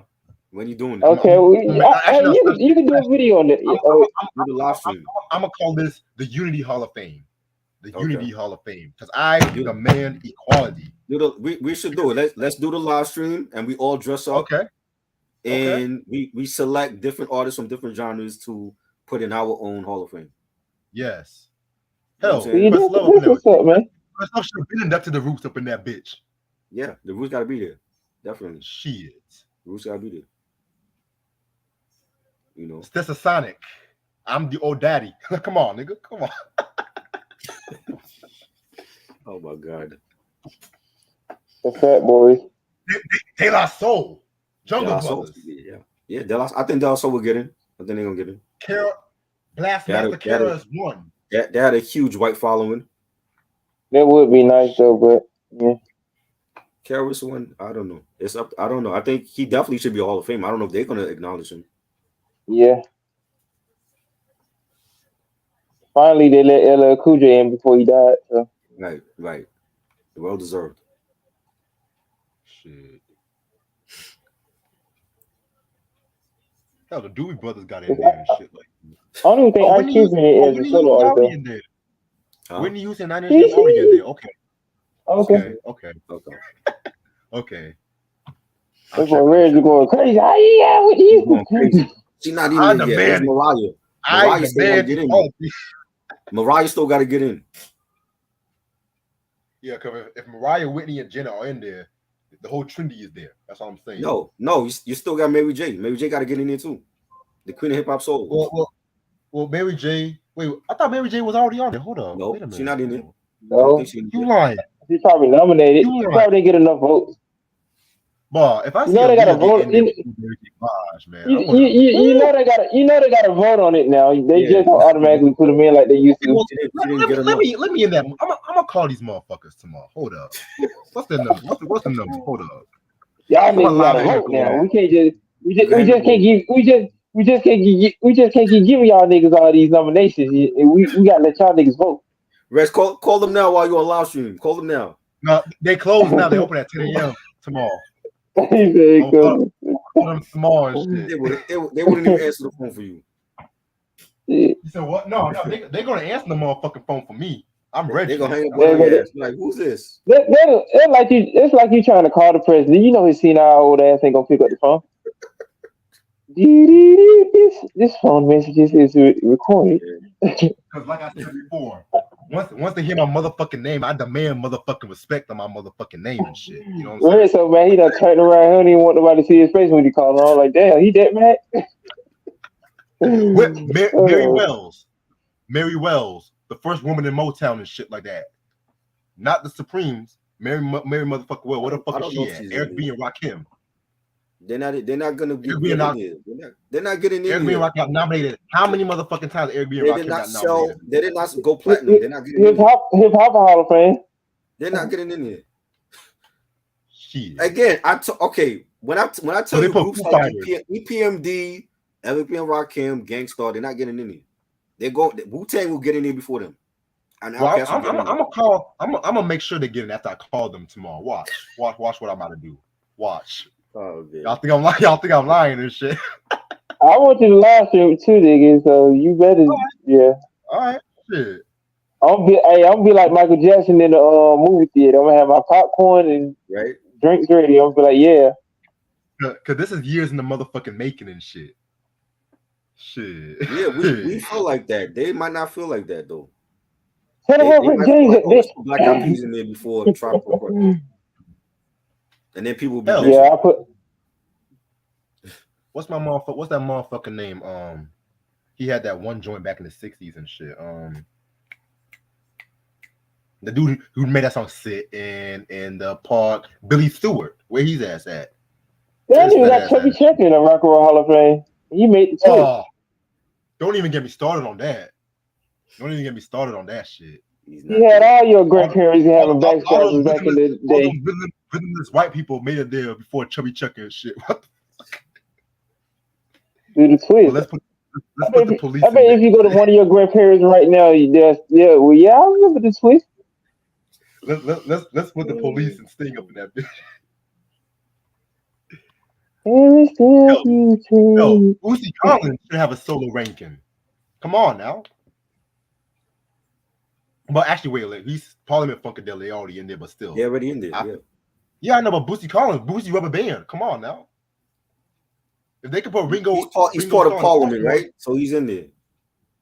When you doing that? Okay, you can do a video on that. Do the live stream. I'm gonna call this the Unity Hall of Fame. The Okay. Unity Hall of Fame. Because I demand equality. We should do it. Let's do the live stream and we all dress up. Okay. And we select different artists from different genres to put in our own Hall of Fame. Yes. You know Hell, what I'm saying? You do what's up, man? I should have been inducted the Roots up in that bitch. Yeah, the Roots gotta be there. Definitely. Shit. The Roots gotta be there. You know. Stetsasonic. I'm the old daddy. Come on, nigga. Come on. Oh my God. The Fat Boys. De La Soul. De Jungle La Soul, Brothers. yeah. I think De La Soul will get in. I think they're gonna get in. Blastmaster Kara is one. They had a huge white following. That would be nice though, but yeah. Kara's one, I don't know. It's up. I don't know. I think he definitely should be a Hall of Fame. I don't know if they're gonna acknowledge him. Yeah. Finally, they let LL Cool J in before he died. So Right. Well deserved. Shit. Hell, the Dewey Brothers got in there and shit like. I don't even think Ice Cube's in it as a solo artist. in there. Huh? Whitney Houston, 9 Inch Nails already in there. Okay. Okay. Okay. Okay. Okay. That's why Reds are going crazy. Ah, yeah, with She's going crazy. you. She's not I in there yet. It's demand. Mariah. I Mariah still got to demand get in. equality. Mariah still got to get in. Yeah, because if Mariah, Whitney, and Jenna are in there, the whole Trinity is there. That's all I'm saying. No, you still got Mary J. Mary J got to get in there too. The queen of hip hop soul. Well, Mary J. Wait, I thought Mary J was already on there. Hold up. No, Wait a minute. she's not in there. No. I don't think she's in You there. lying. She's probably nominated. She probably didn't get enough votes. But if I see they got to vote. man, You know they got to vote on it now. They just don't automatically put them in like they used to. Well, let me in that. I'm gonna call these motherfuckers tomorrow. Hold up. What's the number? What's the number? Hold up. Y'all niggas got to vote now. We just can't keep giving y'all niggas all these nominations. We gotta let y'all niggas vote. Rest, call them now while you're on live stream. Call them now. No, they close now. They open at 10 a.m. tomorrow. Call them tomorrow and shit. They wouldn't even answer the phone for you. You said what? No, they're gonna answer the motherfucking phone for me. I'm ready. They're gonna hang up on your ass. Like, who's this? They're like you. It's like you trying to call the president. You know his senile old ass ain't gonna pick up the phone. This phone messages is recorded. Because like I said before, once they hear my motherfucking name, I demand motherfucking respect on my motherfucking name and shit. You know what I'm saying? So man, he done turned around. He don't even want nobody to see his face when he called on. Like, damn, he that mad? Mary Wells, the first woman in Motown and shit like that. Not the Supremes. Mary motherfucker Well. What the fuck is she at? Eric B and Rakim. They're not gonna be getting in here. They're not getting in Eric B here. and Rakim got nominated. How many motherfucking times Eric B and Rakim got nominated? They did not go platinum. They're not getting hip hop Hall of Fame. They're not getting in here. Shit. Again, when I tell you groups like EPMD, LP and Rakim, Gangstar, they're not getting in here. Wu-Tang will get in here before them. And well, I'm gonna make sure they get in after I call them tomorrow. Watch what I'm about to do. Watch. Oh, y'all think I'm lying and shit. I want you to live stream too, nigga. So you better, yeah. All right, shit. I'm gonna be like Michael Jackson in the movie theater. I'm gonna have my popcorn and drinks ready. I'm gonna be like, yeah. Cause this is years in the motherfucking making and shit. Shit. Yeah, we feel like that. They might not feel like that though. They might feel like, Black Eyed Peas in there before Tropical Records. And then people be I put. What's that motherfucking name? He had that one joint back in the 60s and shit. The dude who made that song "Sit in the Park," Billy Stewart, where he's at. That nigga got Chubby Checker in the Rock and Roll Hall of Fame. He made the tape. Don't even get me started on that. Don't even get me started on that shit. He had all your grandparents having backstabbers back in the day. Villainous white people made it there before Chubby Checker and shit. What the fuck? Do the twist. Well, let's put the police. I bet if you go to one of your grandparents right now, I remember the twist. Let's put the police and Sting up in that bitch. Yo, Boosie Collins should have a solo ranking. Come on now. But actually, wait, he's Parliament Funkadelic. They already in there, but still. They're already in there. Yeah, I know, but Boosie Collins, Boosie Rubber Band. Come on now. If they could put Ringo, he's part of Parliament, right? So he's in there.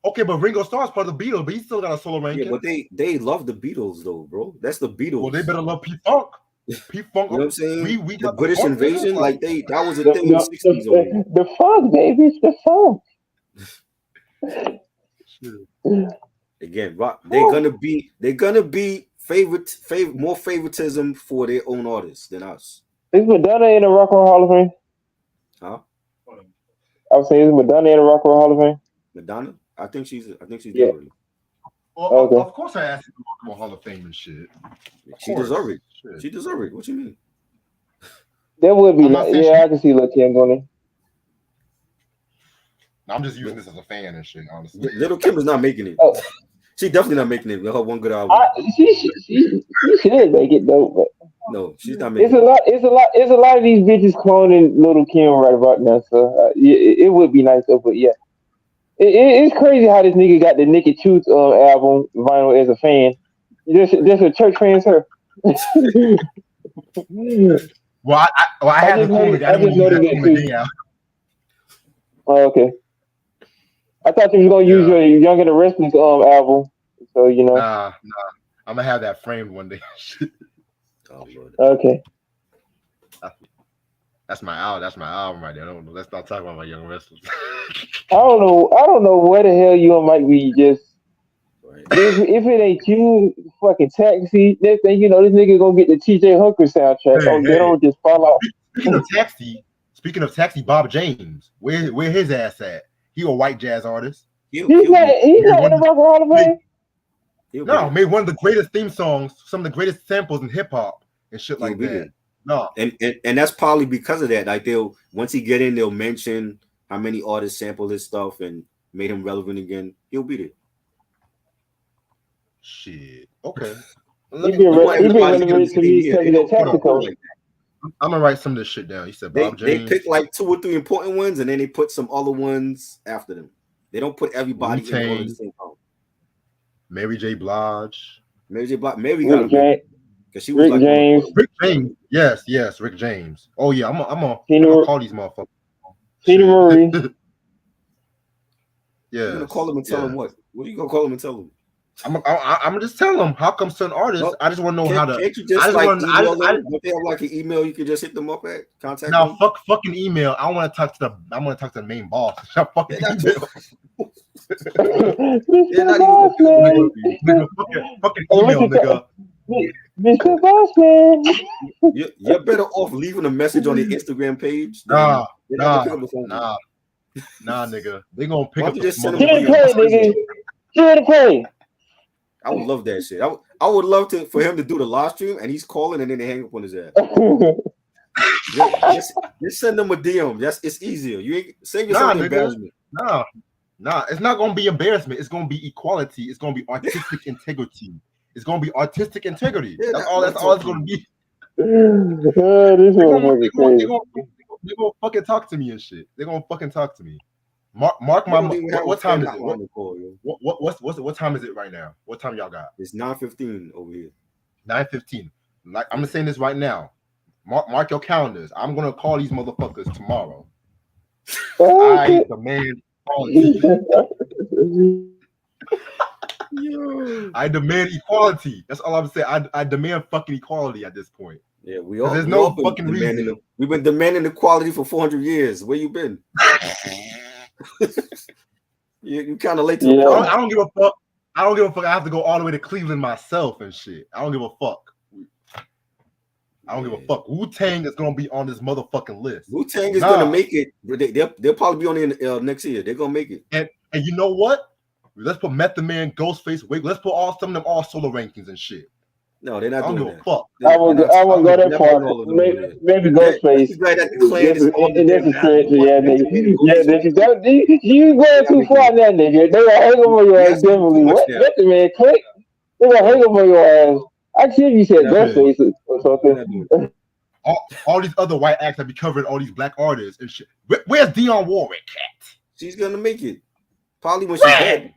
Okay, but Ringo Starr's part of the Beatles, but he still got a solo ranking. Yeah, but they love the Beatles though, bro. That's the Beatles. Well, they better love P Funk. P Funk. You know what I'm saying? We the got British funk, invasion, like that was a thing in the 60s. The funk, baby, it's the funk. Again, they're gonna be more favoritism for their own artists than us. Is Madonna in the Rock and Roll Hall of Fame? Huh? I was saying, is Madonna in the Rock and Roll Hall of Fame? Madonna? I think she's there already. Well, of course I asked you to Rock and Roll Hall of Fame and shit. She deserves it. She deserves it. What you mean? That would be nice. Yeah, I can see Lil Kim going in. I'm just using this as a fan and shit, honestly. Little Kim is not making it. Oh. She definitely not making it with her one good album. She should make it though, but no, she's not making it. It's a lot of these bitches cloning Little Kim right about now. So it would be nice though, but yeah, it's crazy how this nigga got the Naked Truth album vinyl as a fan. Just a church fan, sir. Well, I had the cool nigga. I didn't want to use that cool nigga out. Oh, okay. I thought you was gonna use Yeah. your Young and the Restless album. So Nah. I'm gonna have that framed one day. Oh Lord. Okay. That's my album. That's my album right there. Let's not talk about my Young Wrestlers. I don't know. I don't know where the hell you might be just. Right. If it ain't you, fucking Taxi. Next thing you know, this nigga gonna get the T.J. Hooker soundtrack. Oh, they Hey. don't just fall out. Speaking of Taxi, Bob James, where his ass at? He a white jazz artist. He's not in the Rock Hall of Fame. Made one of the greatest theme songs, some of the greatest samples in hip hop and shit like that. There. No, and that's probably because of that. Like they'll once he get in, they'll mention how many artists sample his stuff and made him relevant again. He'll be there. Shit. Okay. He been relevant to me because of that tactical. I'm gonna write some of this shit down. You said Bob James. They pick like 2 or 3 important ones, and then they put some other ones after them. They don't put everybody in all at the same time. Mary J. Blige. Mary got him because she was Rick James. Rick James. Yes, Rick James. Oh yeah, I'm gonna call these motherfuckers. Tina Murray. Yeah. You're gonna call them and tell them what? What are you gonna call them and tell them? I'm just telling them how come certain artists. No, I just want to know how to. Can't you just email them? Don't they have like an email you can just hit them up at? Contact them? Fucking email. I want to talk to the main boss. Fucking email. Fucking email, nigga. Mr. Bossman. You're better off leaving a message on the Instagram page. Nah, nigga. They gonna pick up the phone. Get the play. I would love that shit. I would love for him to do the live stream and he's calling and then they hang up on his ass. just send them a DM. It's easier. You ain't send yourself embarrassment. Nah. It's not gonna be embarrassment. It's gonna be equality. It's gonna be artistic integrity. It's gonna be artistic integrity. Yeah, that's all it's gonna be. They're gonna fucking talk to me and shit. They're gonna fucking talk to me. Mark my what time is it? What time is it right now? What time y'all got? It's 9:15 over here. 9:15. Like I'm saying this right now. Mark your calendars. I'm gonna call these motherfuckers tomorrow. I demand equality. I demand equality. That's all I'm saying. I demand fucking equality at this point. Yeah, we all. There's no fucking reason. We've been demanding equality for 400 years. Where you been? you kind of late to the party. I don't give a fuck. I don't give a fuck. I have to go all the way to Cleveland myself and shit. I don't give a fuck. I don't give a fuck. Wu-Tang is gonna be on this motherfucking list. Wu-Tang is gonna make it. They'll probably be on it next year. They're gonna make it. And you know what? Let's put Method Man, Ghostface. Wait, let's put some of them all solo rankings and shit. No, they're not doing that. Fuck. I won't go that far. Maybe Ghostface. Right at the clan is on the that's a stretch, nigga. You going too far now, nigga. They gonna hang over your ass, definitely. What? Let the man click. They gonna hang over your ass. I see if you said Ghostface or something. All these other white acts that be covering all these black artists and shit. Where's Dionne Warwick at? She's gonna make it. Probably when she's dead.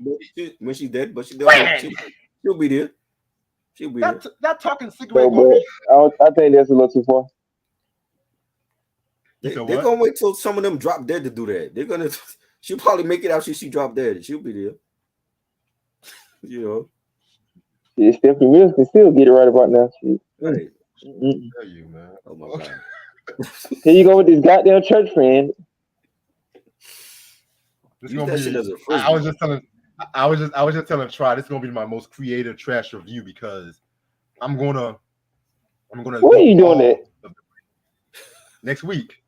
When she's dead, but she'll be there. She'll be there. That talking cigarette. I think that's a little too far. They're gonna wait till some of them drop dead to do that. She'll probably make it out. She drop dead. She'll be there. You know. Yeah, Stephanie Mills can still get it right about now. Right. Tell you, man. Oh my god. Here you go with this goddamn church friend. I was just telling Try this is gonna be my most creative trash review because I'm gonna. What are you doing that? Next week.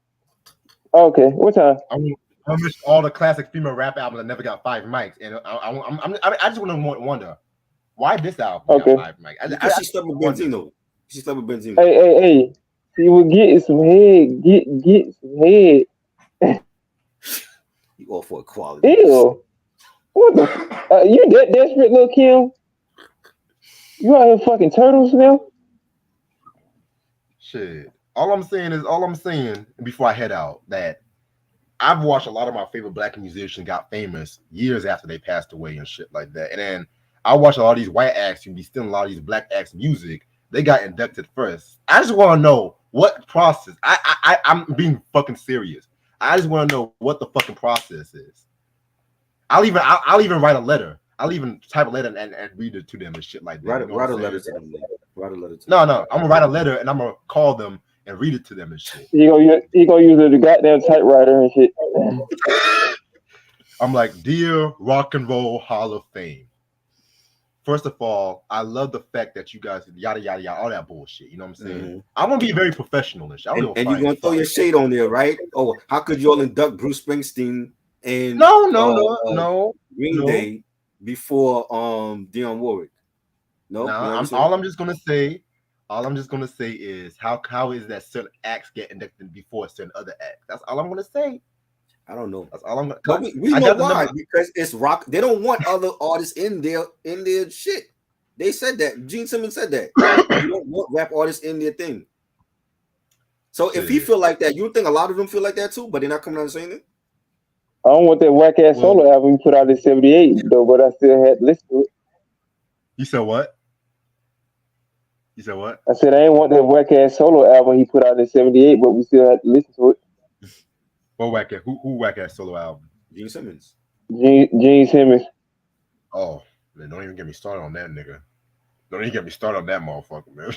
Okay, what time? I'm gonna miss all the classic female rap albums that never got 5 mics, and I just want to wonder why this album got 5 mics. She slept with Benzino. Hey. He was getting some head. Get some head. You all for equality. Ew. What the? You that desperate, little Kim? You out here fucking turtles now? Shit. All I'm saying before I head out that I've watched a lot of my favorite black musicians got famous years after they passed away and shit like that. And then I watch a lot of these white acts who be stealing a lot of these black acts music They got inducted first. I just want to know what process. I'm being fucking serious. I just want to know what the fucking process is. I'll even write a letter. I'll even type a letter and read it to them and shit like that. Write, You know what write I'm a saying? letter to them. Man. Write a letter to No, them. no. I'm gonna write a letter and I'm gonna call them and read it to them and shit. You gonna use the goddamn typewriter and shit. I'm like, dear Rock and Roll Hall of Fame. First of all, I love the fact that you guys yada yada yada all that bullshit. You know what I'm saying? Mm-hmm. I'm gonna be very professional and shit. I'm And gonna you're find gonna throw fuck. your shade on there, right? Oh, how could you all induct Bruce Springsteen and No, no, no, no, Green no. Day before Dionne Warwick? No, No, you never I'm say. all I'm just gonna say is how is that certain acts get inducted before certain other acts? That's all I'm gonna say. I don't know. That's all I'm gonna. But we I know got the why, number. because it's rock. They don't want other artists in their shit. They said that. Gene Simmons said that. You don't want rap artists in their thing. So if he Shit. feel like that, you think a lot of them feel like that too, but they're not coming out and saying it. I don't want that whack ass Well, solo album he put out in '78 though, but I still had to listen to it. you said what? You said what? I said I ain't want that whack ass solo album he put out in '78, but we still had to listen to it. What whack ass? Who whack ass solo album? Gene Simmons. Gene Simmons. Oh man, don't even get me started on that nigga. Don't even get me started on that motherfucker, man.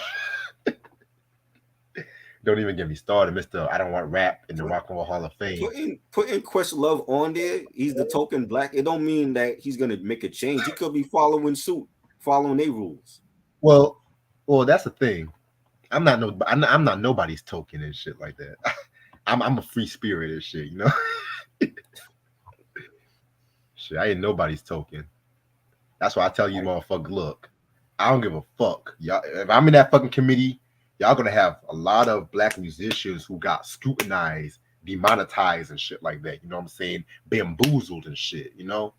Don't even get me started, Mister. I don't want rap in the Rock and Roll Hall of Fame. Putting Questlove on there. He's the token black. It don't mean that he's gonna make a change. He could be following suit, following their rules. Well, that's the thing. I'm not nobody's token and shit like that. I'm a free spirit and shit, you know. Shit, I ain't nobody's token. That's why I tell you, motherfucker, look, I don't give a fuck. Y'all, if I'm in that fucking committee, y'all gonna have a lot of black musicians who got scrutinized, demonetized, and shit like that. You know what I'm saying? Bamboozled and shit. You know,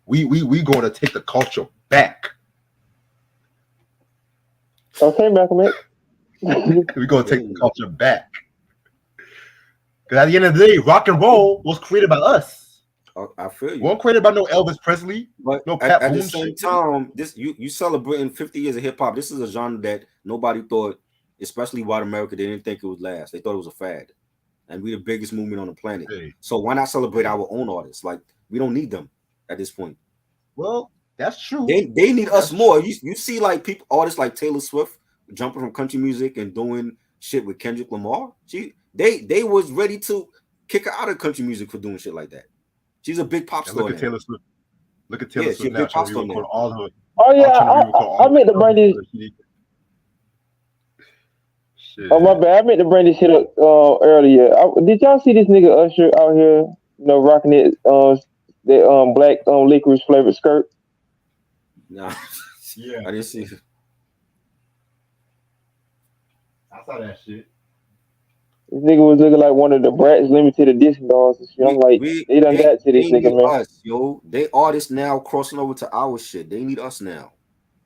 we going to take the culture back. Okay, Malcolm X. We're gonna take the culture back. Because at the end of the day, rock and roll was created by us. I feel you. Wasn't created by no Elvis Presley, But no Pat at Boone the same shit. time, this you celebrating 50 years of hip hop. This is a genre that nobody thought, especially white America, they didn't think it would last. They thought it was a fad, and we're the biggest movement on the planet. Hey. So why not celebrate our own artists? Like we don't need them at this point. Well, that's true. They need us more. You see, like people, artists like Taylor Swift jumping from country music and doing shit with Kendrick Lamar. They was ready to kick her out of country music for doing shit like that. She's a big pop star. Look at Taylor Swift. Look at Taylor Swift now trying to re-record all her. Oh yeah, I meant to bring this. Shit. Oh my bad, I meant to bring this shit up earlier. Did y'all see this nigga Usher out here, rocking it that black licorice flavored skirt? Nah, yeah, I didn't see it. I saw that shit. This nigga was looking like one of the Bratz limited edition dolls and shit. I'm like, they done got to this nigga, man. Us, yo. They artists now crossing over to our shit. They need us now.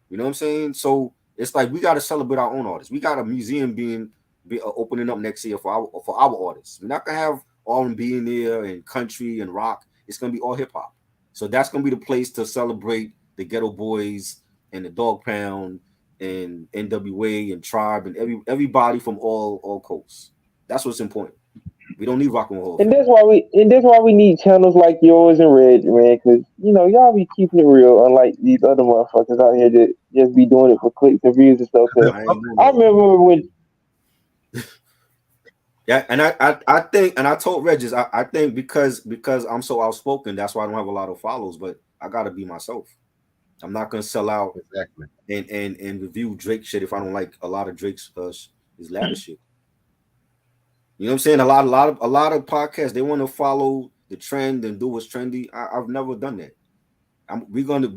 You know what I'm saying? So it's like we got to celebrate our own artists. We got a museum being opening up next year for our artists. We're not gonna have R&B in there and country and rock. It's gonna be all hip hop. So that's gonna be the place to celebrate the Ghetto Boys and the Dog Pound and NWA and Tribe and everybody from all coasts. That's what's important. We don't need rock and roll. And that's why we need channels like yours and Red, man, because y'all be keeping it real, unlike these other motherfuckers out here that just be doing it for clicks and views and stuff. I remember when. Yeah, and I think, and I told Regis, I think because I'm so outspoken, that's why I don't have a lot of follows. But I gotta be myself. I'm not gonna sell out exactly and review Drake shit if I don't like a lot of Drake's his latter shit. You know what I'm saying? A lot of podcasts, they want to follow the trend and do what's trendy. I've never done that. We're gonna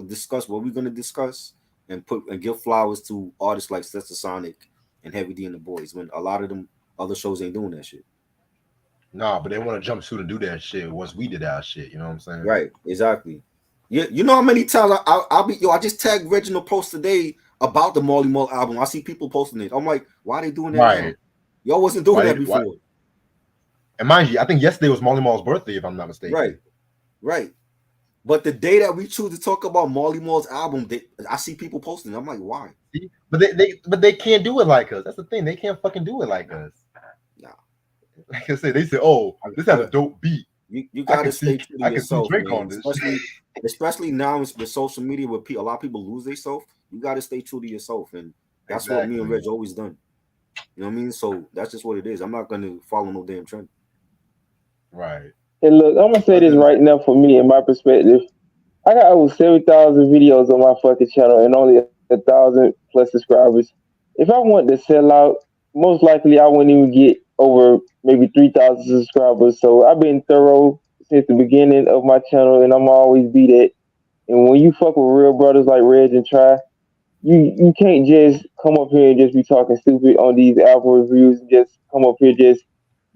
discuss what we're gonna discuss and give flowers to artists like Sister Sonic and Heavy D and the Boys when a lot of them other shows ain't doing that shit. Nah, but they want to jump suit and do that shit once we did our shit. You know what I'm saying? Right, exactly. You know how many times I just tagged Reginald post today about the Marley Marl album. I see people posting it. I'm like, why are they doing that? Right. Now? Y'all wasn't doing that before. Why? And mind you, I think yesterday was Marley Marl's birthday, if I'm not mistaken. Right. But the day that we choose to talk about Marley Marl's album, I see people posting. I'm like, why? But they can't do it like us. That's the thing. They can't fucking do it like us. Nah. Like I said, they say, "Oh, this has a dope beat." You got to stay true to I can see yourself, Drake man. on this. Especially now with social media, where a lot of people lose themselves. You got to stay true to yourself, and that's what me and Reg always done. You know what I mean? So that's just what it is. I'm not gonna follow no damn trend. Right. And look, I'm gonna say this right now for me, in my perspective. I got over 7,000 videos on my fucking channel and only 1,000 plus subscribers. If I wanted to sell out, most likely I wouldn't even get over maybe 3,000 subscribers. So I've been thorough since the beginning of my channel, and I'm always be that. And when you fuck with real brothers like Reg and Try, you can't just come up here and just be talking stupid on these album reviews and just come up here just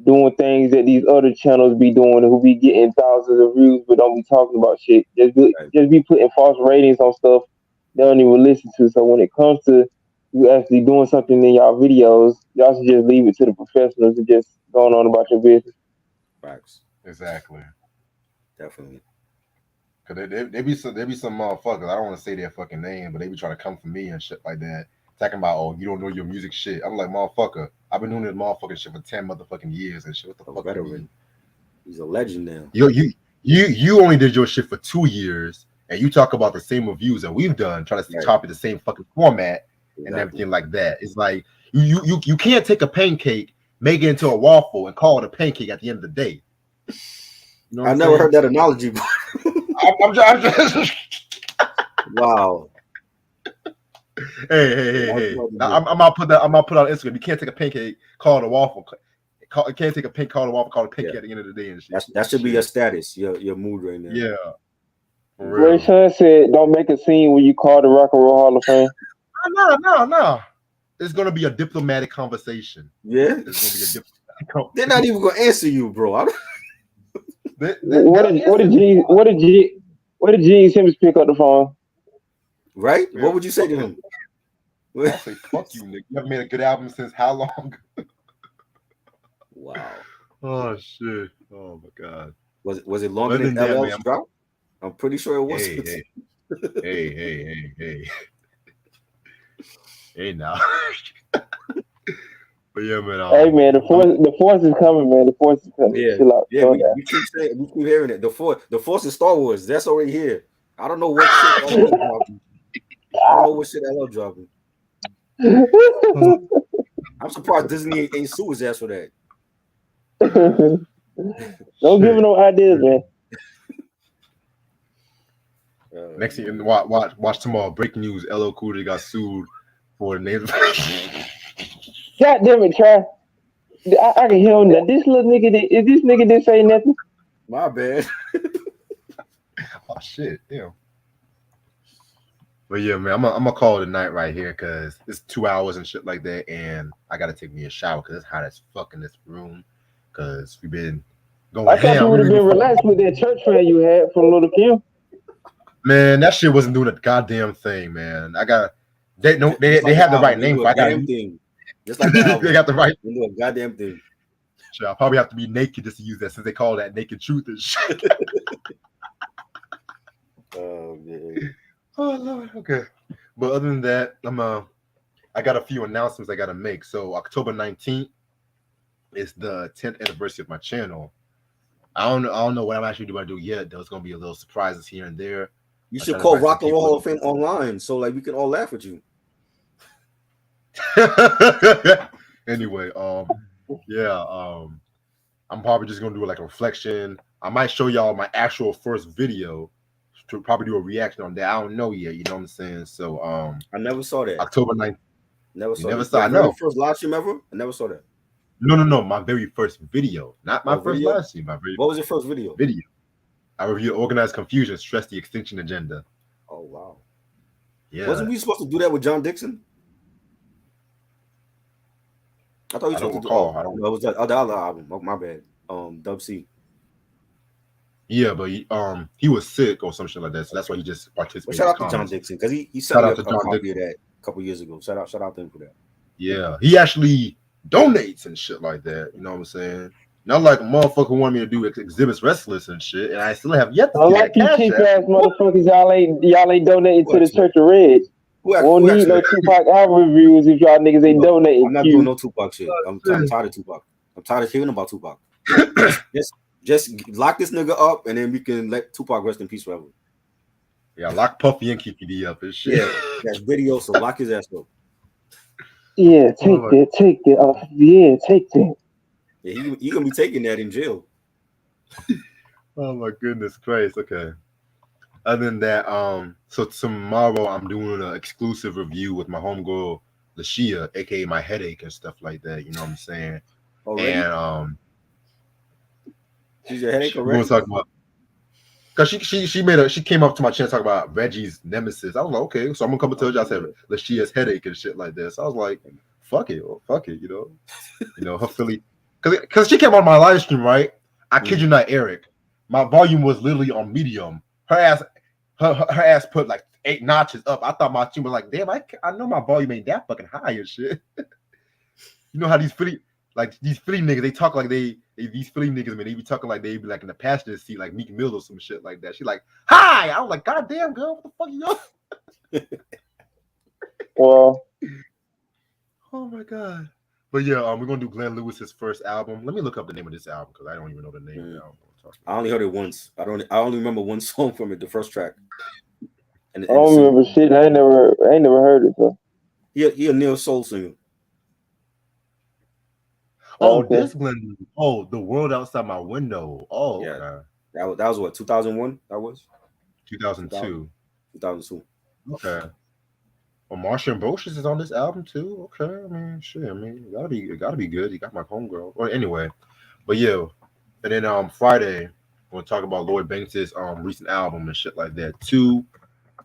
doing things that these other channels be doing who be getting thousands of views but don't be talking about shit. Just be putting false ratings on stuff they don't even listen to. So when it comes to you actually doing something in y'all videos, y'all should just leave it to the professionals and just going on about your business. Facts. Exactly. Definitely. Cause they be some motherfuckers. I don't want to say their fucking name, but they be trying to come for me and shit like that, talking about, oh, you don't know your music shit. I'm like, motherfucker, I've been doing this motherfucking shit for 10 motherfucking years and shit. What the fuck? Veteran. He's a legend now. You only did your shit for 2 years, and you talk about the same reviews that we've done, trying to copy the same fucking format and everything like that. It's like you can't take a pancake, make it into a waffle, and call it a pancake at the end of the day. You know I never heard that analogy. I'm just wow. Hey. I'm gonna put that. I'm gonna put on Instagram. You can't take a pancake, call it a waffle. You can't take a pancake, call it a waffle, call it a pancake at the end of the day and shit. That should be your status, your mood right now. Yeah. Ray Sean said, "Don't make a scene when you call the Rock and Roll Hall of Fame." No. It's gonna be a diplomatic conversation. Yeah. It's gonna be a diplomatic conversation. They're not even gonna answer you, bro. What did Gene Simmons pick up the phone? Right? What would you say to him? I'll say, fuck you, nigga. You haven't made a good album since how long? Wow. Oh shit. Oh my god. Was it longer than LL's drop? I'm pretty sure it was. Hey. Hey now. But yeah, man. Hey man, the force is coming, man. The force is coming. Yeah, chill out. We keep hearing it. The force is Star Wars. That's already here. I don't know what shit LL dropping. I don't know what shit LL dropping. I'm surprised Disney ain't sue his ass for that. Don't give me no ideas, man. Next thing, watch tomorrow. Breaking news: LL Cool J got sued for the native. God damn it, Try. I can hear him now. This little nigga, this nigga didn't say nothing. My bad. Oh shit, damn. But yeah, man, I'm gonna call it a night right here because it's 2 hours and shit like that, and I gotta take me a shower because it's hot as fuck in this room. Because we've been going. I thought you would have been relaxed with that church fan you had from Little Kim. Man, that shit wasn't doing a goddamn thing, man. They have the right name for thing. Just like that. They got the right. They do a goddamn thing. Sure, I'll probably have to be naked just to use that since they call that naked truth and shit. Oh man. Oh Lord, okay. But other than that, I got a few announcements I gotta make. So October 19th is the 10th anniversary of my channel. I don't know what I'm actually going to do yet. There's gonna be a little surprises here and there. You should call Rock and Roll Hall of Fame online so like we can all laugh at you. Anyway, I'm probably just gonna do like a reflection. I might show y'all my actual first video to probably do a reaction on that. I don't know yet, you know what I'm saying? So I never saw that. October 9th. Never saw that. I know. First live stream ever? I never saw that. No, my very first video. Not my first live stream. What was your first video? I reviewed Organized Confusion, Stress the Extinction Agenda. Oh wow. Yeah. Wasn't we supposed to do that with John Dixon? I thought we supposed to do it was that other album. Oh, my bad. Dub C. Yeah, but he was sick or some shit like that, so that's why he just participated. Well, shout out to John Dixon because he sent me a copy of that a couple years ago. Shout out to him for that. Yeah, he actually donates and shit like that. You know what I'm saying? Not like a motherfucker wanted me to do exhibits restless and shit, and I still have yet to I see like that you cash cheap app. ass motherfuckers. Y'all ain't donating Who to the asked you Church that? of Reg. Won't Who need asked you no that? Tupac album reviews if y'all niggas ain't No, donating. I'm not doing Q. no Tupac shit. I'm tired of Tupac. I'm tired of hearing about Tupac. Just just just lock this nigga up, and then we can let Tupac rest in peace forever. Yeah, lock Puffy and Kiki D up and shit. Yeah, that video. So lock his ass up. Yeah, Oh take my, that, take that. Yeah, take that. Yeah, he gonna be taking that in jail. oh my goodness Christ. Okay. Other than that, so tomorrow I'm doing an exclusive review with my homegirl Lashia, aka my headache and stuff like that. You know what I'm saying? Already? And She's your headache we're gonna already? talk about because she came up to my channel talking about Reggie's nemesis. I was like, okay, so I'm gonna come and tell you. I said Yeah. Lashia's headache and shit like this. I was like, fuck it, you know her Philly because she came on my live stream, right? I kid you not, Eric. My volume was literally on medium. Her ass put like 8 notches up. I thought my stream was like, damn, I know my volume ain't that fucking high and shit. You know how these Philly niggas, they talk like these Philly niggas, man, they be talking like they be like in the passenger seat, like Meek Mill or some shit like that. She like, hi! I was like, God damn, girl, what the fuck you on? Well, Oh my god. But yeah, we're gonna do Glenn Lewis's first album. Let me look up the name of this album because I don't even know the name of the album. I only heard it once. I only remember one song from it, the first track. And I the don't single. remember shit. I ain't never heard it though. He a neo soul singer. Oh, Okay. this Glenn Lewis. Oh, The World Outside My Window. Oh, Yeah. okay. That was what, 2001? That was 2000, 2002. 2002. Okay. Well, Marsha Ambrosius is on this album too. Okay, I mean, shit. I mean, it gotta be good. You got my homegirl. Well, anyway, but yeah, and then Friday we'll talk about Lloyd Banks's recent album and shit like that too.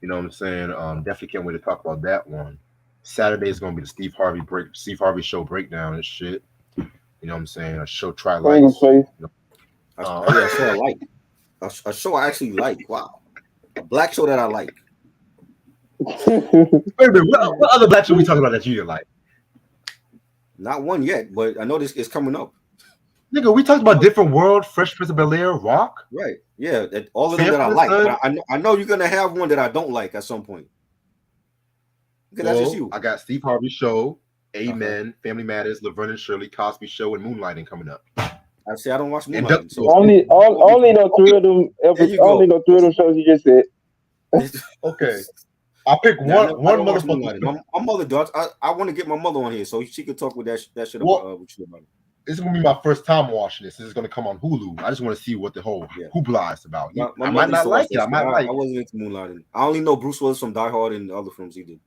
You know what I'm saying? Definitely can't wait to talk about that one. Saturday is gonna be the Steve Harvey show breakdown and shit. You know what I'm saying? A show try Single lights. face. You know, Yeah, a show I like. A show I actually like. Wow. A black show that I like. wait a minute, what other black show we talking about that you didn't like? Not one yet, but I know this is coming up. Nigga, we talked about Different World, Fresh Prince of Bel-Air, Rock, Right. Yeah. All of them that I Sanford and like. Son. But I know you're gonna have one that I don't like at some point. Because that's just Well, you. I got Steve Harvey Show, Okay. Amen, Family Matters, Laverne and Shirley, Cosby Show, and Moonlighting coming up. I say I don't watch And Moonlighting. So only know three of them. there you Only go. know three of them shows you just said. okay, I'll pick Nah, I one don't watch motherfucker. Moonlighting. My mother does. I want to get my mother on here so she could talk with that shit Well, about with you about it. this is gonna be my first time watching this. This is gonna come on Hulu. I just want to see what the whole Yeah. hoopla is about. My I mother might used not to watch like it. that I shit. might like I it. wasn't into Moonlighting. I only know Bruce Willis from Die Hard and the other films he did.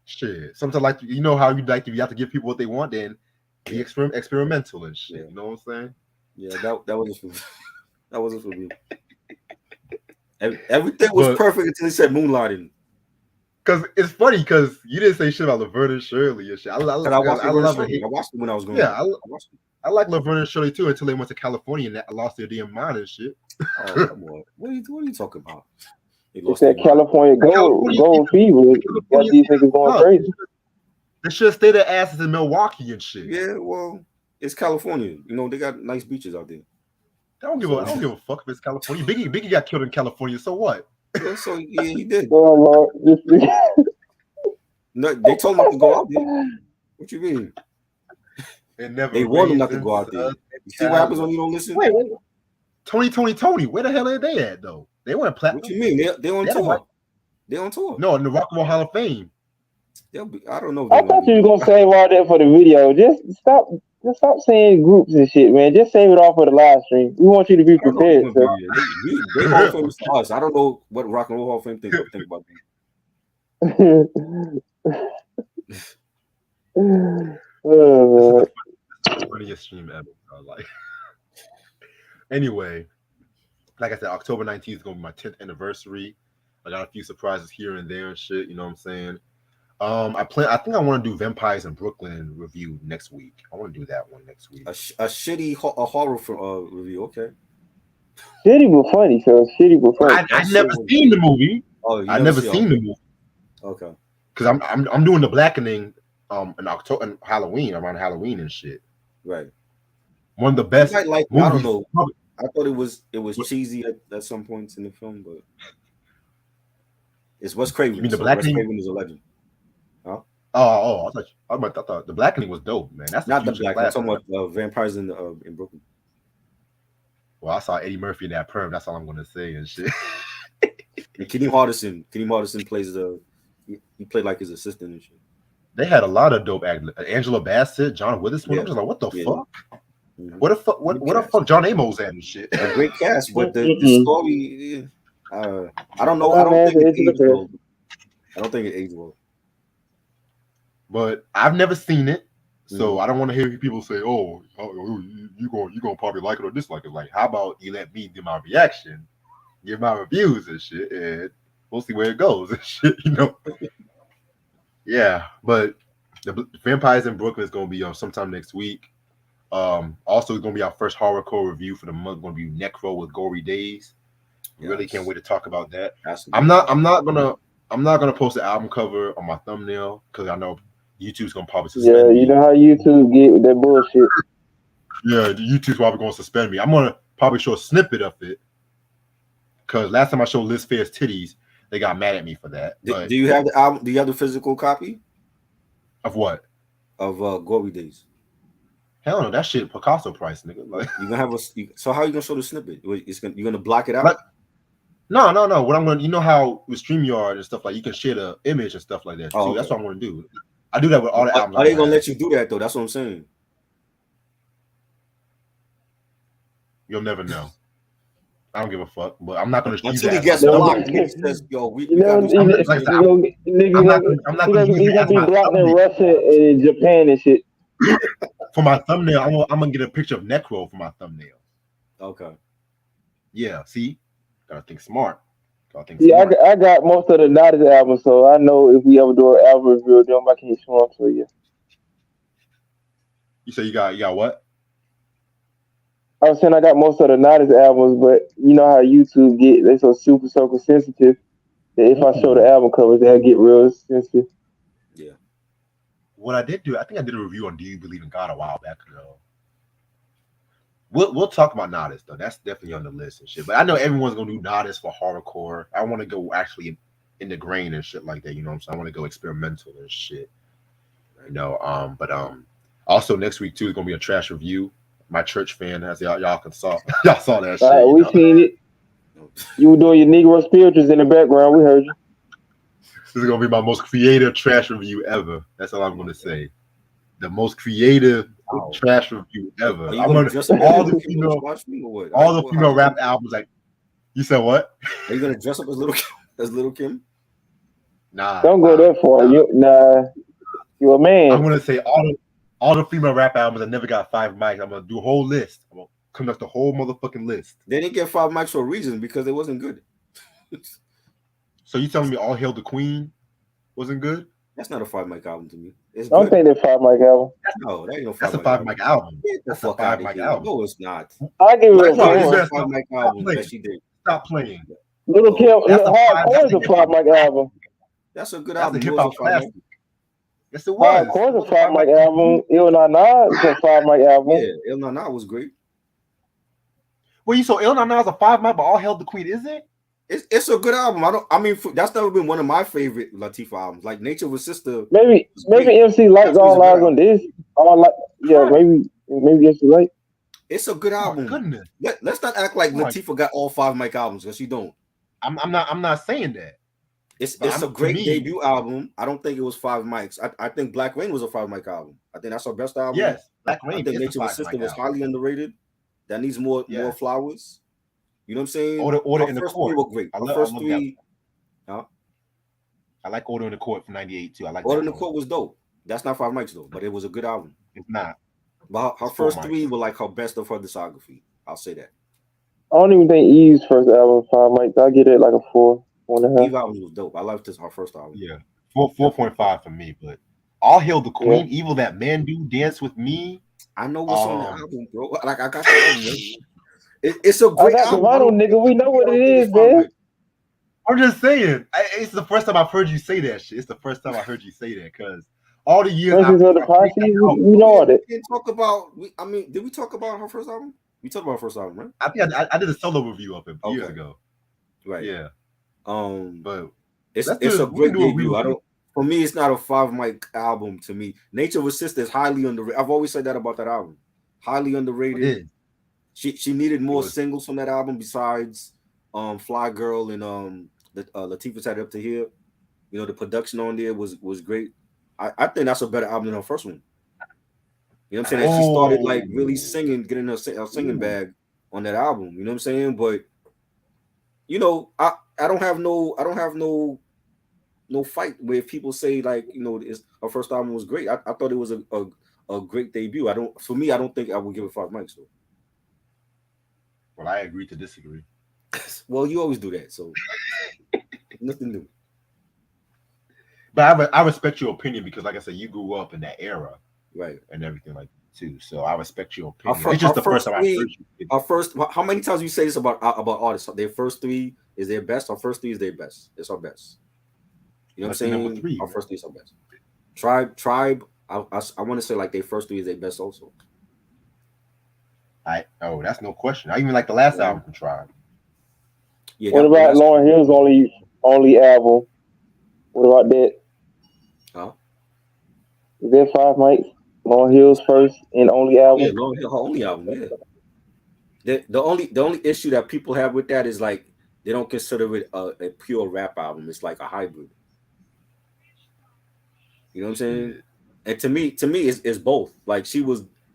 Shit. Sometimes like you know how you like if you have to give people what they want, then be experimental and shit. Yeah. You know what I'm saying? Yeah, that wasn't for me. That wasn't for me. Everything was But perfect until he said Moonlighting. because it's funny because you didn't say shit about Laverne and Shirley and shit. And I watched I Laverne and love Shirley. it. I watched it when I was growing Yeah, up. I watched it. I like Laverne and Shirley too until they went to California and lost their damn mind and shit. Oh, come on. What are you talking about? They It's lost their that mind. California California, gold fever. Got these niggas going crazy. They should have stayed their asses in Milwaukee and shit. Yeah, well, it's California. You know, they got nice beaches out there. I don't give a fuck if it's California. Biggie got killed in California, so what? Yeah, so yeah, he did. Oh Lord, No, they told him not to go out there. What you mean? It never They warned him not to raisins, go out there. You see what happens when you don't listen? Wait. Tony, where the hell are they at though? They weren't platinum. What you mean? They're on tour. They're on tour. No, in the Rock and Roll Hall of Fame. I don't know. If I thought you were gonna save all that for the video. Just stop saying groups and shit, man. Just save it all for the live stream. We want you to be prepared. So. They Hall of Fame is to us. I don't know what Rock and Roll Hall of Fame think about Oh, Funniest stream ever. Like. Anyway, like I said, October 19th is gonna be my 10th anniversary. I got a few surprises here and there and shit. You know what I'm saying? I think I want to do Vampires in Brooklyn review next week. I want to do that one next week. A shitty horror review. Okay. Shitty but funny, so shitty but funny. I never seen the movie. Oh, I never seen the movie. Okay. Because I'm doing the blackening in October and Halloween around Halloween and shit. Right. One of the You best might like. I don't movies. know. I thought it was cheesy at some points in the film, but it's Wes You Craven, mean the so Wes blackening? Craven is a legend. Huh? I thought the blackening was dope, man. That's a Not the future black. I'm classic. talking about Vampires in Brooklyn. Well, I saw Eddie Murphy in that perm. That's all I'm gonna say and shit. And Kenny Hardison plays he played like his assistant and shit. They had a lot of dope actors. Angela Bassett, John Witherspoon. Yeah, I'm just like, what the yeah. fuck? Mm-hmm. What the fuck? What the fuck? John Amos at and shit. A great cast, but the story, I don't know. I don't think it aged well. I don't think it aged well. But I've never seen it, so I don't want to hear people say, "Oh, you gonna probably like it or dislike it." Like, how about you let me do my reaction, give my reviews and shit, and we'll see where it goes and shit, you know? Yeah, but the Vampires in Brooklyn is gonna be sometime next week. Also, it's gonna be our first horrorcore review for the month. Going to be Necro with Gory Days. Yes. Really can't wait to talk about that. I'm not gonna post the album cover on my thumbnail because I know YouTube's gonna probably suspend me. Yeah, you know how YouTube get with that bullshit. Yeah, YouTube's probably gonna suspend me. I'm gonna probably show a snippet of it because last time I showed Liz Fair's titties, they got mad at me for that. Do you have the album? Do you have the physical copy of what? Of Gory Days? Hell no, that shit Picasso price, nigga. Like you gonna have so how you gonna show the snippet? You're gonna block it out? Like, no. What I'm gonna, you know how with StreamYard and stuff like you can share the image and stuff like that too. Okay. That's what I'm gonna do. I do that with all the albums. Are they gonna let you do that though? That's what I'm saying. You'll never know. I don't give a fuck, but I'm not gonna. Until he gets blocked, he says, "Yo, we got to." I'm not gonna be blocked in Russia and Japan and shit. For my thumbnail, I'm gonna get a picture of Necro for my thumbnail. Okay. Yeah. See, gotta think smart. Yeah, I got most of the Noddy's albums, so I know if we ever do an album review, then I can show them to you. You say you got what? I was saying I got most of the Noddy's albums, but you know how YouTube they so super sensitive that if I show the album covers, they'll get real sensitive. Yeah. What I did do, I think I did a review on Do You Believe in God a while back ago. We'll talk about Nodis though. That's definitely on the list and shit. But I know everyone's gonna do Nodis for horrorcore. I want to go actually in the grain and shit like that. You know what I'm saying? I want to go experimental and shit. You know. Also next week too is gonna be a trash review. My church fan, as y'all can saw, y'all saw that shit. We seen it. You were doing your Negro spirituals in the background. We heard you. This is gonna be my most creative trash review ever. That's all I'm gonna say. The most creative trash review ever. I'm gonna all the female rap albums. Like, you said what? Are you gonna dress up as Little Kim? Nah. Don't go that far. You're a man. I'm gonna say all the female rap albums that never got 5 mics. I'm gonna do a whole list. I'm gonna conduct the whole motherfucking list. They didn't get 5 mics for a reason because it wasn't good. So you telling me All Hail the Queen wasn't good? That's not a 5 mic album to me. I don't think that's 5 mic album. No, that ain't no 5 That's a 5 mic album. That's a 5 mic album. No, it's not. I give it a 5 mic album that she did. Stop playing. Little Kim, Hardcore is a 5 mic album. That's a good album. That's a hip hop classic. Yes, it was. Hardcore is a 5 mic album. Il Na Na is a 5 mic album. Yeah, Il Na Na was great. Well, you saw Il Na Na is a 5 mic, but All Hail the Queen, is it? It's a good album. That's never been one of my favorite Latifah albums. Like Nature with Sister. Maybe MC Light's All Lies on This. Maybe MC Light. It's a good album. Oh, goodness. Let's not act like Latifah got all 5 mic albums because she don't. I'm not saying that. It's a great debut album. I don't think it was 5 mics. I think Black Rain was a 5 mic album. I think that's her best album. Yes, Black Rain. I think Nature with Sister was highly underrated. That needs more flowers. You know what I'm saying? Order in the Court. Were great. I first 3. I like Order in the Court from '98 too. I like Order in the Court was dope. That's not 5 mics though, but it was a good album. It's not. But her first 3 were like her best of her discography. I'll say that. I don't even think Eve's first album 5 mics. I get it like a 4, 4.5. Eve album was dope. I loved her first album. Yeah, 4.5 for me. But All Hail the Queen, Evil That Man Do, Dance with Me. I know what's on the album, bro. Like I got the album. It's a great album. Nigga, we know what it is, man. I'm just saying. It's the first time I've heard you say that shit. It's the first time I heard you say that because all the years Princess after of the I break Posse. that We, album. we know all We that. didn't talk about. I mean, did we talk about her first album? We talked about her first album, right? I think I did a solo review of it years Okay, ago. right. Yeah, Um, but it's a we can great do a debut. I re-review. don't. For me, it's not a 5 mic album. To me, Nature of a Sister is highly underrated. I've always said that about that album. Highly It underrated. is. She needed It more was. singles from that album besides Fly Girl and the Latifah's Had It Up to Here. You know, the production on there was great. I think that's a better album than her first one. You know what I'm saying? And she started like really Oh, singing, getting her singing ooh. bag on that album. You know what I'm saying? But you know, I don't have no fight where people say like, you know, her first album was great. I thought it was a great debut. I don't For me, I don't think I would give it 5 mics though. Well, I agree to disagree. Well, you always do that, so nothing new. But I respect your opinion because, like I said, you grew up in that era Right. and everything like that too. So I respect your Our, opinion. fir- It's just our the first first time I heard three, you. our first. How many times you say this about artists? Their first three is their best. Our first three is their best. It's our best. You know what I'm Lucky number saying? three, Our man. first three is our best. Tribe. I want to say like their first three is their best also. That's no question. I even like the last Mhm. album from Tribe. Yeah, What the about last. Lauren Hill's only album? What about that? Huh? Is that 5 mics? Lauren Hill's first and only Yeah, album. Long Hill, her only album. Yeah. The only issue that people have with that is like they don't consider it a pure rap album. It's like a hybrid. You know what I'm saying? Shit. And to me, it's both. Like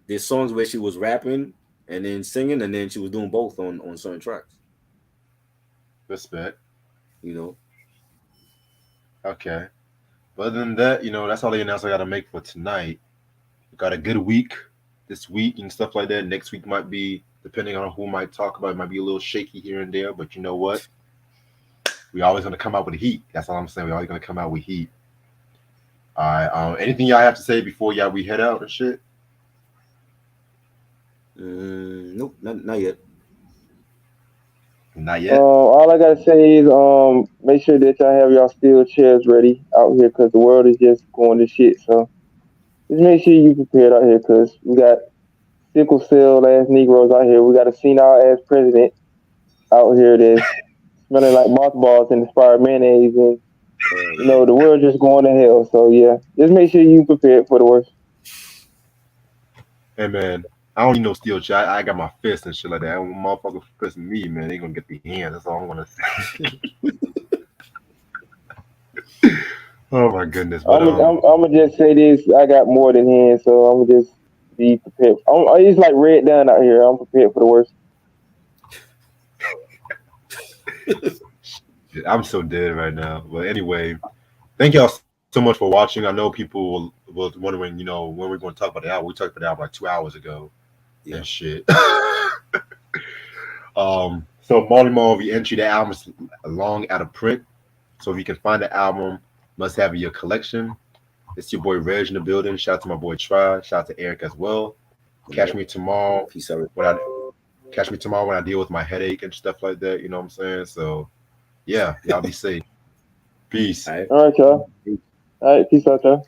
there's songs where she was rapping and then singing, and then she was doing both on certain tracks. Respect. You know, Okay. But other than that, that's all the announcements I got to make for tonight. We got a good week this week and stuff like that. Next week might be, depending on who might talk about it, might be a little shaky here and there. But you know what? We always going to come out with heat. That's all I'm saying. We always going to come out with heat. All right. Anything y'all have to say before we head out and shit? nope, not yet. Not yet. All I gotta say is make sure that y'all have y'all steel chairs ready out here because the world is just going to shit. So just make sure you prepared out here because we got sickle cell ass Negroes out here. We got a senile ass president out here that's smelling like mothballs and inspired mayonnaise, and Yeah. the world just going to hell. So yeah, just make sure you prepared for the worst. Hey, man. I don't need no steel chair. I got my fists and shit like that. When motherfucker fist me, man, they going to get the hands. That's all I'm going to say. Oh, my goodness. But, I'm gonna just say this: I got more than hands, so I'm gonna just be prepared. It's like red down out here. I'm prepared for the worst. I'm so dead right now. But anyway, thank y'all so much for watching. I know people were wondering, when we're going to talk about the album. We talked about the album like 2 hours ago Yeah. and shit. So Marley Marl, we entry the album is long out of print. So if you can find the album, must have in your collection. It's your boy Reg in the building. Shout out to my boy Try. Shout out to Eric as well. Catch me tomorrow Peace out. when I deal with my headache and stuff like that. You know what I'm saying? So yeah, y'all be safe. Peace. All right. All right, y'all. All right, peace out, y'all.